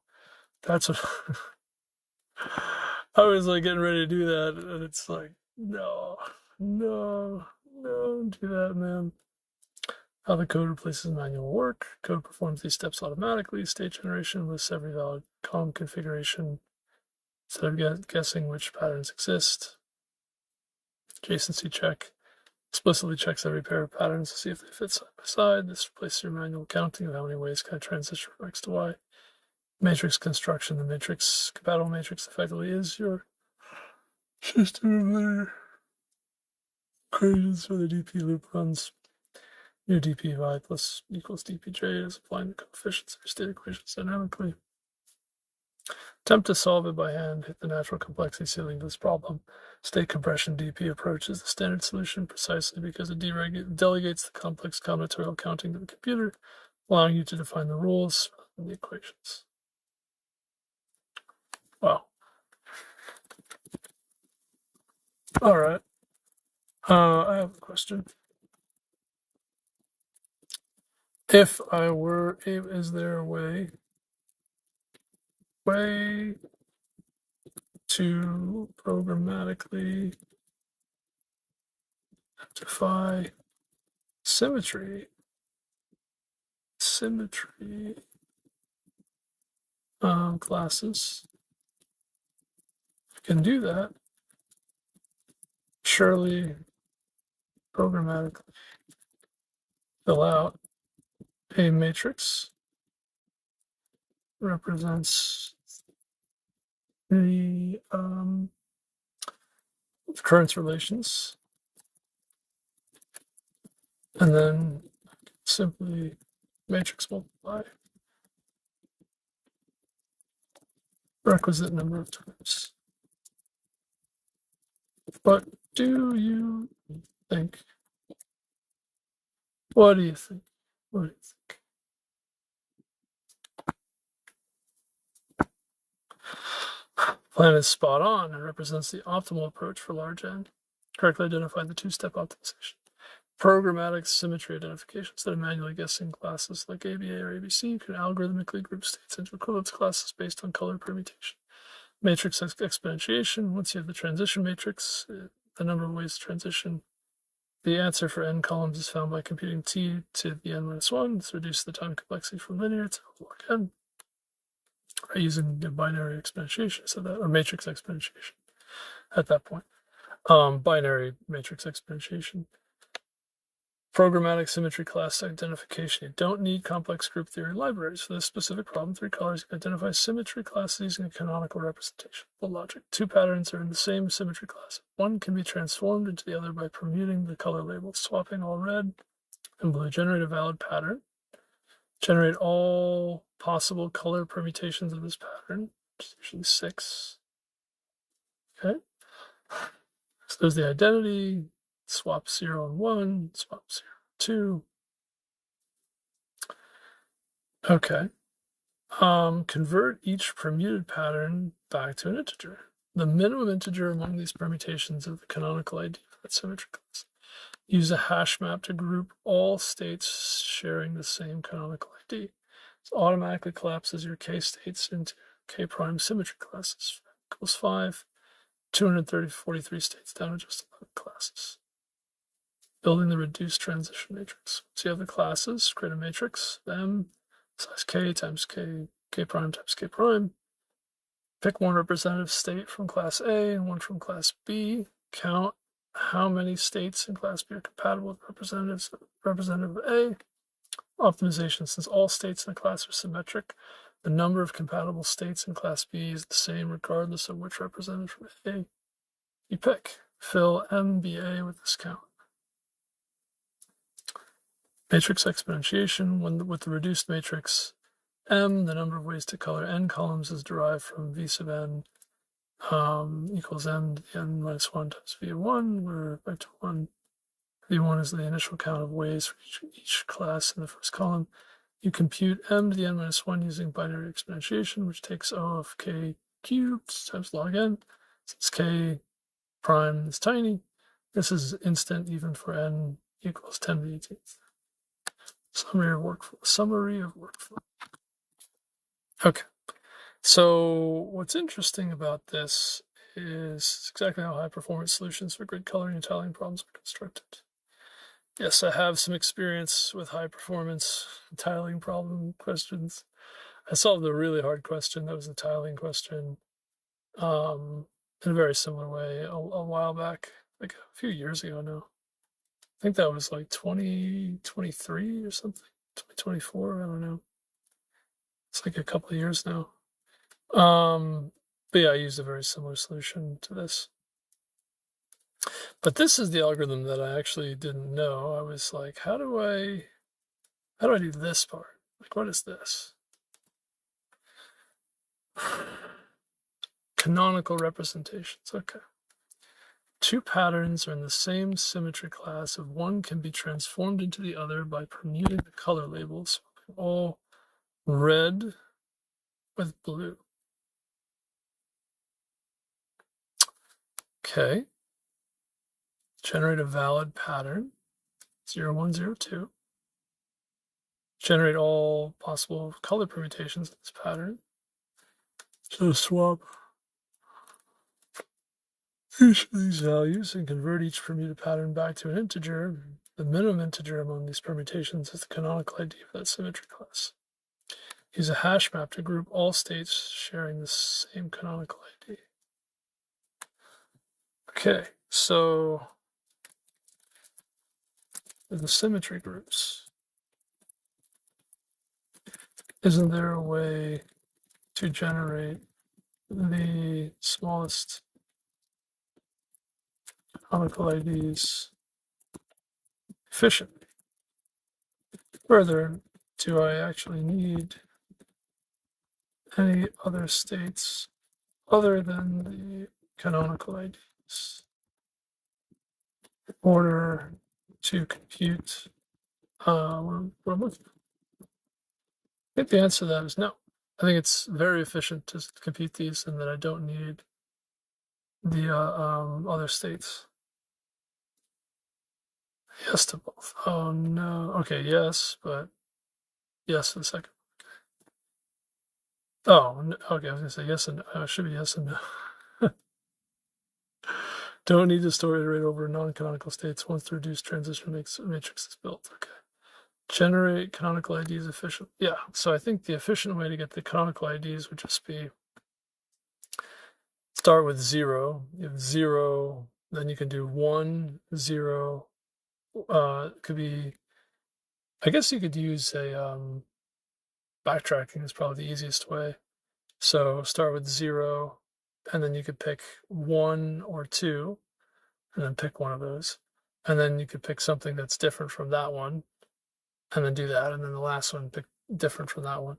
that's what I was like getting ready to do that, and it's like, no, don't do that, man. How the code replaces manual work. Code performs these steps automatically. State generation lists every valid column configuration instead of guessing which patterns exist. Adjacency check explicitly checks every pair of patterns to see if they fit side by side. This replaces your manual counting of how many ways can I transition from X to Y. Matrix construction. The matrix compatible matrix effectively is your system of linear equations where the DP loop runs. New dpy plus equals dpj is applying the coefficients of your state equations dynamically. Attempt to solve it by hand, hit the natural complexity ceiling of this problem. State compression DP approach is the standard solution precisely because it delegates the complex combinatorial counting to the computer, allowing you to define the rules rather than the equations. Wow. All right. I have a question. If I were, is there a way to programmatically identify symmetry classes? If you can do that, surely programmatically fill out a matrix represents the occurrence relations, and then simply matrix multiply requisite number of times. What do you think? What do you think? What do you think? Plan is spot on and represents the optimal approach for large N. Correctly identified the 2-step optimization. Programmatic symmetry identification. Instead of manually guessing classes like ABA or ABC, you can algorithmically group states into equivalence classes based on color permutation. Matrix exponentiation. Once you have the transition matrix, the number of ways to transition, the answer for n columns is found by computing t to the n minus 1. This reduces the time complexity from linear to log n. Using the binary exponentiation, so that, or matrix exponentiation at that point. Binary matrix exponentiation. programmatic symmetry class identification. You don't need complex group theory libraries. For this specific problem, 3 colors can identify symmetry classes using a canonical representation. Full logic. 2 patterns are in the same symmetry class. One can be transformed into the other by permuting the color labels, swapping all red and blue. Generate a valid pattern. Generate all possible color permutations of this pattern, which is usually 6. Okay. So there's the identity. Swap 0 and 1, swap 0 and 2. Okay. Convert each permuted pattern back to an integer. The minimum integer among these permutations of the canonical ID for that symmetry class. Use a hash map to group all states sharing the same canonical ID. So automatically collapses your k states into k prime symmetry classes. Equals 5, 243 states down to just 11 classes. Building the reduced transition matrix. So you have the classes, create a matrix, M, size k times k, k prime times k prime. Pick one representative state from class A and one from class B. Count how many states in class B are compatible with representative A. Optimization. Since all states in a class are symmetric, the number of compatible states in class B is the same regardless of which representative from A you pick. Fill MBA with this count. Matrix exponentiation. With the reduced matrix M, the number of ways to color n columns is derived from V sub n equals m to the n minus 1 times v1, where vector 1, v1 is the initial count of ways for each class in the first column. You compute m to the n minus 1 using binary exponentiation, which takes O of k cubed times log n. Since k prime is tiny, this is instant even for n equals 10 to the 18th. Summary of workflow. Okay. So what's interesting about this is exactly how high-performance solutions for grid coloring and tiling problems are constructed. Yes, I have some experience with high-performance tiling problem questions. I solved a really hard question that was a tiling question in a very similar way a while back, like a few years ago now. I think that was like 2023 or something, 2024, I don't know. It's like a couple of years now. But yeah, I used a very similar solution to this. But this is the algorithm that I actually didn't know. I was like, how do I do this part? Like, what is this? Canonical representations. Okay. 2 patterns are in the same symmetry class if one can be transformed into the other by permuting the color labels, all red with blue. Okay. Generate a valid pattern, 0, 1, 0, 2. Generate all possible color permutations in this pattern. So swap each of these values and convert each permuted pattern back to an integer. The minimum integer among these permutations is the canonical ID for that symmetry class. Use a hash map to group all states sharing the same canonical ID. Okay, so the symmetry groups. Isn't there a way to generate the smallest canonical IDs efficiently? Further, do I actually need any other states other than the canonical IDs in order to compute what I'm looking for? I think the answer to that is no. I think it's very efficient to compute these and that I don't need the other states. Yes to both. Oh no. Okay, yes, but yes to the second. Oh, no. Okay, I was gonna say yes and no. It should be yes and no. Don't need to store iterate over non-canonical states once the reduced transition matrix is built. Okay. Generate canonical IDs efficient. Yeah, so I think the efficient way to get the canonical IDs would just be start with 0. You have 0, then you can do 1, 0, could be, I guess you could use a backtracking is probably the easiest way. So start with 0, and then you could pick 1 or 2, and then pick one of those. And then you could pick something that's different from that one, and then do that. And then the last one, pick different from that one.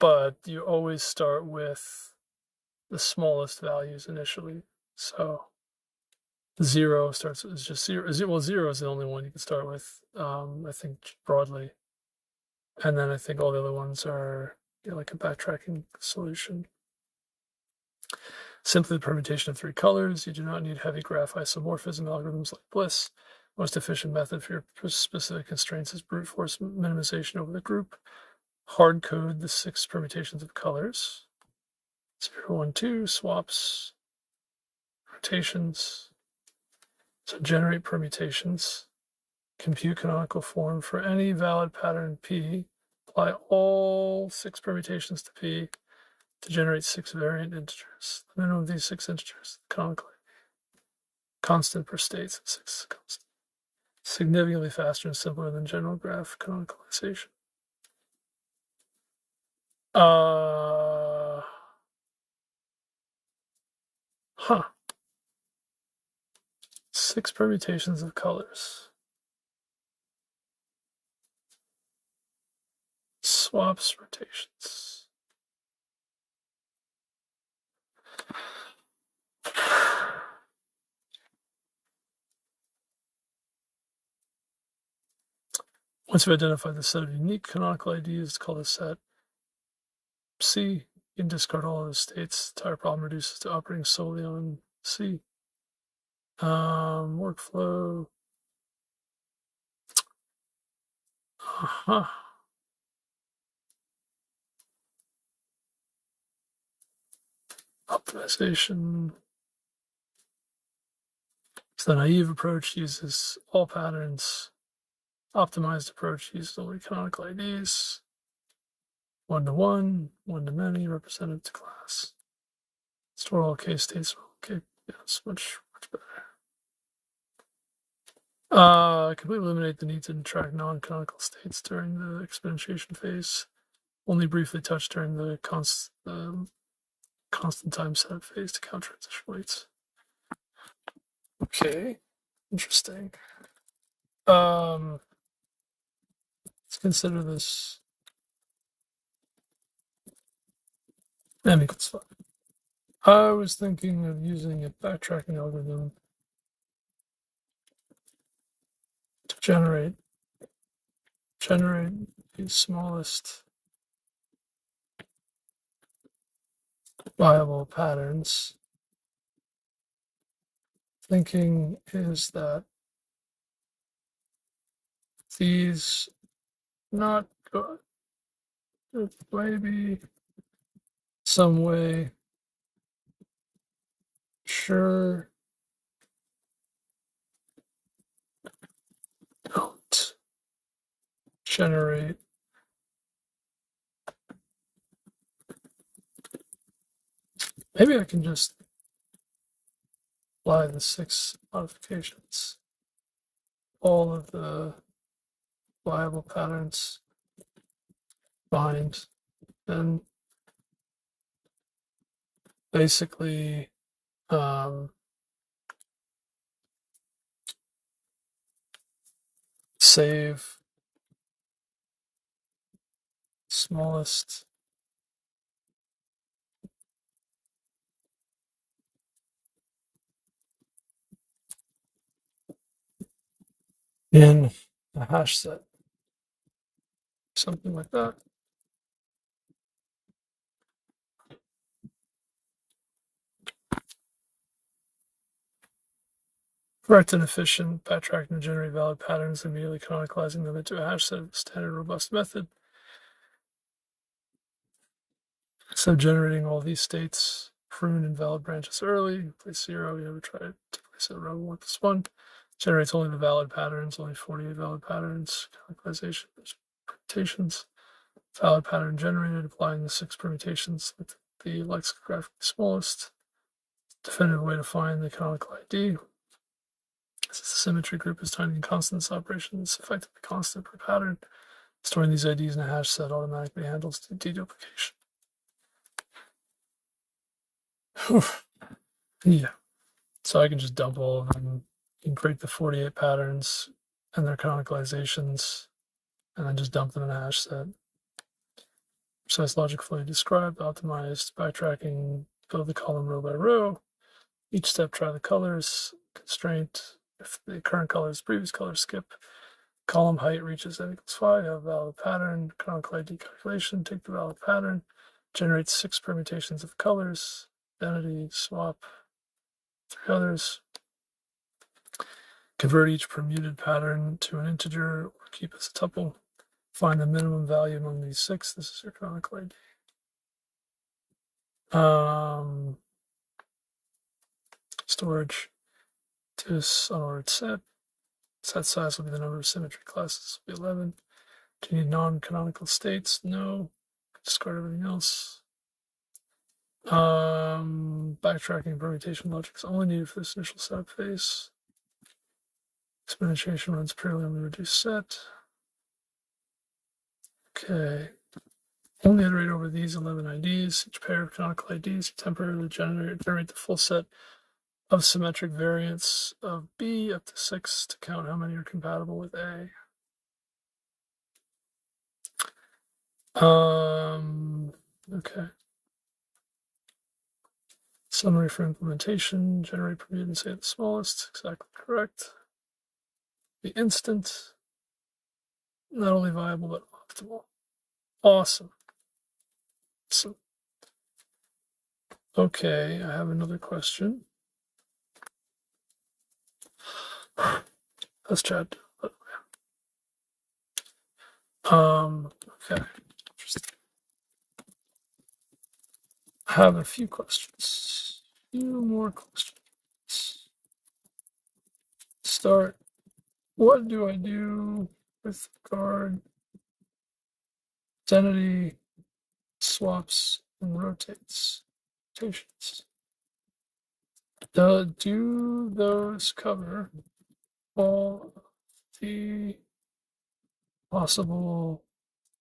But you always start with the smallest values initially. So 0 starts is just 0. Well, 0 is the only one you can start with, I think, broadly. And then I think all the other ones are like a backtracking solution. Simply the permutation of 3 colors. You do not need heavy graph isomorphism algorithms like Bliss. Most efficient method for your specific constraints is brute force minimization over the group. Hard code the 6 permutations of colors. 0, 1, 2, swaps, rotations. So generate permutations. Compute canonical form for any valid pattern P. Apply all 6 permutations to P to generate 6 variant integers. The minimum of these 6 integers, canonical constant per state, 6 constant. Significantly faster and simpler than general graph canonicalization. Huh. 6 permutations of colors. Swaps, rotations. Once you've identified the set of unique canonical IDs, call the set C. You can discard all of the states. The entire problem reduces to operating solely on C. Workflow. Optimization. So the naive approach uses all patterns. Optimized approach uses only canonical IDs. 1-to-1, 1-to-many, representative to class. Store all case states. Okay, yeah, it's much better. Completely eliminate the need to track non-canonical states during the exponentiation phase. Only briefly touch during the constant time setup phase to count transition weights. Okay, interesting. Let's consider this m equals 5. I was thinking of using a backtracking algorithm to generate the smallest viable patterns. Thinking is that these not good, maybe some way sure don't generate maybe I can just apply the 6 modifications, all of the viable patterns bind, and basically save smallest in a hash set, something like that. Correct and efficient backtracking to generate valid patterns, immediately canonicalizing them into a hash set of the standard robust method. So generating all these states, prune invalid branches early, place 0, you ever try to place a row 1 plus 1. Generates only the valid patterns, only 48 valid patterns, canonicalization, permutations. Valid pattern generated, applying the 6 permutations with the lexicographically smallest. Definitive way to find the canonical ID. Because the symmetry group is tiny and constant, this operation is effectively constant per pattern. Storing these IDs in a hash set automatically handles deduplication. Yeah. So I can just dump all of them. You can create the 48 patterns and their canonicalizations, and then just dump them in a hash set. Precise logic fully described, optimized, backtracking, build the column row by row. Each step, try the colors. Constraint, if the current color is previous color, skip. Column height reaches n equals 5, have a valid pattern. Canonical ID calculation, take the valid pattern. Generate 6 permutations of colors. Identity, swap, 3 others. Convert each permuted pattern to an integer or keep as a tuple. Find the minimum value among these 6. This is your canonical ID. Storage to unordered set. Set size will be the number of symmetry classes, will be 11. Do you need non-canonical states? No. Discard everything else. Backtracking permutation logic is only needed for this initial setup phase. Exponentiation runs purely on the reduced set. Okay. Only iterate over these 11 IDs. Each pair of canonical IDs temporarily generate the full set of symmetric variants of B up to 6 to count how many are compatible with A. Okay. Summary for implementation. Generate permuted and say the smallest. Exactly correct. The instant. Not only viable, but optimal. Awesome. So, okay, I have another question. Let's chat. Okay. I have a few questions. A few more questions. Start. What do I do with regard identity swaps and rotations? Do those cover all the possible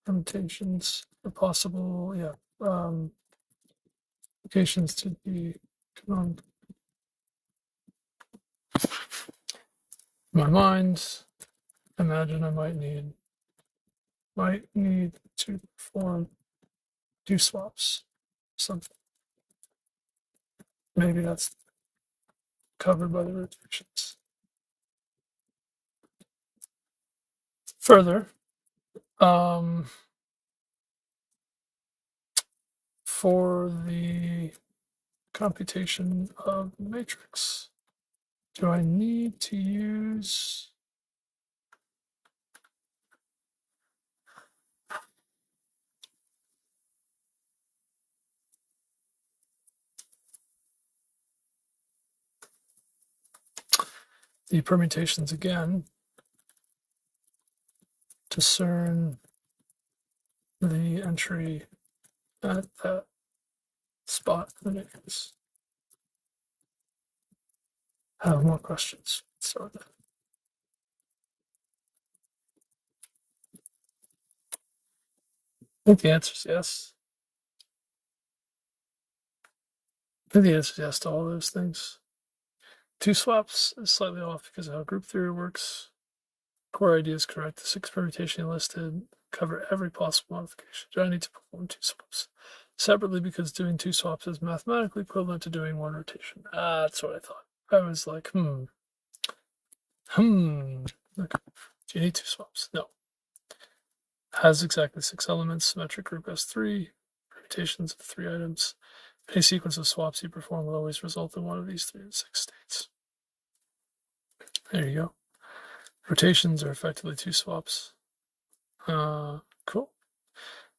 permutations or possible, applications to the command? In my mind, imagine I might need to perform do swaps, something. Maybe that's covered by the rotations. Further, for the computation of the matrix, do I need to use the permutations again to discern the entry at that spot in the matrix? I have more questions. So I think the answer is yes. I think the answer is yes to all those things. Two swaps is slightly off because of how group theory works. Core idea is correct. The 6 permutations listed cover every possible modification. Do I need to perform 2 swaps separately because doing 2 swaps is mathematically equivalent to doing 1 rotation? That's what I thought. I was like, Okay. Do you need 2 swaps? No. Has exactly 6 elements. Symmetric group has 3 permutations of 3 items. Any sequence of swaps you perform will always result in one of these 3 to 6 states. There you go. Rotations are effectively 2 swaps. Cool.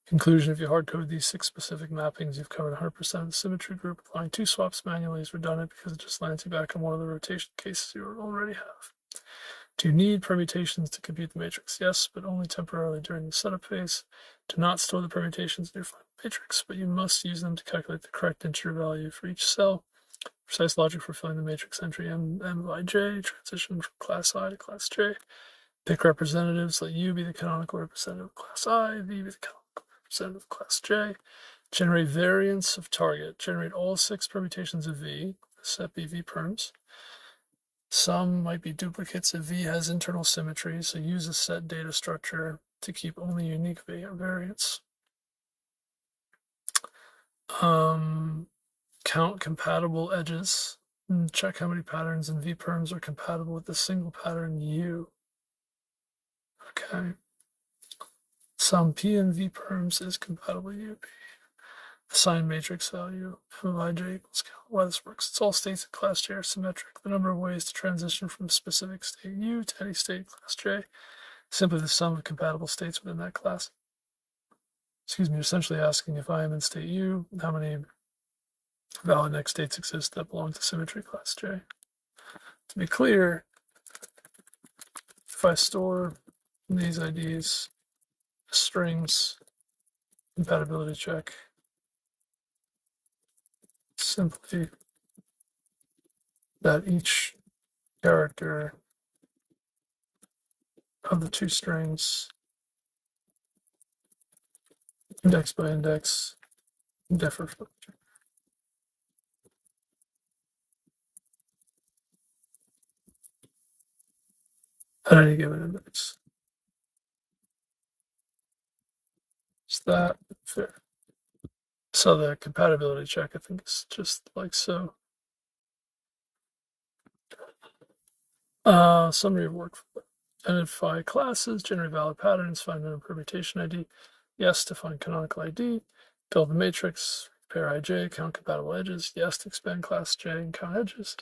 Conclusion, if you hard code these 6 specific mappings, you've covered 100% of the symmetry group. Applying 2 swaps manually is redundant because it just lands you back on one of the rotation cases you already have. Do you need permutations to compute the matrix? Yes, but only temporarily during the setup phase. Do not store the permutations in your final matrix, but you must use them to calculate the correct integer value for each cell. precise logic for filling the matrix entry M of ij, transition from class I to class J. Pick representatives, let U be the canonical representative of class I, V be the canonical representative of class J. Generate variants of target. Generate all 6 permutations of V, set be V perms. Some might be duplicates if V has internal symmetry, so use a set data structure to keep only unique variants. Count compatible edges. Check how many patterns in V perms are compatible with the single pattern U. Okay. Some P in V perms is compatible with UP. Assign matrix value M of ij equals count. Why this works? It's all states in class J are symmetric. The number of ways to transition from specific state U to any state in class J, simply the sum of compatible states within that class. Excuse me, essentially asking if I am in state U, how many valid next states exist that belong to symmetry class J. To be clear, if I store these IDs strings, compatibility check, simply that each character of the 2 strings, index by index, differ from each other at any given index. Is that fair? So the compatibility check, I think, is just like so. Summary of work. Identify classes, generate valid patterns, find minimum permutation ID. Yes to find canonical ID. Build the matrix, pair ij, count compatible edges. Yes to expand class J and count edges.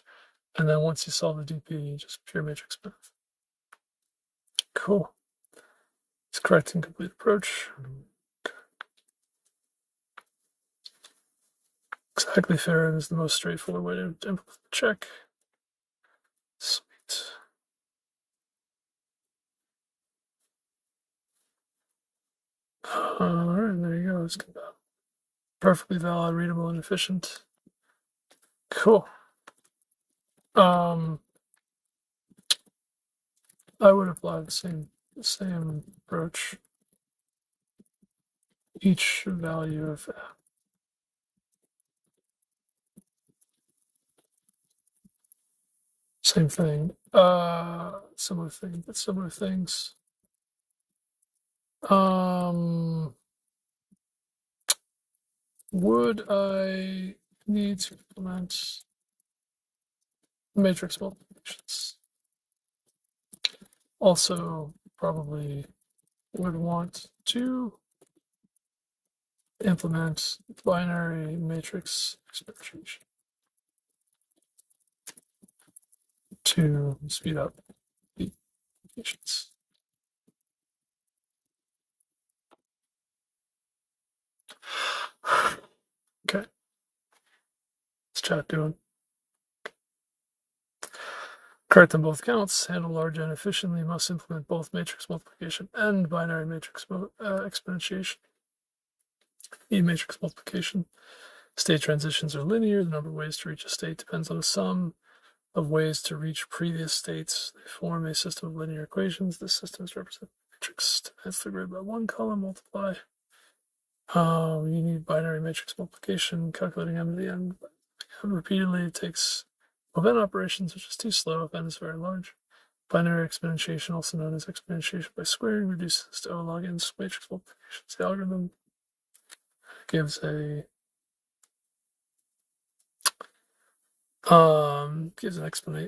And then once you solve the DP, just pure matrix math. Cool. It's correct and complete approach. Exactly fair and is the most straightforward way to implement the check. Sweet. All right, there you go. It's perfectly valid, readable, and efficient. Cool. I would apply the same approach. Each value of same thing. Similar thing, but similar things. Would I need to implement matrix multiplications? Also, probably would want to implement binary matrix expansion to speed up the applications. Okay. What's chat doing? Correct on both counts. Handle large n efficiently. Must implement both matrix multiplication and binary matrix exponentiation. Matrix multiplication. State transitions are linear. The number of ways to reach a state depends on the sum of ways to reach previous states. They form a system of linear equations. This system is represented by matrix divides the grid by 1 column, multiply. You need binary matrix multiplication, calculating m to the n repeatedly. It takes of n operations, which is too slow if n is very large. Binary exponentiation, also known as exponentiation by squaring, reduces to O log n matrix multiplication. The algorithm gives an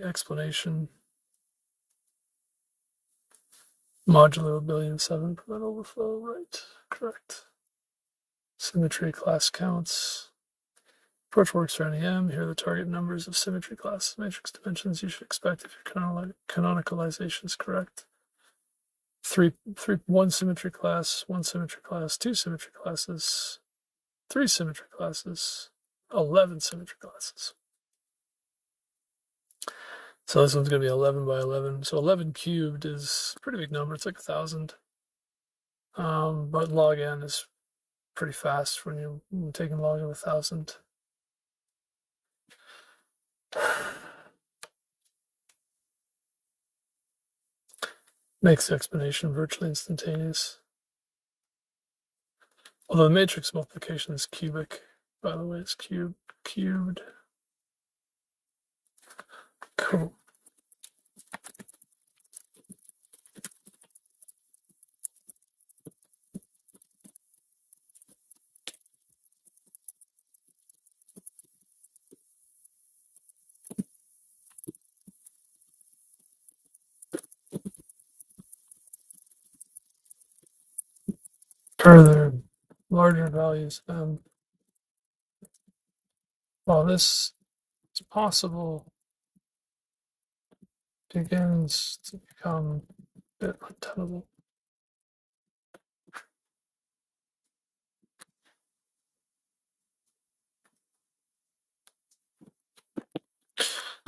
explanation. Modulo 1,000,000,007 prevent overflow, right? Correct. Symmetry class counts. Approach works for any M. Here are the target numbers of symmetry class matrix dimensions you should expect if your canonicalization is correct. 1 symmetry class, 1 symmetry class, 2 symmetry classes, 3 symmetry classes, 11 symmetry classes. So this one's going to be 11 by 11. So 11 cubed is a pretty big number. It's like 1,000. But log n is pretty fast when you're taking log of 1,000. Makes the explanation virtually instantaneous. Although the matrix multiplication is cubic, by the way, it's cubed. Cool. Further, larger values. While this is possible, begins to become a bit untenable.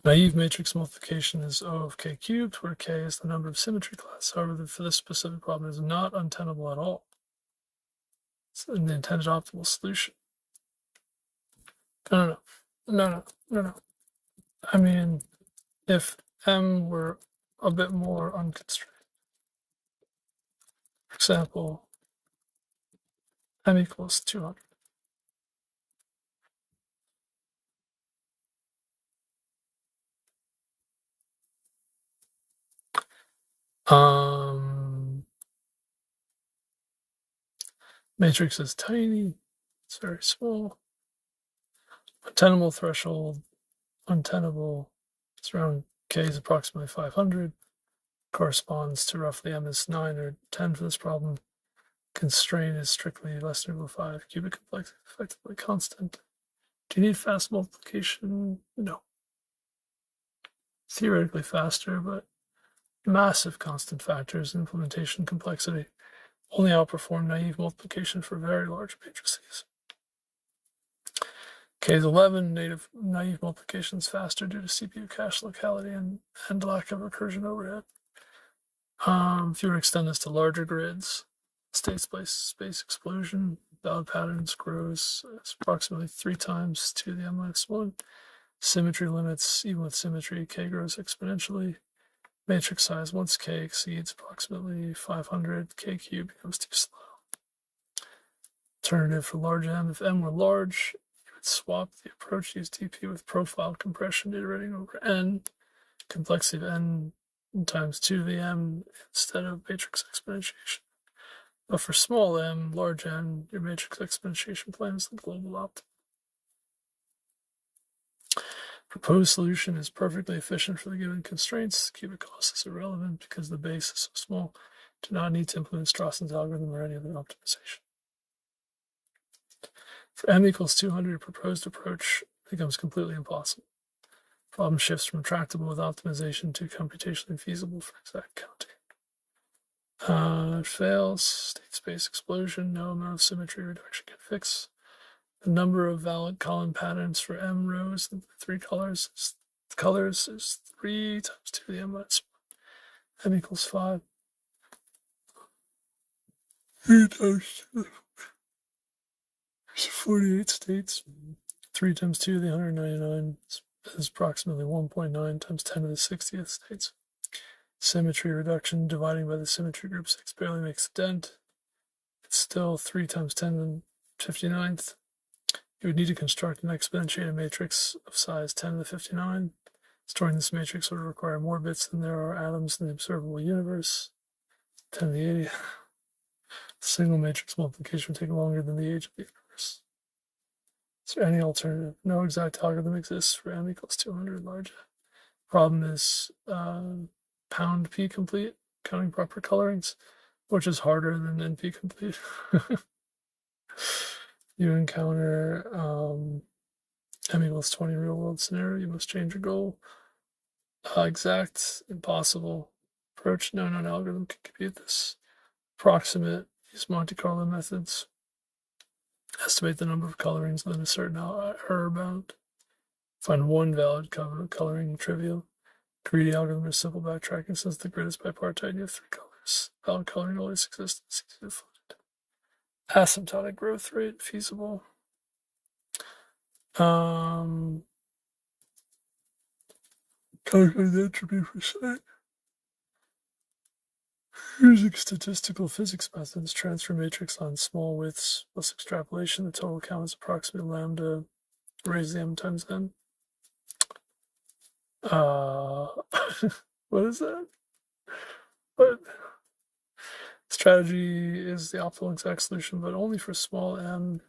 Naive matrix multiplication is O of k cubed, where k is the number of symmetry class. However, for this specific problem, it is not untenable at all. It's in the intended optimal solution. No. I mean, if m were a bit more unconstrained. For example, m equals 200. Matrix is tiny. It's very small. Untenable threshold. Untenable. It's around k is approximately 500. Corresponds to roughly m is 9 or 10 for this problem. Constraint is strictly less than or equal to 5. Cubic complexity is effectively constant. Do you need fast multiplication? No. Theoretically faster, but massive constant factors in implementation complexity only outperform naive multiplication for very large matrices. K is 11, naive multiplication is faster due to CPU cache locality and lack of recursion overhead. If you were to extend this to larger grids, state space explosion, valid patterns grows approximately 3 times to the n minus 1. Symmetry limits, even with symmetry, k grows exponentially. Matrix size, once k exceeds approximately 500, k cubed becomes too slow. Alternative for large m, if m were large, you would swap the approach to use DP with profile compression iterating over n, complexity of n times 2 to the m instead of matrix exponentiation. But for small m, large n, your matrix exponentiation plan is the global optimum. Proposed solution is perfectly efficient for the given constraints. Cubic cost is irrelevant because the base is so small. Do not need to implement Strawson's algorithm or any other optimization. For m equals 200, proposed approach becomes completely impossible. Problem shifts from tractable with optimization to computationally feasible for exact counting. It fails. State space explosion. No amount of symmetry reduction can fix. The number of valid column patterns for m rows and 3 colors is 3 times 2 to the m minus 1. M equals 5. 3 times 2 is 48 states. 3 times 2 to the 199 is approximately 1.9 times 10 to the 60th states. Symmetry reduction dividing by the symmetry group 6 barely makes a dent. It's still 3 times 10 to the 59th. You would need to construct an exponentiated matrix of size 10 to the 59. Storing this matrix would require more bits than there are atoms in the observable universe. 10 to the 80th. Single matrix multiplication would take longer than the age of the universe. Is there any alternative? No exact algorithm exists for m equals 200 large. Problem is pound p complete, counting proper colorings, which is harder than np complete. You encounter m equals 20 real world scenario, you must change your goal. Exact, impossible. Approach, no known algorithm can compute this. Approximate, use Monte Carlo methods. Estimate the number of colorings within a certain error bound. Find one valid coloring trivial. Greedy algorithm is simple backtracking since the grid is bipartite and you have 3 colors. Valid coloring always exists, it's easy to find. Asymptotic growth rate, feasible. Calculate the entropy for site. Using statistical physics methods, transfer matrix on small widths plus extrapolation, the total count is approximately lambda raised to m times n. What is that? What? Strategy is the optimal exact solution, but only for small m.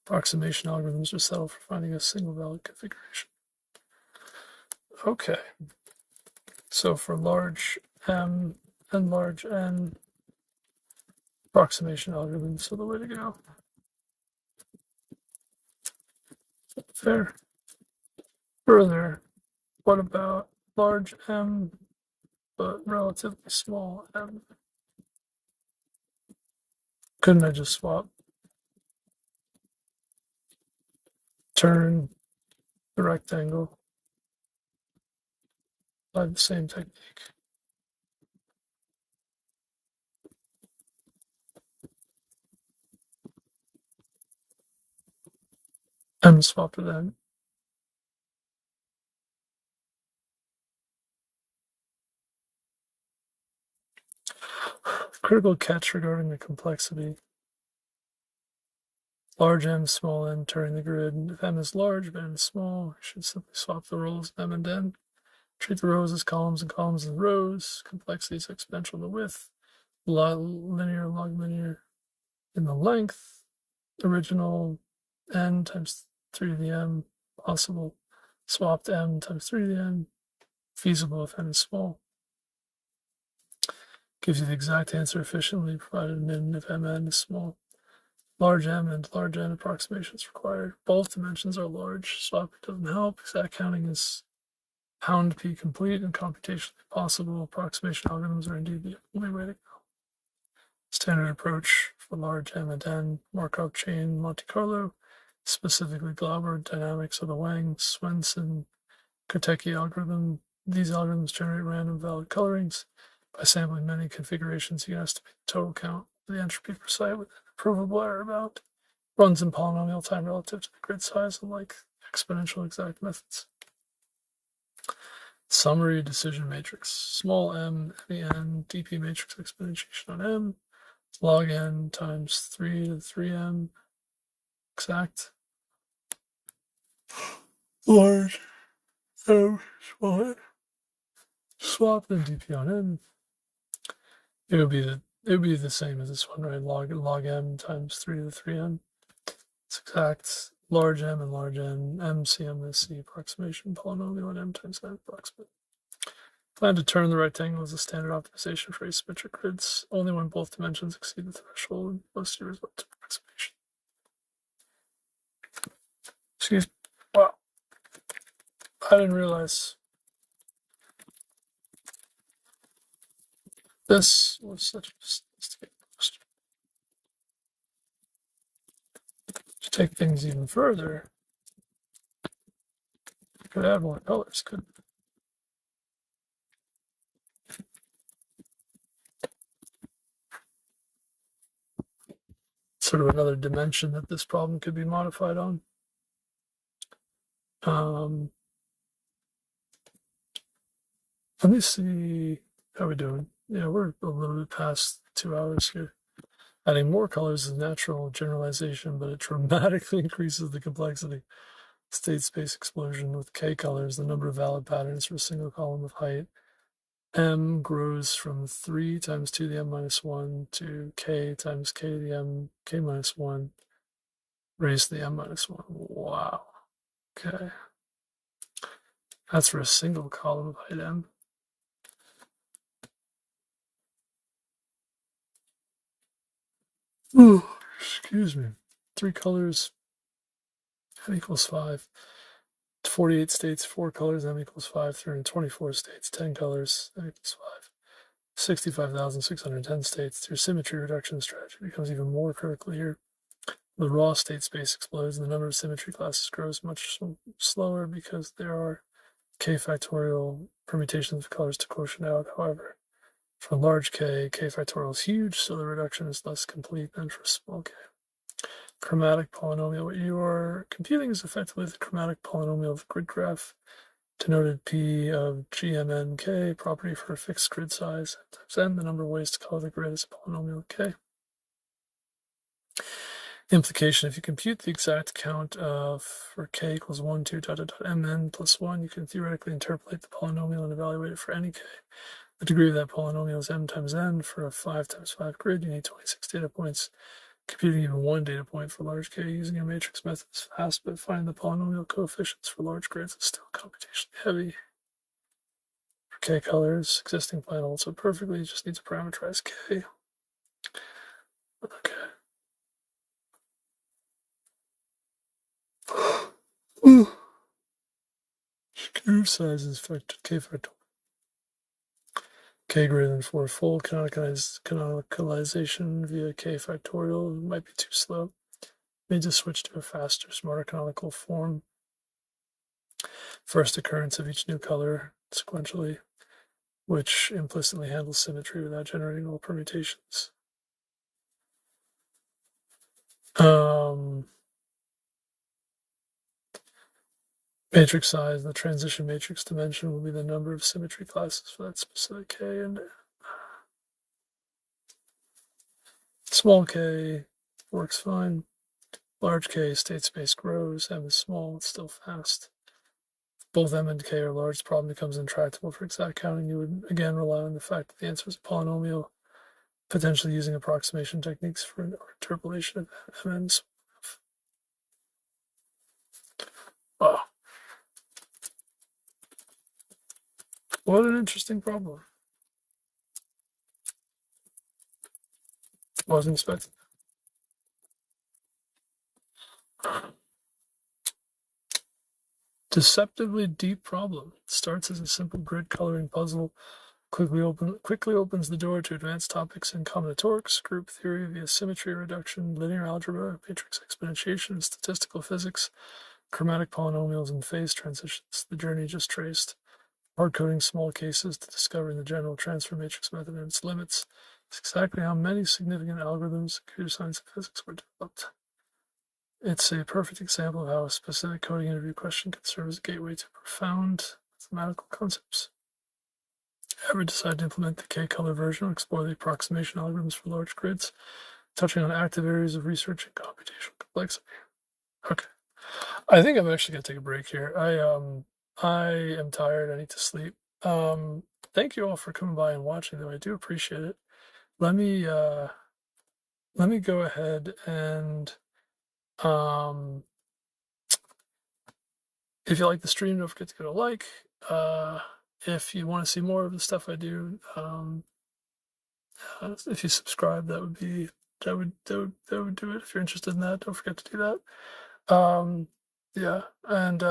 Approximation algorithms are settled for finding a single valid configuration. Okay. So for large m and large n, approximation algorithms are the way to go. Fair. Further, what about large m but relatively small m? Couldn't I just swap? Turn the rectangle by the same technique. M swap to n. Critical catch regarding the complexity. Large m, small n, turning the grid. If m is large but n is small, we should simply swap the roles of m and n. Treat the rows as columns and columns as rows. Complexity is exponential in the width. Linear, log linear in the length. Original n times 3 to the m. Possible. Swapped m times 3 to the n. Feasible if n is small. Gives you the exact answer efficiently, provided min if mn is small. Large m and large n approximations required. Both dimensions are large. Swapping doesn't help. Exact counting is pound p complete and computationally possible. Approximation algorithms are indeed the only way to go. Standard approach for large m and n, Markov chain, Monte Carlo, specifically Glauber dynamics of the Wang, Swenson, Kotechi algorithm. These algorithms generate random valid colorings. By sampling many configurations, you can estimate the total count of the entropy per site with an provable error bound. Runs in polynomial time relative to the grid size, unlike exponential exact methods. Summary decision matrix. Small m, n, dp matrix exponentiation on m, log n times 3 to the 3m, exact. Large m, small n, swap then dp on n. It would be the same as this one, right? Log m times 3 to the 3m. It's exact. Large m and large n, m, cm, is c approximation, polynomial, and m times n approximate. Plan to turn the rectangle as a standard optimization for asymmetric grids, only when both dimensions exceed the threshold and most of result to approximation. Excuse me. Wow. I didn't realize this was such a sophisticated question. To take things even further, you could add more colors, couldn't you? Sort of another dimension that this problem could be modified on. Let me see how we're doing. Yeah, we're a little bit past 2 hours here. Adding more colors is natural generalization, but it dramatically increases the complexity. State space explosion with k colors, the number of valid patterns for a single column of height. M grows from 3 times 2 to the m minus 1 to k times k to the m, k minus 1, raised to the m minus 1. Wow. Okay. That's for a single column of height m. Ooh, excuse me. 3 colors, m equals 5. 48 states, 4 colors, m equals 5. 324 states, 10 colors, m equals 5. 65,610 states. Your symmetry reduction strategy becomes even more critical here. The raw state space explodes and the number of symmetry classes grows much slower because there are k factorial permutations of colors to quotient out. However, for large k, k factorial is huge, so the reduction is less complete than for small k. Chromatic polynomial. What you are computing is effectively the chromatic polynomial of the grid graph denoted P of GMNK, property for a fixed grid size times n, the number of ways to color the grid is a polynomial k. Implication: if you compute the exact count for k equals 1, 2, mn plus 1, you can theoretically interpolate the polynomial and evaluate it for any k. The degree of that polynomial is m times n. For a 5 times 5 grid, you need 26 data points. Computing even one data point for large k using a matrix method is fast, but finding the polynomial coefficients for large grids is still computationally heavy. For k colors, existing plan holds up perfectly, you just need to parameterize k. Okay. Group size is k factorial. K greater than 4 full canonicalization via k factorial might be too slow. May just switch to a faster, smarter canonical form. First occurrence of each new color sequentially, which implicitly handles symmetry without generating all permutations. Matrix size, the transition matrix dimension will be the number of symmetry classes for that specific k, and small k works fine. Large k, state space grows, m is small, it's still fast. If both m and k are large, the problem becomes intractable for exact counting. You would again rely on the fact that the answer is a polynomial, potentially using approximation techniques for interpolation of mn's. Wow. What an interesting problem. Wasn't expecting that. Deceptively deep problem. It starts as a simple grid coloring puzzle, quickly opens the door to advanced topics in combinatorics, group theory via symmetry reduction, linear algebra, matrix exponentiation, statistical physics, chromatic polynomials, and phase transitions. The journey just traced. Hard-coding small cases to discovering the general transfer matrix method and its limits. It's exactly how many significant algorithms in computer science and physics were developed. It's a perfect example of how a specific coding interview question can serve as a gateway to profound mathematical concepts. Ever decide to implement the K-color version or explore the approximation algorithms for large grids, touching on active areas of research and computational complexity? Okay. I think I'm actually going to take a break here. I am tired. I need to sleep. Thank you all for coming by and watching, though. I do appreciate it. Let me go ahead and if you like the stream, don't forget to give it a like. If you want to see more of the stuff I do, if you subscribe, that would do it. If you're interested in that, don't forget to do that. Yeah, and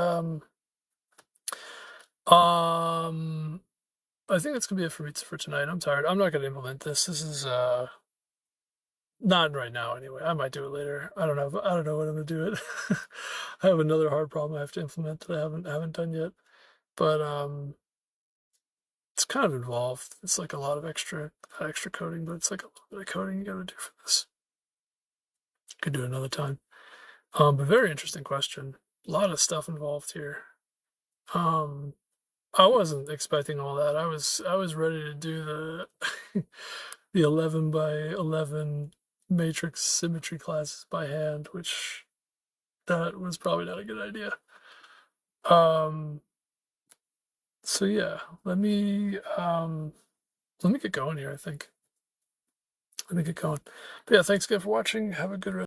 I think that's gonna be it for me for tonight. I'm tired. I'm not gonna implement this. This is not right now anyway. I might do it later. I don't know what I'm gonna do it. I have another hard problem I have to implement that I haven't done yet. But it's kind of involved. It's like a lot of extra coding, but it's like a little bit of coding you gotta do for this. Could do it another time. But very interesting question. A lot of stuff involved here. I wasn't expecting all that. I was ready to do the the 11 by 11 matrix symmetry classes by hand, which that was probably not a good idea. So yeah, let me get going here. I think let me get going. But yeah, thanks again for watching. Have a good rest.